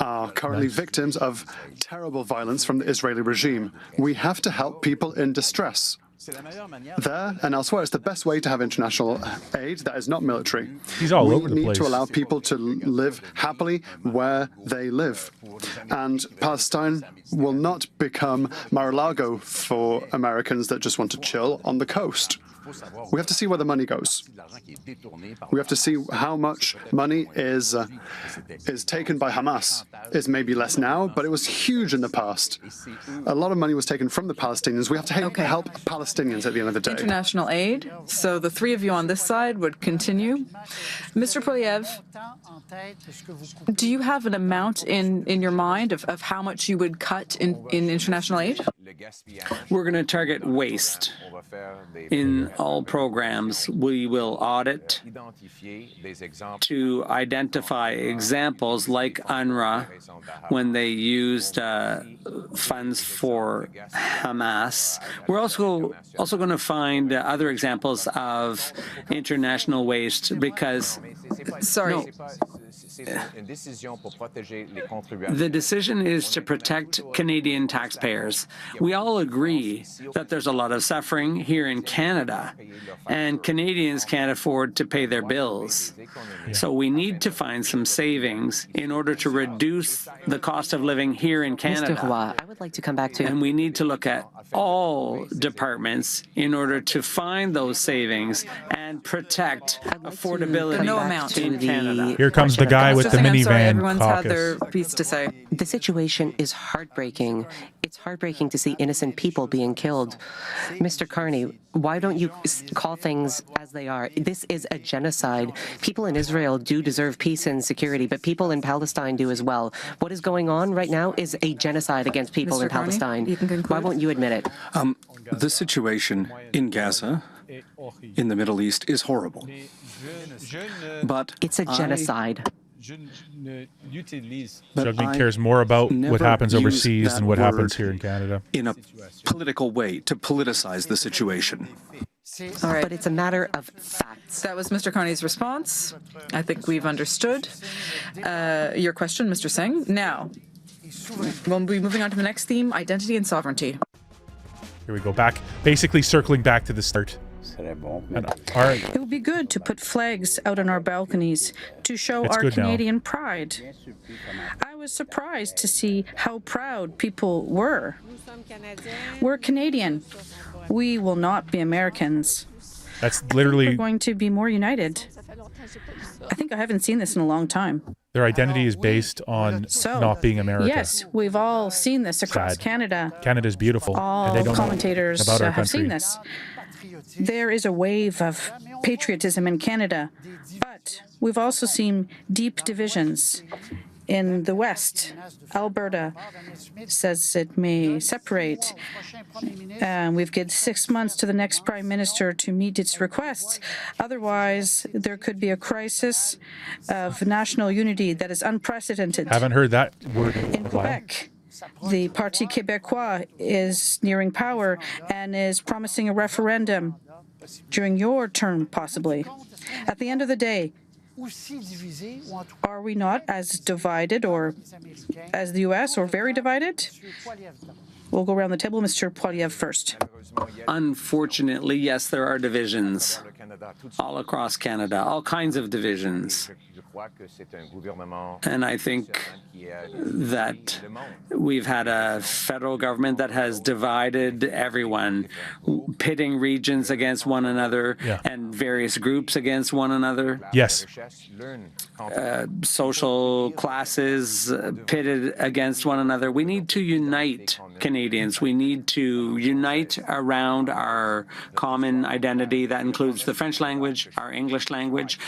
Speaker 3: are currently victims of terrible violence from the Israeli regime. We have to help people in distress. There and elsewhere, it's the best way to have international aid that is not military.
Speaker 5: He's all over the
Speaker 3: We need
Speaker 5: place.
Speaker 3: to allow people to live happily where they live. And Palestine will not become Mar-a-Lago for Americans that just want to chill on the coast. We have to see where the money goes. We have to see how much money is taken by Hamas. It's maybe less now, but it was huge in the past. A lot of money was taken from the Palestinians. We have to help Palestinians at the end of the day.
Speaker 7: International aid. So the three of you on this side would continue. Mr. Poilievre, do you have an amount in your mind of how much you would cut in international aid?
Speaker 1: We're going to target waste. In all programs, we will audit to identify examples like UNRWA when they used funds for Hamas. We're also going to find other examples of international waste because the decision is to protect Canadian taxpayers. We all agree that there's a lot of suffering here in Canada, and Canadians can't afford to pay their bills. So we need to find some savings in order to reduce the cost of living here in Canada.
Speaker 4: Mr. Roy, I would like to come back to...
Speaker 1: And we need to look at all departments in order to find those savings and protect affordability in Canada.
Speaker 5: Here comes the guy with the minivan
Speaker 7: Everyone's had
Speaker 5: caucus.
Speaker 7: their piece to say.
Speaker 4: The situation is heartbreaking. It's heartbreaking to see innocent people being killed. Mr. Carney, why don't you call things as they are? This is a genocide. People in Israel do deserve peace and security, but people in Palestine do as well. What is going on right now is a genocide against people in
Speaker 7: Carney,
Speaker 4: Palestine.
Speaker 7: you can conclude.
Speaker 4: Why won't you admit it?
Speaker 6: The situation in Gaza, in the Middle East, is horrible. But
Speaker 4: It's a genocide.
Speaker 5: Jugmeat cares more about what happens overseas than what happens here in Canada.
Speaker 6: In a political way, to politicize the situation.
Speaker 7: All right.
Speaker 4: But it's a matter of facts.
Speaker 7: That was Mr. Carney's response. I think we've understood your question, Mr. Singh. Now, we'll be moving on to the next theme, identity and sovereignty.
Speaker 5: Here we go back, basically circling back to the start. And, all right.
Speaker 2: It would be good to put flags out on our balconies to show
Speaker 5: It's
Speaker 2: our
Speaker 5: good now.
Speaker 2: Canadian pride. I was surprised to see how proud people were. We're Canadian. We will not be Americans.
Speaker 5: That's
Speaker 2: We're
Speaker 5: literally
Speaker 2: going to be more united. I think I haven't seen this in a long time.
Speaker 5: their identity is based on not being America.
Speaker 2: Yes, we've all seen this across
Speaker 5: Sad.
Speaker 2: Canada.
Speaker 5: Canada's beautiful,
Speaker 2: All
Speaker 5: and they don't
Speaker 2: commentators
Speaker 5: know about our
Speaker 2: have seen
Speaker 5: country.
Speaker 2: this. There is a wave of patriotism in Canada, but we've also seen deep divisions in the West. Alberta says it may separate. We've given 6 months to the next Prime Minister to meet its requests. Otherwise, there could be a crisis of national unity that is unprecedented.
Speaker 5: Haven't heard that word
Speaker 2: In
Speaker 5: in a while.
Speaker 2: Quebec, the Parti Québécois is nearing power and is promising a referendum during your term, possibly. At the end of the day, are we not as divided or as the U.S. or very divided? We'll go around the table. Mr. Poilievre first.
Speaker 1: Unfortunately, yes, there are divisions all across Canada, all kinds of divisions. And I think that we've had a federal government that has divided everyone, pitting regions against one another and various groups against one another.
Speaker 5: Yes.
Speaker 1: Social classes pitted against one another. We need to unite Canadians. We need to unite around our common identity that includes the French language, our English language,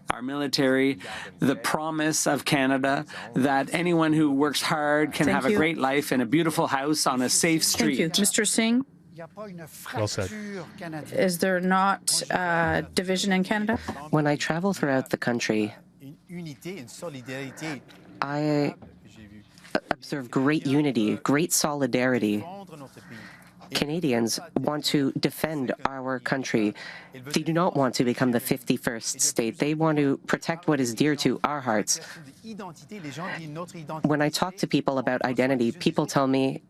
Speaker 1: our military, the promise of Canada that anyone who works hard can have a great life in a beautiful house on a safe street.
Speaker 2: Thank you. Mr. Singh?
Speaker 5: Well said.
Speaker 2: Is there not division in Canada?
Speaker 4: When I travel throughout the country, I observe great unity, great solidarity. Canadians want to defend our country. They do not want to become the 51st state. They want to protect what is dear to our hearts. When I talk to people about identity, people tell me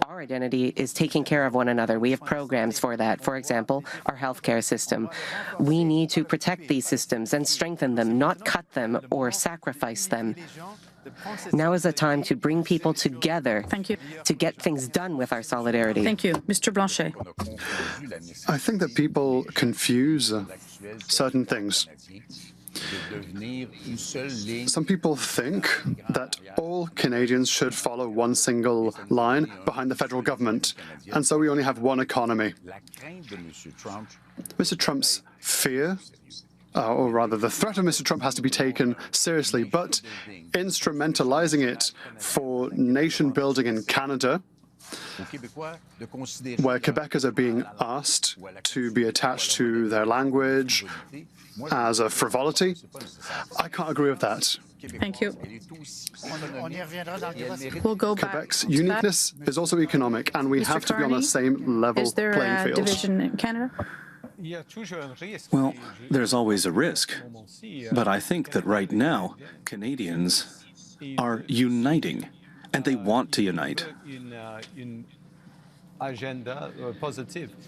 Speaker 4: our identity is taking care of one another. We have programs for that. For example, our healthcare system. We need to protect these systems and strengthen them, not cut them or sacrifice them. Now is the time to bring people together.
Speaker 2: Thank you.
Speaker 4: To get things done with our solidarity.
Speaker 2: Thank you. Mr. Blanchet.
Speaker 3: I think that people confuse certain things. Some people think that all Canadians should follow one single line behind the federal government, and so we only have one economy. Mr. Trump's fear, or rather the threat of Mr. Trump, has to be taken seriously, but instrumentalizing it for nation building in Canada, where Quebecers are being asked to be attached to their language as a frivolity, I can't agree with that.
Speaker 2: Thank you. We'll go back.
Speaker 3: Quebec's uniqueness is also economic, and we have to be on the same level
Speaker 2: Is there
Speaker 3: playing
Speaker 2: a
Speaker 3: field.
Speaker 2: division in Canada?
Speaker 6: Well, there's always a risk, but I think that right now, Canadians are uniting, and they want to unite.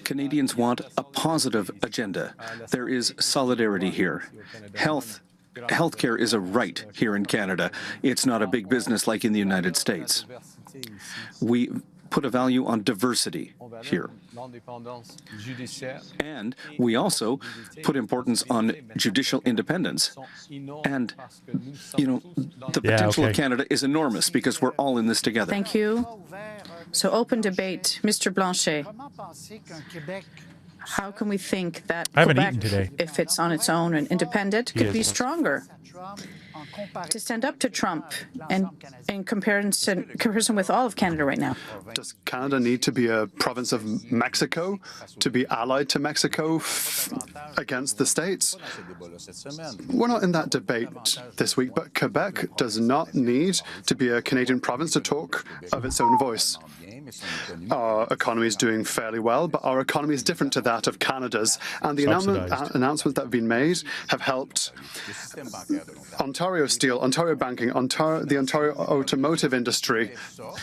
Speaker 6: Canadians want a positive agenda. There is solidarity here. Healthcare is a right here in Canada. It's not a big business like in the United States. We put a value on diversity here. And we also put importance on judicial independence. And, you know, the potential of Canada is enormous because we're all in this together.
Speaker 2: Thank you. So open debate. Mr. Blanchet. How can we think that
Speaker 5: I haven't
Speaker 2: Quebec,
Speaker 5: eaten today.
Speaker 2: if it's on its own and independent, could be stronger? To stand up to Trump and in comparison with all of Canada right now.
Speaker 3: Does Canada need to be a province of Mexico to be allied to Mexico against the states? We're not in that debate this week, but Quebec does not need to be a Canadian province to talk of its own voice. Our economy is doing fairly well, but our economy is different to that of Canada's, and the announcements that have been made have helped Ontario Steel, Ontario Banking, the Ontario Automotive industry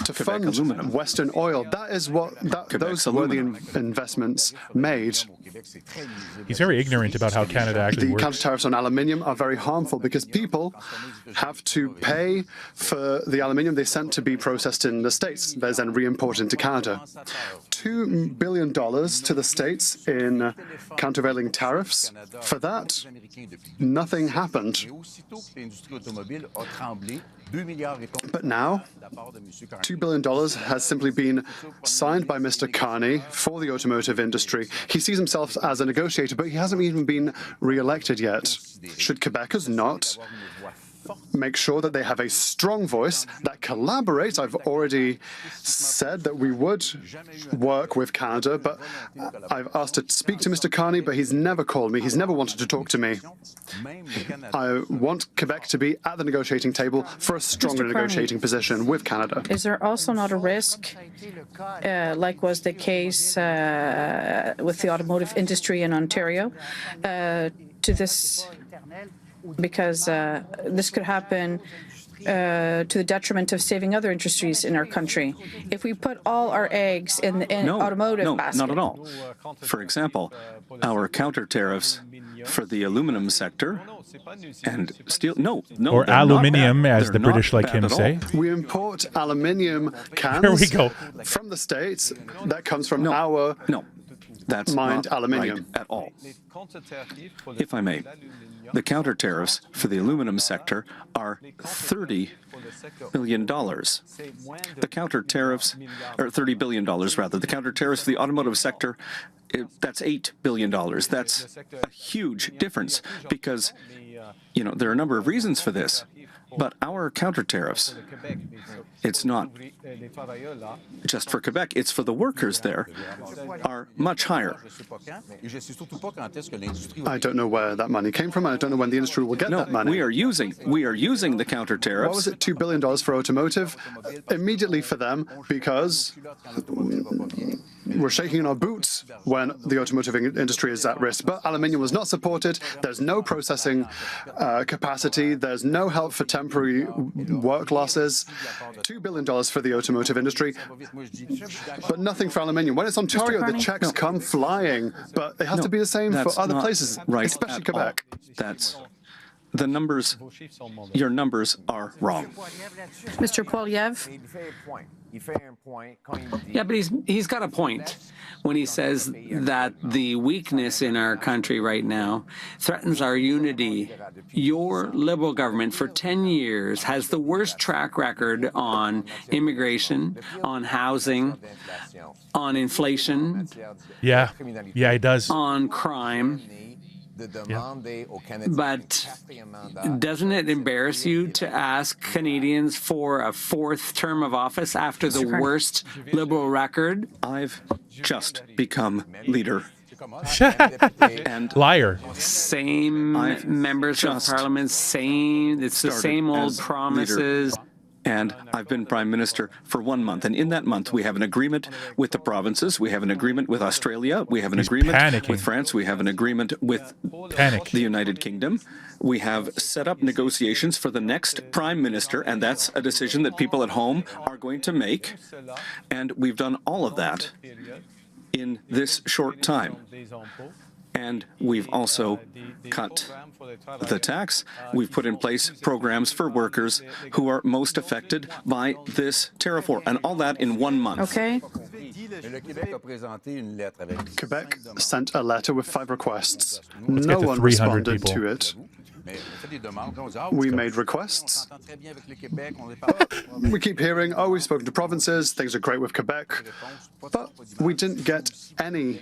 Speaker 3: to fund
Speaker 6: Aluminium.
Speaker 3: Western Oil. That is what those were the investments made.
Speaker 5: He's very ignorant about how Canada actually
Speaker 3: The
Speaker 5: works.
Speaker 3: counter tariffs on aluminium are very harmful because people have to pay for the aluminium they sent to be processed in the States. There's then re-imported into Canada. $2 billion to the States in countervailing tariffs. For that, nothing happened. But now, $2 billion has simply been signed by Mr. Carney for the automotive industry. He sees himself as a negotiator, but he hasn't even been re-elected yet. Should Quebecers not make sure that they have a strong voice that collaborates? I've already said that we would work with Canada, but I've asked to speak to Mr. Carney, but he's never called me. He's never wanted to talk to me. I want Quebec to be at the negotiating table for a stronger negotiating position with Canada.
Speaker 2: Is there also not a risk, like was the case with the automotive industry in Ontario, to this? Because this could happen to the detriment of saving other industries in our country. If we put all our eggs in the automotive basket.
Speaker 6: No, not at all. For example, our counter tariffs for the aluminum sector and steel,
Speaker 5: or aluminium, as the British like him say.
Speaker 3: We import aluminium cans
Speaker 5: There we go.
Speaker 3: from the States that comes from our
Speaker 6: that's
Speaker 3: mined
Speaker 6: not
Speaker 3: aluminium.
Speaker 6: right at all. If I may, the counter tariffs for the aluminum sector are $30 billion. The counter tariffs, or $30 billion rather, the counter tariffs for the automotive sector that's $8 billion. That's a huge difference because, there are a number of reasons for this. But our counter tariffs, it's not just for Quebec, it's for the workers there, are much higher.
Speaker 3: I don't know where that money came from. I don't know when the industry will get that money.
Speaker 6: We are using the counter tariffs.
Speaker 3: What was it, $2 billion for automotive? Immediately for them, because we're shaking in our boots when the automotive industry is at risk. But aluminium was not supported. There's no processing capacity. There's no help for temporary work losses. $2 billion for the automotive industry, but nothing for aluminium. When it's Ontario, the checks come flying, but it has to be the same for other places, especially Quebec.
Speaker 6: That's the numbers. Your numbers are wrong.
Speaker 2: Mr. Poilievre.
Speaker 1: Yeah, but he's got a point when he says that the weakness in our country right now threatens our unity. Your Liberal government for 10 years has the worst track record on immigration, on housing, on inflation.
Speaker 5: Yeah, it does.
Speaker 1: On crime.
Speaker 5: Yeah.
Speaker 1: But doesn't it embarrass you to ask Canadians for a fourth term of office after the worst Liberal record?
Speaker 6: I've just become leader.
Speaker 5: And liar.
Speaker 1: Same members of Parliament, it's the same old promises.
Speaker 6: And I've been Prime Minister for 1 month. And in that month, we have an agreement with the provinces. We have an agreement with Australia. We have an agreement with France. We have an agreement with the United Kingdom. We have set up negotiations for the next Prime Minister, and that's a decision that people at home are going to make. And we've done all of that in this short time. And we've also cut the tax. We've put in place programs for workers who are most affected by this tariff war, and all that in 1 month.
Speaker 2: Okay.
Speaker 3: Quebec sent a letter with 5 requests. No one responded to it. We made requests. We keep hearing, we've spoken to provinces, things are great with Quebec, but we didn't get any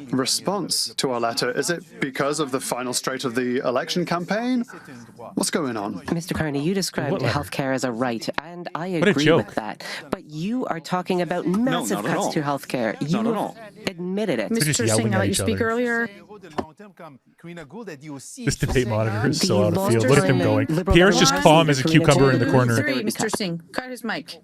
Speaker 3: response to our letter. Is it because of the final straight of the election campaign? What's going on?
Speaker 4: Mr. Carney, you described healthcare as a right, and I agree with that. But you are talking about massive cuts to healthcare. You admitted it.
Speaker 2: Mr. Singh, I let you speak earlier.
Speaker 5: This debate monitor is so out of field. Look at him going. Pierre's just calm as a cucumber in the corner.
Speaker 2: Mr. Singh, cut his mic.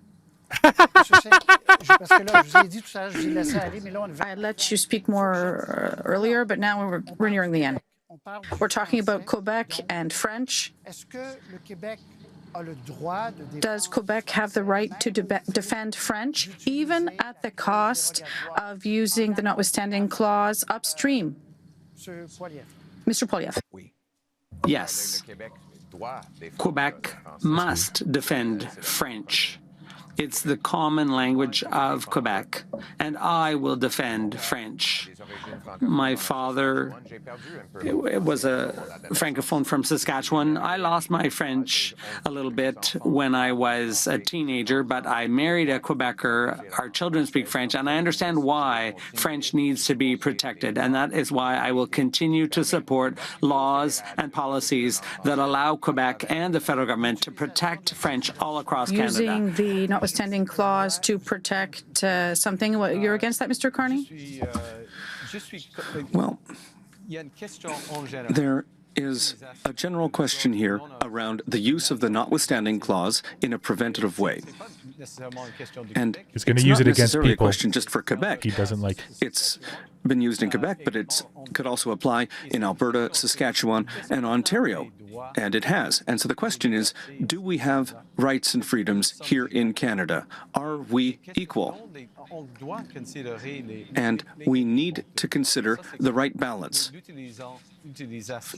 Speaker 2: I let you speak more earlier, but now we're nearing the end. We're talking about Quebec and French. Does Quebec have the right to defend French, even at the cost of using the notwithstanding clause upstream? Mr. Poilievre.
Speaker 1: Yes. Quebec must defend French. It's the common language of Quebec, and I will defend French. My father was a francophone from Saskatchewan. I lost my French a little bit when I was a teenager, but I married a Quebecer. Our children speak French, and I understand why French needs to be protected, and that is why I will continue to support laws and policies that allow Quebec and the federal government to protect French all across Canada.
Speaker 2: Using the notwithstanding clause to protect something. You're against that, Mr. Carney?
Speaker 6: Well, there is a general question here around the use of the notwithstanding clause in a preventative way. And
Speaker 5: he's going to use it against people.
Speaker 6: A question just for Quebec.
Speaker 5: He doesn't like.
Speaker 6: It's been used in Quebec, but it could also apply in Alberta, Saskatchewan, and Ontario. And it has. And so the question is, do we have rights and freedoms here in Canada? Are we equal? And we need to consider the right balance.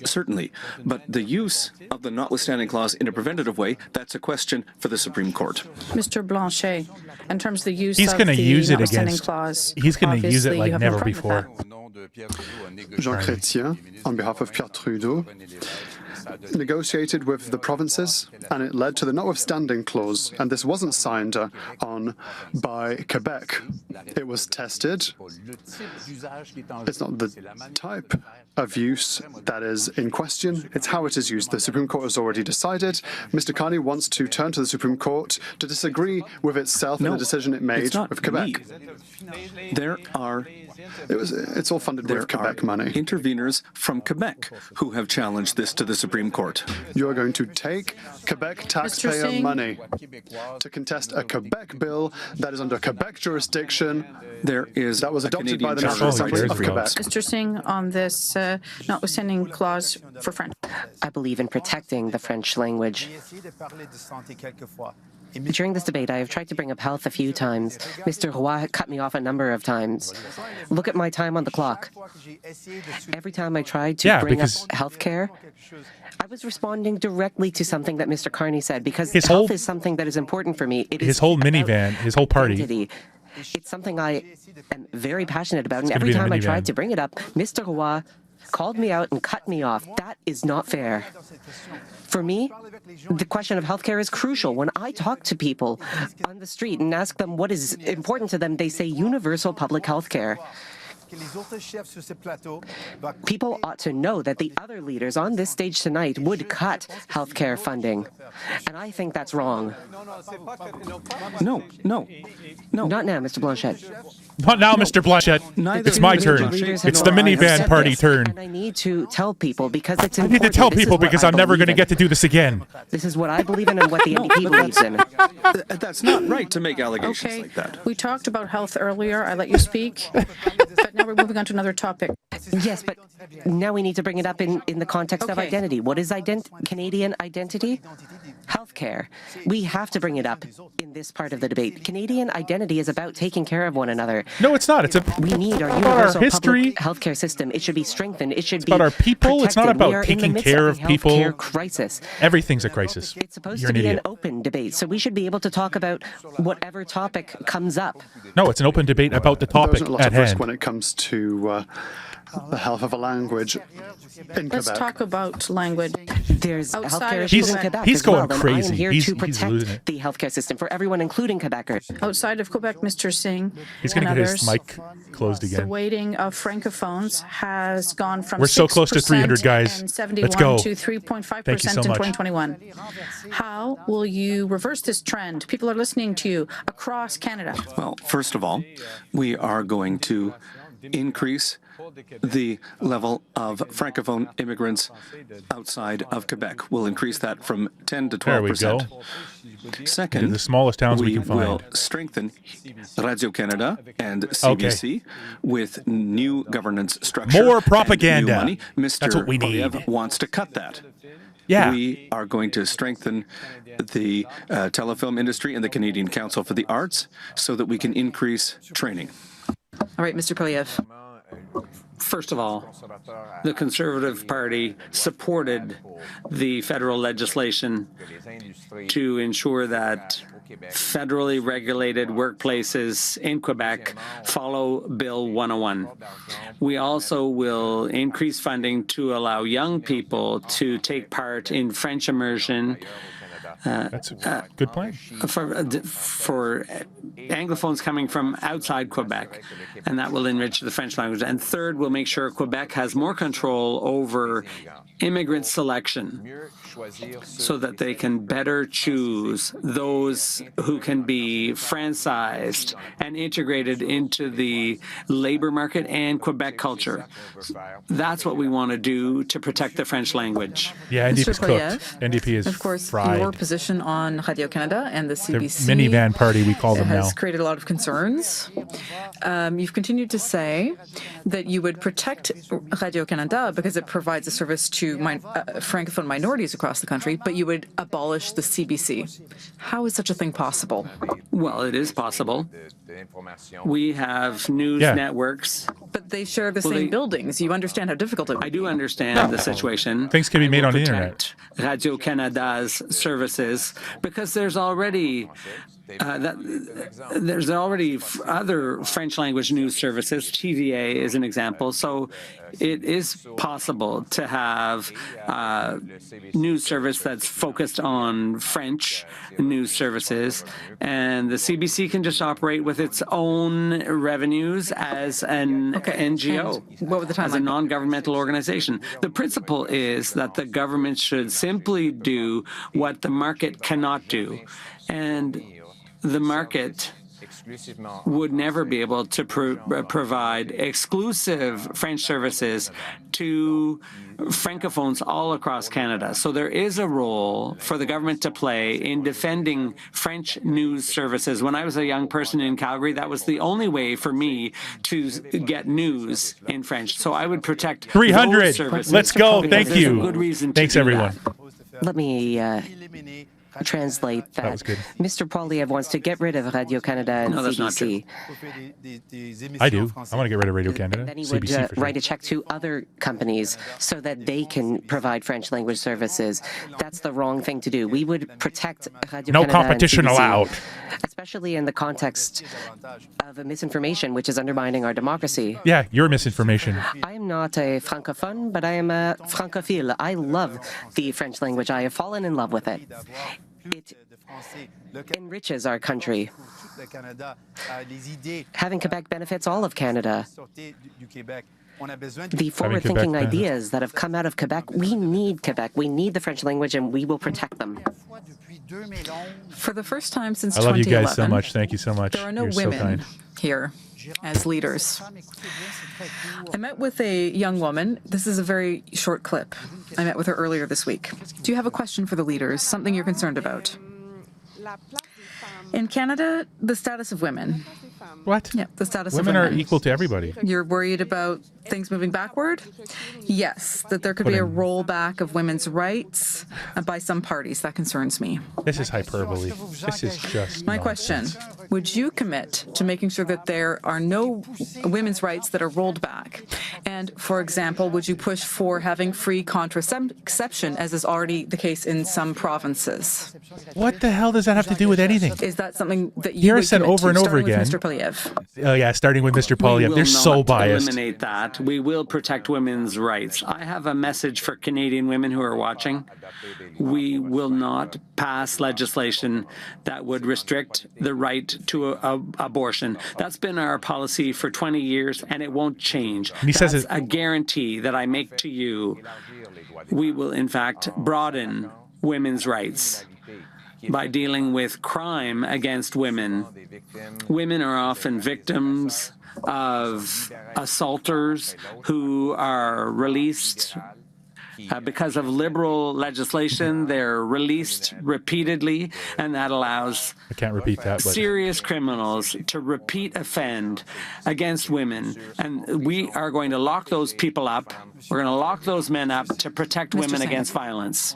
Speaker 6: Certainly. But the use of the notwithstanding clause in a preventative way, that's a question for the Supreme Court.
Speaker 2: Mr. Blanchet, in terms of the use
Speaker 5: of the
Speaker 2: notwithstanding clause,
Speaker 5: he's going to use it like never before.
Speaker 3: Jean Chrétien, on behalf of Pierre Trudeau. negotiated with the provinces, and it led to the notwithstanding clause, and this wasn't signed on by Quebec. It was tested. It's not the type of use that is in question, it's how it is used. The Supreme Court has already decided. Mr. Carney wants to turn to the Supreme Court to disagree with itself in the decision it made with Quebec. It's all funded with Quebec money.
Speaker 6: Interveners from Quebec who have challenged this to the Supreme Court.
Speaker 3: You are going to take Quebec taxpayer money to contest a Quebec bill that is under Quebec jurisdiction. That was adopted by the National Assembly of Quebec.
Speaker 2: Mr. Singh, on this notwithstanding clause for French.
Speaker 4: I believe in protecting the French language. During this debate, I have tried to bring up health a few times. Mr. Roy cut me off a number of times. Look at my time on the clock. Every time I tried to bring up healthcare, I was responding directly to something that Mr. Carney said, because health is something that is important for me. It is
Speaker 5: his whole minivan, his whole party.
Speaker 4: Identity. It's something I am very passionate about, and every time I tried to bring it up, Mr. Roy called me out and cut me off. That is not fair. For me, the question of healthcare is crucial. When I talk to people on the street and ask them what is important to them, they say universal public healthcare. People ought to know that the other leaders on this stage tonight would cut healthcare funding. And I think that's wrong.
Speaker 6: No.
Speaker 4: Not now, Mr. Blanchet.
Speaker 5: Not now, Mr. Blanchet. It's my turn. It's the minivan party turn.
Speaker 4: And I need to tell people because it's
Speaker 5: I
Speaker 4: important.
Speaker 5: need to tell people because I'm never going to get to do this again.
Speaker 4: This is what I believe in and what the NDP believes in.
Speaker 6: That's not right to make allegations like that.
Speaker 2: We talked about health earlier. I let you speak. But now we're moving on to another topic.
Speaker 4: Yes, but now we need to bring it up in the context of identity. What is Canadian identity? Healthcare. We have to bring it up in this part of the debate. Canadian identity is about taking care of one another.
Speaker 5: No, it's not.
Speaker 4: We need our universal public healthcare system. It should be strengthened. It should be
Speaker 5: about our people.
Speaker 4: Protected.
Speaker 5: It's not about taking care of people.
Speaker 4: Healthcare crisis.
Speaker 5: Everything's a crisis.
Speaker 4: It's supposed
Speaker 5: You're
Speaker 4: to
Speaker 5: an
Speaker 4: be
Speaker 5: idiot.
Speaker 4: an open debate, so we should be able to talk about whatever topic comes up.
Speaker 5: No, it's an open debate about the topic
Speaker 3: There's a lot
Speaker 5: at
Speaker 3: of risk
Speaker 5: hand.
Speaker 3: when it comes to the health of a language in
Speaker 2: Let's
Speaker 3: Quebec.
Speaker 2: talk about language.
Speaker 4: There's
Speaker 2: Outside
Speaker 4: healthcare
Speaker 2: of
Speaker 4: issues in
Speaker 2: Quebec.
Speaker 4: Quebec
Speaker 5: He's
Speaker 4: as well,
Speaker 5: going
Speaker 4: and
Speaker 5: crazy.
Speaker 4: I am here
Speaker 5: He's
Speaker 4: to
Speaker 5: losing
Speaker 4: protect
Speaker 5: it.
Speaker 4: the healthcare system for everyone, including Quebecers.
Speaker 2: Outside of Quebec, Mr. Singh
Speaker 5: He's going
Speaker 2: and
Speaker 5: to get
Speaker 2: others,
Speaker 5: his mic closed
Speaker 2: the
Speaker 5: again.
Speaker 2: weighting of francophones has gone from
Speaker 5: We're so close to 300, guys.
Speaker 2: and 71
Speaker 5: Let's go.
Speaker 2: to 3.5%
Speaker 5: Thank you so
Speaker 2: in
Speaker 5: much.
Speaker 2: 2021. How will you reverse this trend? People are listening to you across Canada.
Speaker 6: Well, first of all, we are going to increase the level of Francophone immigrants outside of Quebec. We'll increase that from 10 to 12%.
Speaker 5: There we go.
Speaker 6: Second,
Speaker 5: In the smallest towns we can
Speaker 6: will
Speaker 5: find.
Speaker 6: strengthen Radio-Canada and CBC with new governance structure.
Speaker 5: More
Speaker 6: and
Speaker 5: propaganda.
Speaker 6: new money. Mr.
Speaker 5: That's what we need.
Speaker 6: Poilievre wants to cut that.
Speaker 5: Yeah.
Speaker 6: We are going to strengthen the telefilm industry and the Canadian Council for the Arts so that we can increase training.
Speaker 7: All right, Mr. Poilievre.
Speaker 1: First of all, the Conservative Party supported the federal legislation to ensure that federally regulated workplaces in Quebec follow Bill 101. We also will increase funding to allow young people to take part in French immersion
Speaker 5: That's a good plan.
Speaker 1: for Anglophones coming from outside Quebec, and that will enrich the French language. And third, we'll make sure Quebec has more control over immigrant selection so that they can better choose those who can be franchised and integrated into the labor market and Quebec culture. That's what we want to do to protect the French language.
Speaker 5: Yeah, NDP is
Speaker 7: Mr.
Speaker 5: cooked.
Speaker 7: Poilievre,
Speaker 5: NDP is
Speaker 7: of course,
Speaker 5: fried.
Speaker 7: your position on Radio-Canada and the
Speaker 5: The
Speaker 7: CBC
Speaker 5: minivan party, we call them now.
Speaker 7: has created a lot of concerns. You've continued to say that you would protect Radio-Canada because it provides a service to Francophone minorities across the country, but you would abolish the CBC. How is such a thing possible?
Speaker 1: Well, it is possible. We have news networks.
Speaker 7: But they share the
Speaker 1: Well,
Speaker 7: same
Speaker 1: they-
Speaker 7: buildings. You understand how difficult it would
Speaker 1: I
Speaker 7: be.
Speaker 1: do understand the situation.
Speaker 5: Things can be
Speaker 1: I
Speaker 5: made
Speaker 1: will
Speaker 5: on the
Speaker 1: protect Radio-Canada's services because there's already there's already other French language news services. TVA is an example. So it is possible to have news service that's focused on French news services, and the CBC can just operate with its own revenues as an NGO,
Speaker 7: what would the
Speaker 1: as a
Speaker 7: timeline be?
Speaker 1: non-governmental organization. The principle is that the government should simply do what the market cannot do, and the market would never be able to provide exclusive French services to Francophones all across Canada. So there is a role for the government to play in defending French news services. When I was a young person in Calgary, that was the only way for me to get news in French. So I would protect
Speaker 5: 300.
Speaker 1: those services.
Speaker 5: Let's go.
Speaker 1: because
Speaker 5: Thank
Speaker 1: there's a
Speaker 5: you.
Speaker 1: good reason to
Speaker 5: Thanks,
Speaker 1: do
Speaker 5: everyone.
Speaker 1: that.
Speaker 4: Let me translate that.
Speaker 5: That was good.
Speaker 4: Mr. Poilievre wants to get rid of Radio-Canada and
Speaker 1: No, that's not
Speaker 4: CBC.
Speaker 5: I do. I want to get rid of Radio-Canada,
Speaker 4: Then he would
Speaker 5: CBC for sure.
Speaker 4: write a check to other companies so that they can provide French language services. That's the wrong thing to do. We would protect Radio-Canada
Speaker 5: No competition
Speaker 4: and CBC,
Speaker 5: allowed.
Speaker 4: especially in the context of a misinformation which is undermining our democracy.
Speaker 5: Yeah, your misinformation.
Speaker 4: I am not a francophone, but I am a francophile. I love the French language. I have fallen in love with it. It enriches our country. Having Quebec benefits all of Canada. The forward-thinking
Speaker 5: Quebec
Speaker 4: ideas that have come out of Quebec, we need Quebec. We need the French language, and we will protect them.
Speaker 7: For the first time since
Speaker 5: I love you
Speaker 7: 2011,
Speaker 5: guys so much. Thank you so much.
Speaker 7: there are no
Speaker 5: You're so
Speaker 7: women
Speaker 5: kind.
Speaker 7: here as leaders. I met with a young woman. This is a very short clip. I met with her earlier this week. Do you have a question for the leaders, something you're concerned about? In Canada, the status of women.
Speaker 5: What?
Speaker 7: Yeah, the status
Speaker 5: Women
Speaker 7: of
Speaker 5: are
Speaker 7: women.
Speaker 5: equal to everybody.
Speaker 7: You're worried about things moving backward? Yes, that there could be a rollback of women's rights by some parties. That concerns me.
Speaker 5: This is hyperbole. This is just
Speaker 7: My
Speaker 5: nonsense.
Speaker 7: question, would you commit to making sure that there are no women's rights that are rolled back? And, for example, would you push for having free contraception, as is already the case in some provinces?
Speaker 5: What the hell does that have to do with anything?
Speaker 7: Is that something that you
Speaker 5: Here I
Speaker 7: would
Speaker 5: said
Speaker 7: commit
Speaker 5: over and
Speaker 7: to,
Speaker 5: over
Speaker 7: starting with
Speaker 5: again.
Speaker 7: Mr. Poilievre?
Speaker 5: Oh yeah, starting with Mr.
Speaker 1: We
Speaker 5: Poilievre.
Speaker 1: will
Speaker 5: They're so
Speaker 1: not
Speaker 5: biased.
Speaker 1: eliminate that. We will protect women's rights. I have a message for Canadian women who are watching. We will not pass legislation that would restrict the right to abortion. That's been our policy for 20 years, and it won't change.
Speaker 5: he says
Speaker 1: That's
Speaker 5: it-
Speaker 1: a guarantee that I make to you. We will, in fact, broaden women's rights by dealing with crime against women. Women are often victims of assaulters who are released because of liberal legislation. They're released repeatedly, and that allows
Speaker 5: I can't repeat that, but
Speaker 1: serious criminals to repeat offend against women. And we are going to lock those people up. We're going to lock those men up to protect women against violence.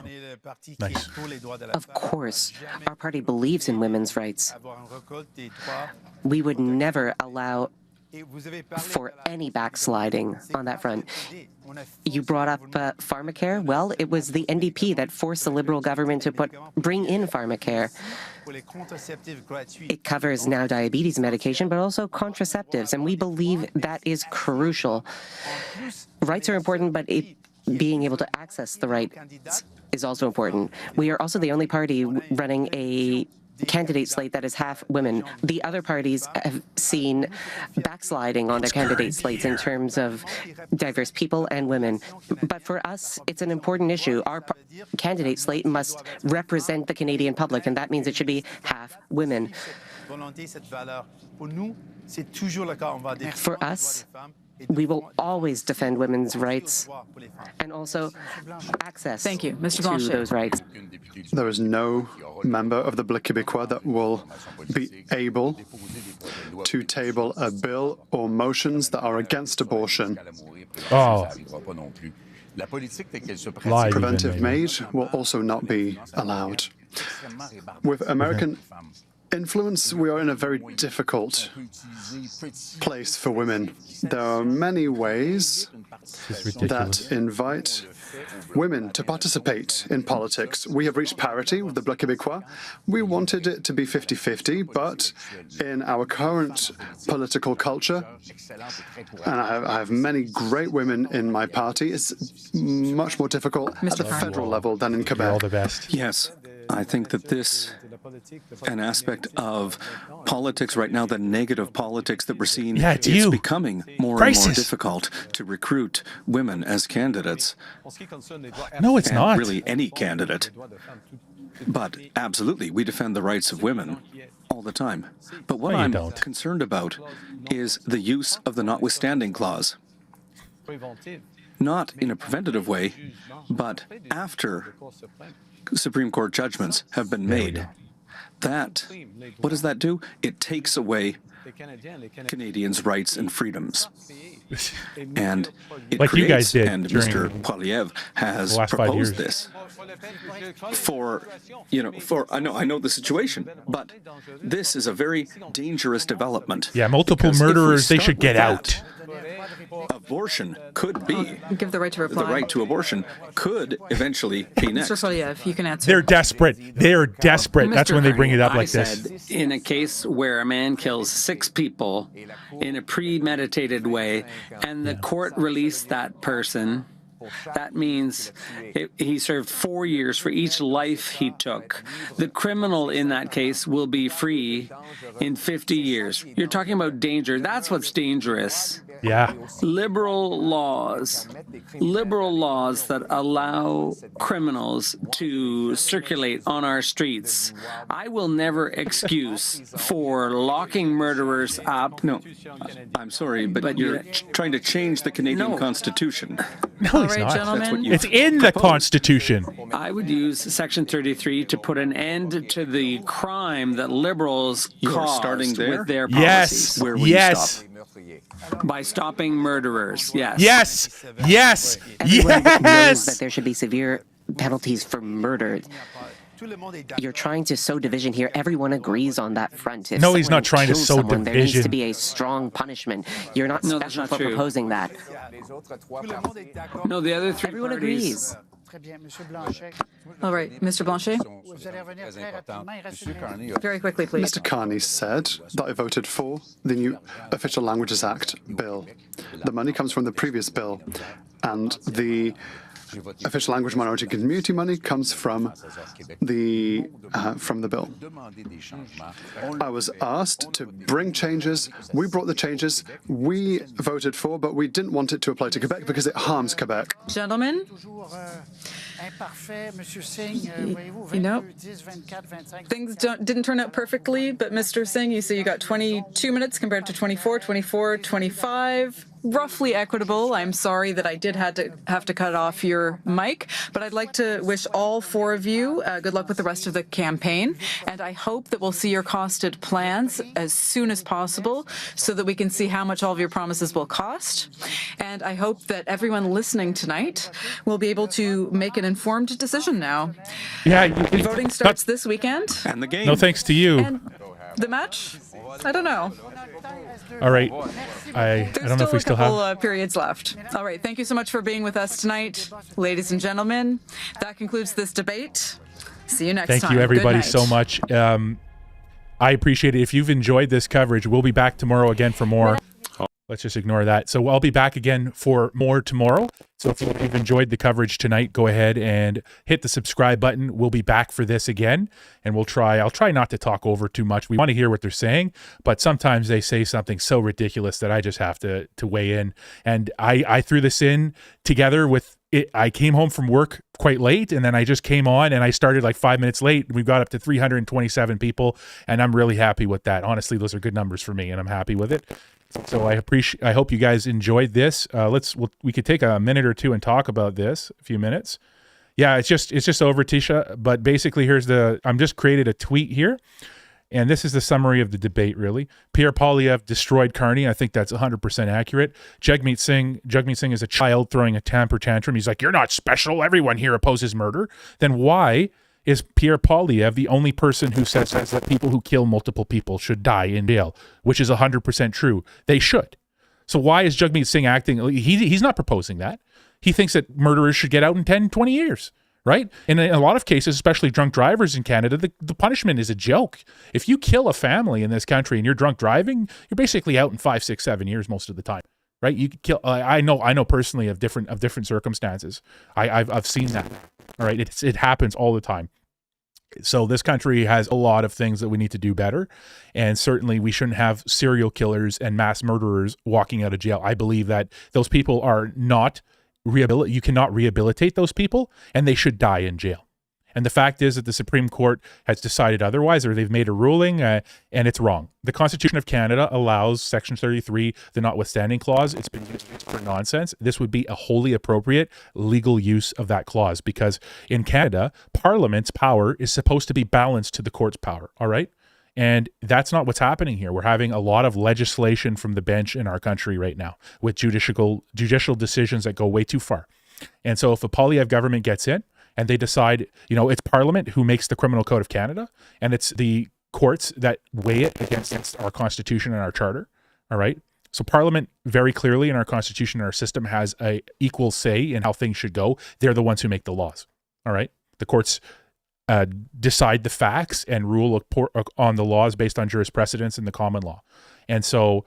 Speaker 5: nice.
Speaker 4: Of course, our party believes in women's rights. We would never allow for any backsliding on that front. You brought up pharmacare. Well, it was the NDP that forced the Liberal government to bring in pharmacare. It covers now diabetes medication, but also contraceptives, and we believe that is crucial. Rights are important, but being able to access the rights is also important. We are also the only party running a candidate slate that is half women. The other parties have seen backsliding on their candidate slates in terms of diverse people and women. But for us, it's an important issue. Our candidate slate must represent the Canadian public, and that means it should be half women. For us, we will always defend women's rights and also access
Speaker 7: Thank you. Mr.
Speaker 4: to
Speaker 7: Blanchet.
Speaker 4: those rights.
Speaker 3: There is no member of the Bloc Québécois that will be able to table a bill or motions that are against abortion.
Speaker 5: Oh, live
Speaker 3: Preventive
Speaker 5: even, maybe.
Speaker 3: MAID will also not be allowed. With American influence, we are in a very difficult place for women. There are many ways that invite women to participate in politics. We have reached parity with the Bloc Québécois. We wanted it to be 50-50, but in our current political culture, and I have many great women in my party, it's much more difficult at the federal level than in Quebec.
Speaker 5: You're all the best.
Speaker 6: Yes, I think that an aspect of politics right now, the negative politics that we're seeing, it's becoming more and more difficult to recruit women as candidates.
Speaker 5: No, it's not.
Speaker 6: Really, any candidate. But absolutely, we defend the rights of women all the time. But what I'm concerned about is the use of the notwithstanding clause. Not in a preventative way, but after Supreme Court judgments have been made. What does that do? It takes away Canadians' rights and freedoms. And it
Speaker 5: like
Speaker 6: creates,
Speaker 5: you guys did
Speaker 6: and Mr. Poilievre has proposed this I know the situation, but this is a very dangerous development.
Speaker 5: Yeah, multiple murderers, they should get out.
Speaker 6: Abortion could be.
Speaker 7: Give the right to reply.
Speaker 6: The right to abortion could eventually be next.
Speaker 7: Mr. Poilievre, you can answer.
Speaker 5: They're desperate. They're desperate. That's when they bring it up like this.
Speaker 1: I said, in a case where a man kills 6 people in a premeditated way, and the court released that person, that means he served 4 years for each life he took. The criminal in that case will be free in 50 years. You're talking about danger. That's what's dangerous.
Speaker 5: Yeah.
Speaker 1: Liberal laws that allow criminals to circulate on our streets. I will never excuse for locking murderers up.
Speaker 6: No, I'm sorry, but you're trying to change the Canadian Constitution.
Speaker 5: No, it's not.
Speaker 7: Gentlemen.
Speaker 5: It's in the Constitution.
Speaker 1: I would use Section 33 to put an end to the crime that Liberals caused with their policies.
Speaker 6: Where will you stop?
Speaker 1: By stopping murderers, yes.
Speaker 5: Yes, yes,
Speaker 4: Everyone knows that
Speaker 5: yes.
Speaker 4: there should be severe penalties for murder. You're trying to sow division here. Everyone agrees on that front. If
Speaker 5: No, he's not
Speaker 4: someone
Speaker 5: trying to
Speaker 4: kills
Speaker 5: sow
Speaker 4: someone, There needs
Speaker 5: division.
Speaker 4: to be a strong punishment. You're not
Speaker 1: No, that's
Speaker 4: special
Speaker 1: not
Speaker 4: for
Speaker 1: true.
Speaker 4: proposing that.
Speaker 1: No, the other 3
Speaker 4: Everyone
Speaker 1: parties.
Speaker 4: agrees.
Speaker 7: All right, Mr. Blanchet. Very quickly, please.
Speaker 3: Mr. Carney said that I voted for the new Official Languages Act bill. The money comes from the previous bill, and the official language minority community money comes from the bill. I was asked to bring changes. We brought the changes. We voted for, but we didn't want it to apply to Quebec because it harms Quebec.
Speaker 7: Gentlemen, you know, things didn't turn out perfectly, but Mr. Singh, you say you got 22 minutes compared to 24, 24, 25. Roughly equitable. I'm sorry that I did have to cut off your mic, but I'd like to wish all 4 of you good luck with the rest of the campaign, and I hope that we'll see your costed plans as soon as possible so that we can see how much all of your promises will cost. And I hope that everyone listening tonight will be able to make an informed decision now.
Speaker 5: Yeah.
Speaker 7: Voting starts this weekend.
Speaker 6: And the game.
Speaker 5: No thanks to you.
Speaker 7: And the match? I don't know.
Speaker 5: All right. I don't know if we still
Speaker 7: There's still a couple
Speaker 5: have.
Speaker 7: periods left. All right. Thank you so much for being with us tonight, ladies and gentlemen. That concludes this debate. See you next time.
Speaker 5: Thank you, everybody,
Speaker 7: Good night.
Speaker 5: so much. I appreciate it. If you've enjoyed this coverage, we'll be back tomorrow again for more. Let's just ignore that. So I'll be back again for more tomorrow. So if you've enjoyed the coverage tonight, go ahead and hit the subscribe button. We'll be back for this again, and I'll try not to talk over too much. We want to hear what they're saying, but sometimes they say something so ridiculous that I just have to weigh in. And I threw this in together with it. I came home from work quite late, and then I just came on, and I started like 5 minutes late. We got up to 327 people, and I'm really happy with that. Honestly, those are good numbers for me, and I'm happy with it. So I hope you guys enjoyed this. We could take a minute or two and talk about this, a few minutes. Yeah, it's just over, Tisha. But basically, I'm just created a tweet here, and this is the summary of the debate. Really, Pierre Poilievre destroyed Carney. I think that's 100% accurate. Jagmeet Singh is a child throwing a temper tantrum. He's like, "You're not special. Everyone here opposes murder." Then why is Pierre Poilievre the only person who says that people who kill multiple people should die in jail, which is 100% true. They should. So why is Jagmeet Singh acting? He's not proposing that. He thinks that murderers should get out in 10, 20 years, right? And in a lot of cases, especially drunk drivers in Canada, the punishment is a joke. If you kill a family in this country and you're drunk driving, you're basically out in 5, 6, 7 years most of the time, right? You could kill. I know personally of different circumstances. I've seen that. All right, it happens all the time. So this country has a lot of things that we need to do better, and certainly we shouldn't have serial killers and mass murderers walking out of jail. I believe that those people are not you cannot rehabilitate those people, and they should die in jail. And the fact is that the Supreme Court has decided otherwise, or they've made a ruling, and it's wrong. The Constitution of Canada allows Section 33, the notwithstanding clause. It's been used for nonsense. This would be a wholly appropriate legal use of that clause, because in Canada, Parliament's power is supposed to be balanced to the court's power, all right? And that's not what's happening here. We're having a lot of legislation from the bench in our country right now with judicial decisions that go way too far. And so if a Poilievre government gets in, and they decide, it's Parliament who makes the Criminal Code of Canada, and it's the courts that weigh it against our Constitution and our Charter, all right? So Parliament very clearly in our Constitution and our system has a equal say in how things should go. They're the ones who make the laws, all right? The courts decide the facts and rule on the laws based on jurisprudence and the common law. And so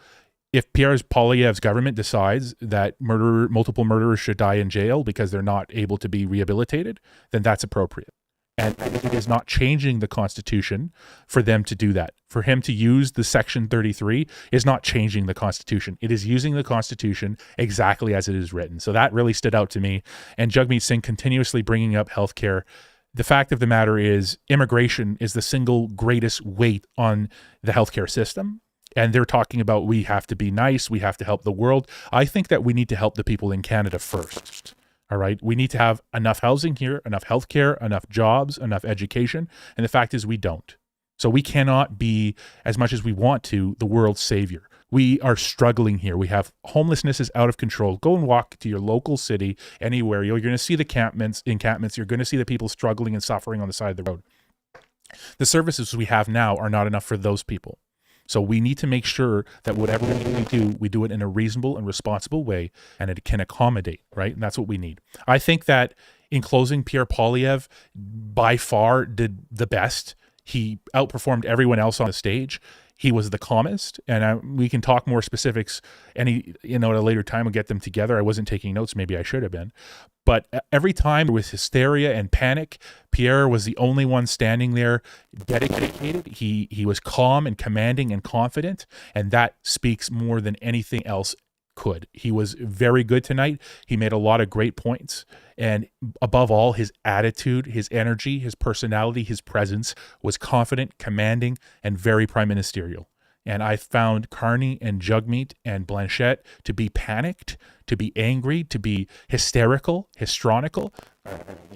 Speaker 5: if Pierre Poilievre's government decides that multiple murderers should die in jail because they're not able to be rehabilitated, then that's appropriate. And it is not changing the Constitution for them to do that. For him to use the Section 33 is not changing the Constitution. It is using the Constitution exactly as it is written. So that really stood out to me. And Jagmeet Singh continuously bringing up healthcare. The fact of the matter is immigration is the single greatest weight on the healthcare system. And they're talking about we have to be nice, we have to help the world. I think that we need to help the people in Canada first. All right. We need to have enough housing here, enough healthcare, enough jobs, enough education. And the fact is we don't. So we cannot be, as much as we want to, the world's savior. We are struggling here. We have homelessness is out of control. Go and walk to your local city, anywhere. You're going to see the encampments. You're going to see the people struggling and suffering on the side of the road. The services we have now are not enough for those people. So we need to make sure that whatever we do it in a reasonable and responsible way, and it can accommodate, right? And that's what we need. I think that in closing, Pierre Poilievre by far did the best. He outperformed everyone else on the stage. He was the calmest, and we can talk more specifics at a later time. We'll get them together. I wasn't taking notes. Maybe I should have been. But every time there was hysteria and panic, Pierre was the only one standing there dedicated. He was calm and commanding and confident, and that speaks more than anything else could. He was very good tonight. He made a lot of great points. And above all, his attitude, his energy, his personality, his presence was confident, commanding, and very prime ministerial. And I found Carney and Jagmeet and Blanchette to be panicked, to be angry, to be hysterical, histrionical.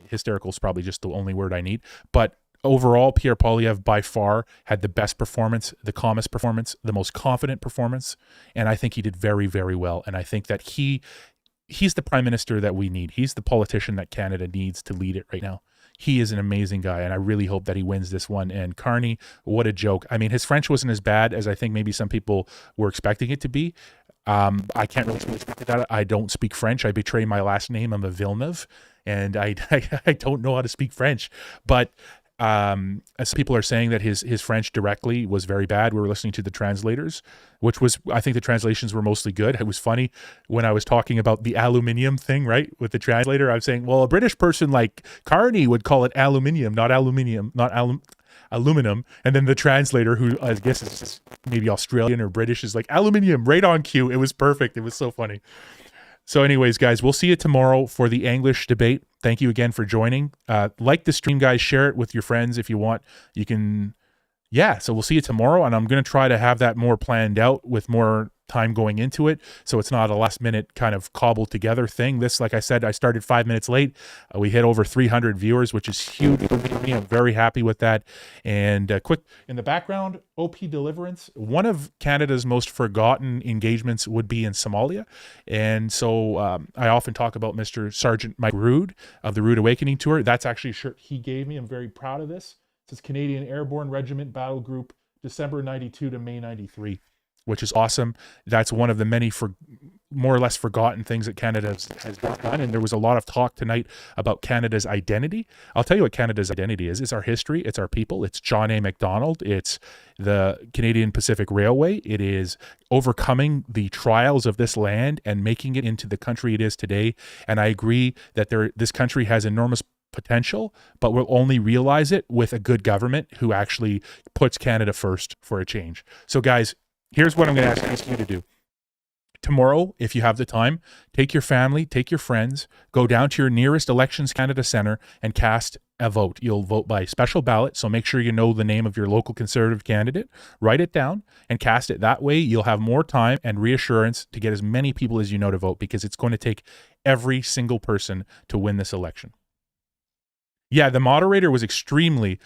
Speaker 5: Hysterical is probably just the only word I need. But overall, Pierre Poilievre by far had the best performance, the calmest performance, the most confident performance. And I think he did very, very well. And I think that he's the prime minister that we need. He's the politician that Canada needs to lead it right now. He is an amazing guy, and I really hope that he wins this one. And Carney, what a joke. I mean, his French wasn't as bad as I think maybe some people were expecting it to be. I can't really speak to that. I don't speak French. I betray my last name. I'm a Villeneuve, and I don't know how to speak French. But as people are saying that his French directly was very bad. We were listening to the translators, which was, I think the translations were mostly good. It was funny when I was talking about the aluminium thing, right? With the translator, I was saying, well, a British person like Carney would call it aluminium, not aluminum. And then the translator, who I guess is maybe Australian or British, is like aluminium, right on cue. It was perfect. It was so funny. So anyways, guys, we'll see you tomorrow for the English debate. Thank you again for joining. Like the stream, guys. Share it with your friends if you want. You can, so we'll see you tomorrow. And I'm going to try to have that more planned out with more time going into it, so it's not a last minute kind of cobbled together thing. This, like I said, I started 5 minutes late. We hit over 300 viewers, which is huge for me. I'm very happy with that. And quick in the background, OP Deliverance, one of Canada's most forgotten engagements would be in Somalia. And so I often talk about Mr. Sergeant Mike Rood of the Rude Awakening Tour. That's actually a shirt he gave me. I'm very proud of this. It says Canadian Airborne Regiment Battle Group, December 92 to May 93. Which is awesome. That's one of the many more or less forgotten things that Canada has done. And there was a lot of talk tonight about Canada's identity. I'll tell you what Canada's identity is. It's our history. It's our people. It's John A. Macdonald. It's the Canadian Pacific Railway. It is overcoming the trials of this land and making it into the country it is today. And I agree that this country has enormous potential, but we'll only realize it with a good government who actually puts Canada first for a change. So guys, here's what I'm going to ask you to do. Tomorrow, if you have the time, take your family, take your friends, go down to your nearest Elections Canada Centre and cast a vote. You'll vote by special ballot, so make sure you know the name of your local Conservative candidate. Write it down and cast it. That way, you'll have more time and reassurance to get as many people as you know to vote, because it's going to take every single person to win this election. Yeah, the moderator was extremely...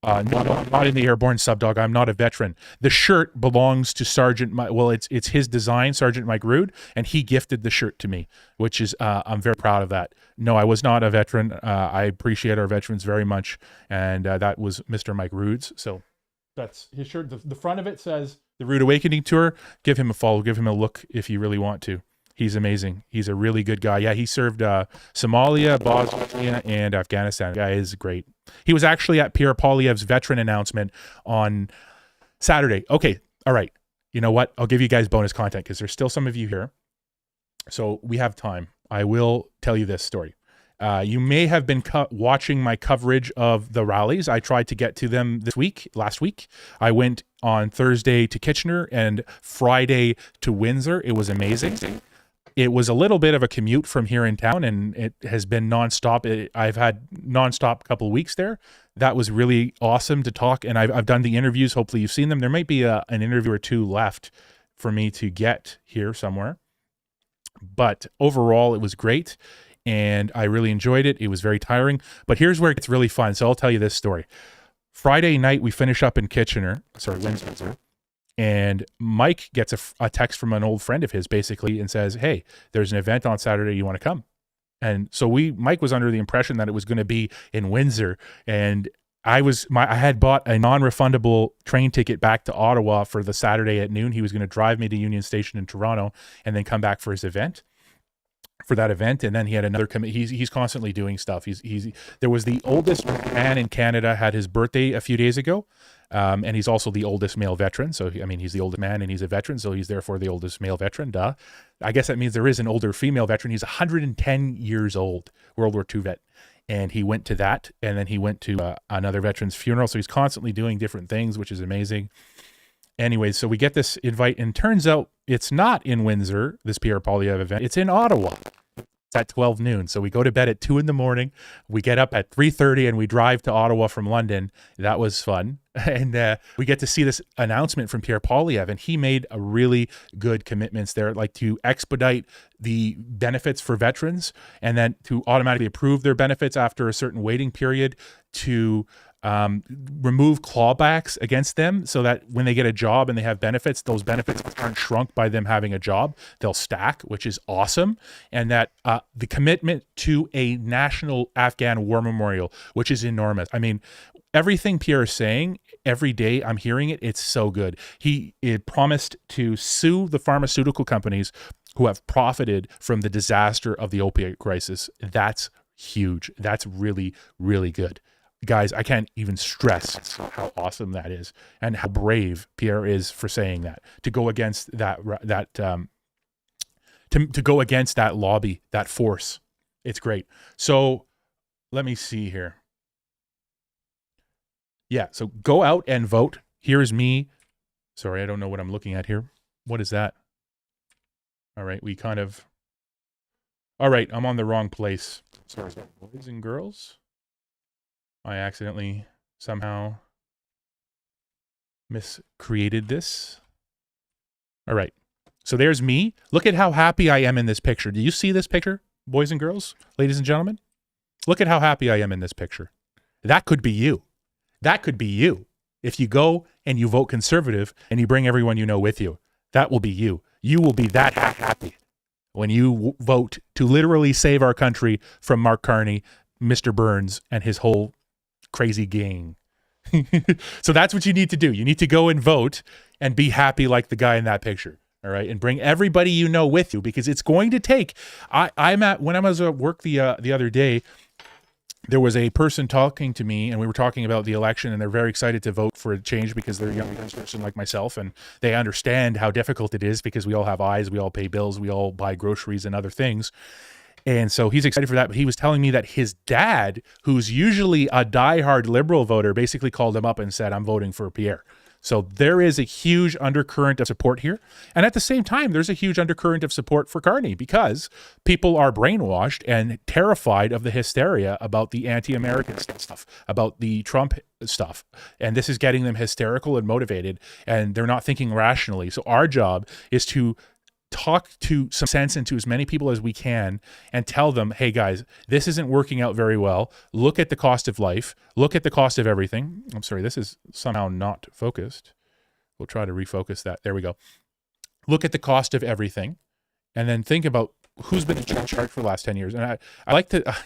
Speaker 5: not in the airborne subdog. I'm not a veteran. The shirt belongs to Sergeant Mike. Well, it's his design, Sergeant Mike Rood, and he gifted the shirt to me, which is I'm very proud of that. No, I was not a veteran. I appreciate our veterans very much, and that was Mr. Mike Rood's. So that's his shirt. The front of it says the Rude Awakening Tour. Give him a follow. Give him a look if you really want to. He's amazing. He's a really good guy. Yeah, he served Somalia, Bosnia, and Afghanistan. The guy is great. He was actually at Pierre Poilievre's veteran announcement on Saturday. Okay, all right. You know what? I'll give you guys bonus content because there's still some of you here. So we have time. I will tell you this story. You may have been watching my coverage of the rallies. I tried to get to them last week. I went on Thursday to Kitchener and Friday to Windsor. It was amazing. It was a little bit of a commute from here in town, and it has been nonstop. I've had nonstop couple of weeks there. That was really awesome to talk, and I've done the interviews. Hopefully you've seen them. There might be an interview or two left for me to get here somewhere. But overall, it was great, and I really enjoyed it. It was very tiring, but here's where it gets really fun. So I'll tell you this story. Friday night, we finish up in Windsor. And Mike gets a text from an old friend of his basically and says, hey, there's an event on Saturday. You want to come? And so Mike was under the impression that it was going to be in Windsor. And I had bought a non-refundable train ticket back to Ottawa for the Saturday at noon. He was going to drive me to Union Station in Toronto and then come back for his event. For that event, and then he had another he's constantly doing stuff. There was the oldest man in Canada had his birthday a few days ago, and he's also the oldest male veteran. So I mean, he's the oldest man and he's a veteran, so he's therefore the oldest male veteran. Duh. I guess that means there is an older female veteran. He's 110 years old, World War II vet, and he went to that, and then he went to another veteran's funeral. So he's constantly doing different things, which is amazing. Anyways, so we get this invite, and turns out it's not in Windsor, this Pierre Poilievre event. It's in Ottawa. It's at 12 noon. So we go to bed at 2 a.m. We get up at 3:30 and we drive to Ottawa from London. That was fun. And we get to see this announcement from Pierre Poilievre, and he made a really good commitments there, like to expedite the benefits for veterans and then to automatically approve their benefits after a certain waiting period, to remove clawbacks against them so that when they get a job and they have benefits, those benefits aren't shrunk by them having a job. They'll stack, which is awesome. And that the commitment to a national Afghan war memorial, which is enormous. I mean, everything Pierre is saying, every day I'm hearing it, it's so good. He promised to sue the pharmaceutical companies who have profited from the disaster of the opioid crisis. That's huge. That's really, really good. Guys, I can't even stress how awesome that is and how brave Pierre is for saying that, to go against to go against that lobby, that force. It's great. So let me see here. Yeah, so go out and vote. Here's me. Sorry, I don't know what I'm looking at here. What is that? All right, all right, I'm on the wrong place. Sorry, boys and girls. I accidentally somehow miscreated this. All right. So there's me. Look at how happy I am in this picture. Do you see this picture, boys and girls, ladies and gentlemen? Look at how happy I am in this picture. That could be you. That could be you. If you go and you vote Conservative and you bring everyone you know with you, that will be you. You will be that happy when you vote to literally save our country from Mark Carney, Mr. Burns, and his whole crazy gang. So that's what you need to do. You need to go and vote and be happy like the guy in that picture. All right. And bring everybody you know with you, because it's going to take, when I was at work the other day, there was a person talking to me and we were talking about the election, and they're very excited to vote for a change because they're a young person like myself, and they understand how difficult it is because we all have eyes, we all pay bills, we all buy groceries and other things. And so he's excited for that. But he was telling me that his dad, who's usually a diehard Liberal voter, basically called him up and said, I'm voting for Pierre. So there is a huge undercurrent of support here. And at the same time, there's a huge undercurrent of support for Carney because people are brainwashed and terrified of the hysteria about the anti-American stuff, about the Trump stuff. And this is getting them hysterical and motivated, and they're not thinking rationally. So our job is to talk to some sense into as many people as we can and tell them, hey guys, this isn't working out very well. Look at the cost of life. Look at the cost of everything. I'm sorry, this is somehow not focused. We'll try to refocus that. There we go. Look at the cost of everything and then think about who's been in charge for the last 10 years. And I like to,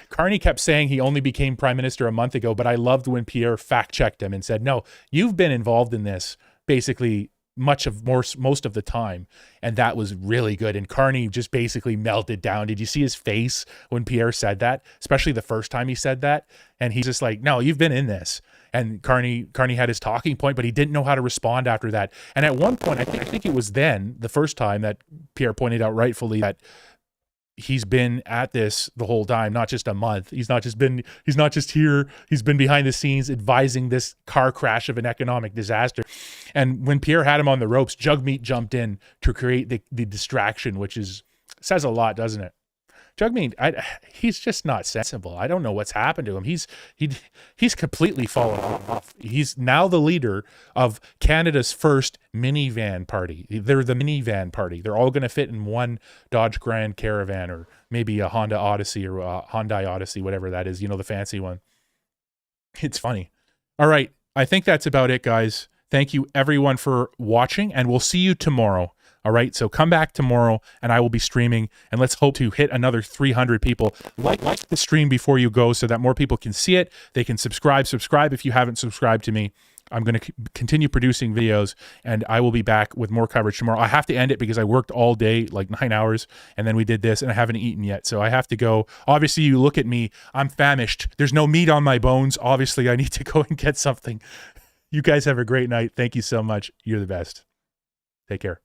Speaker 5: Carney kept saying he only became prime minister a month ago, but I loved when Pierre fact checked him and said, no, you've been involved in this basically most of the time, and that was really good. And Carney just basically melted down. Did you see his face when Pierre said that, especially the first time he said that? And he's just like, no, you've been in this. And Carney had his talking point, but he didn't know how to respond after that. And at one point, I think it was then the first time that Pierre pointed out rightfully that he's been at this the whole time, not just a month. He's not just here. He's been behind the scenes advising this car crash of an economic disaster. And when Pierre had him on the ropes, Jugmeat jumped in to create the distraction, which says a lot, doesn't it? Jugmeat, he's just not sensible. I don't know what's happened to him. He's completely fallen off. He's now the leader of Canada's first minivan party. They're the minivan party. They're all going to fit in one Dodge Grand Caravan, or maybe a Honda Odyssey, or a Hyundai Odyssey, whatever that is, the fancy one. It's funny. All right. I think that's about it, guys. Thank you everyone for watching, and we'll see you tomorrow. All right, so come back tomorrow and I will be streaming, and let's hope to hit another 300 people. Like the stream before you go so that more people can see it. They can subscribe. Subscribe if you haven't subscribed to me. I'm going to continue producing videos, and I will be back with more coverage tomorrow. I have to end it because I worked all day, like 9 hours, and then we did this, and I haven't eaten yet, so I have to go. Obviously, you look at me. I'm famished. There's no meat on my bones. Obviously, I need to go and get something. You guys have a great night. Thank you so much. You're the best. Take care.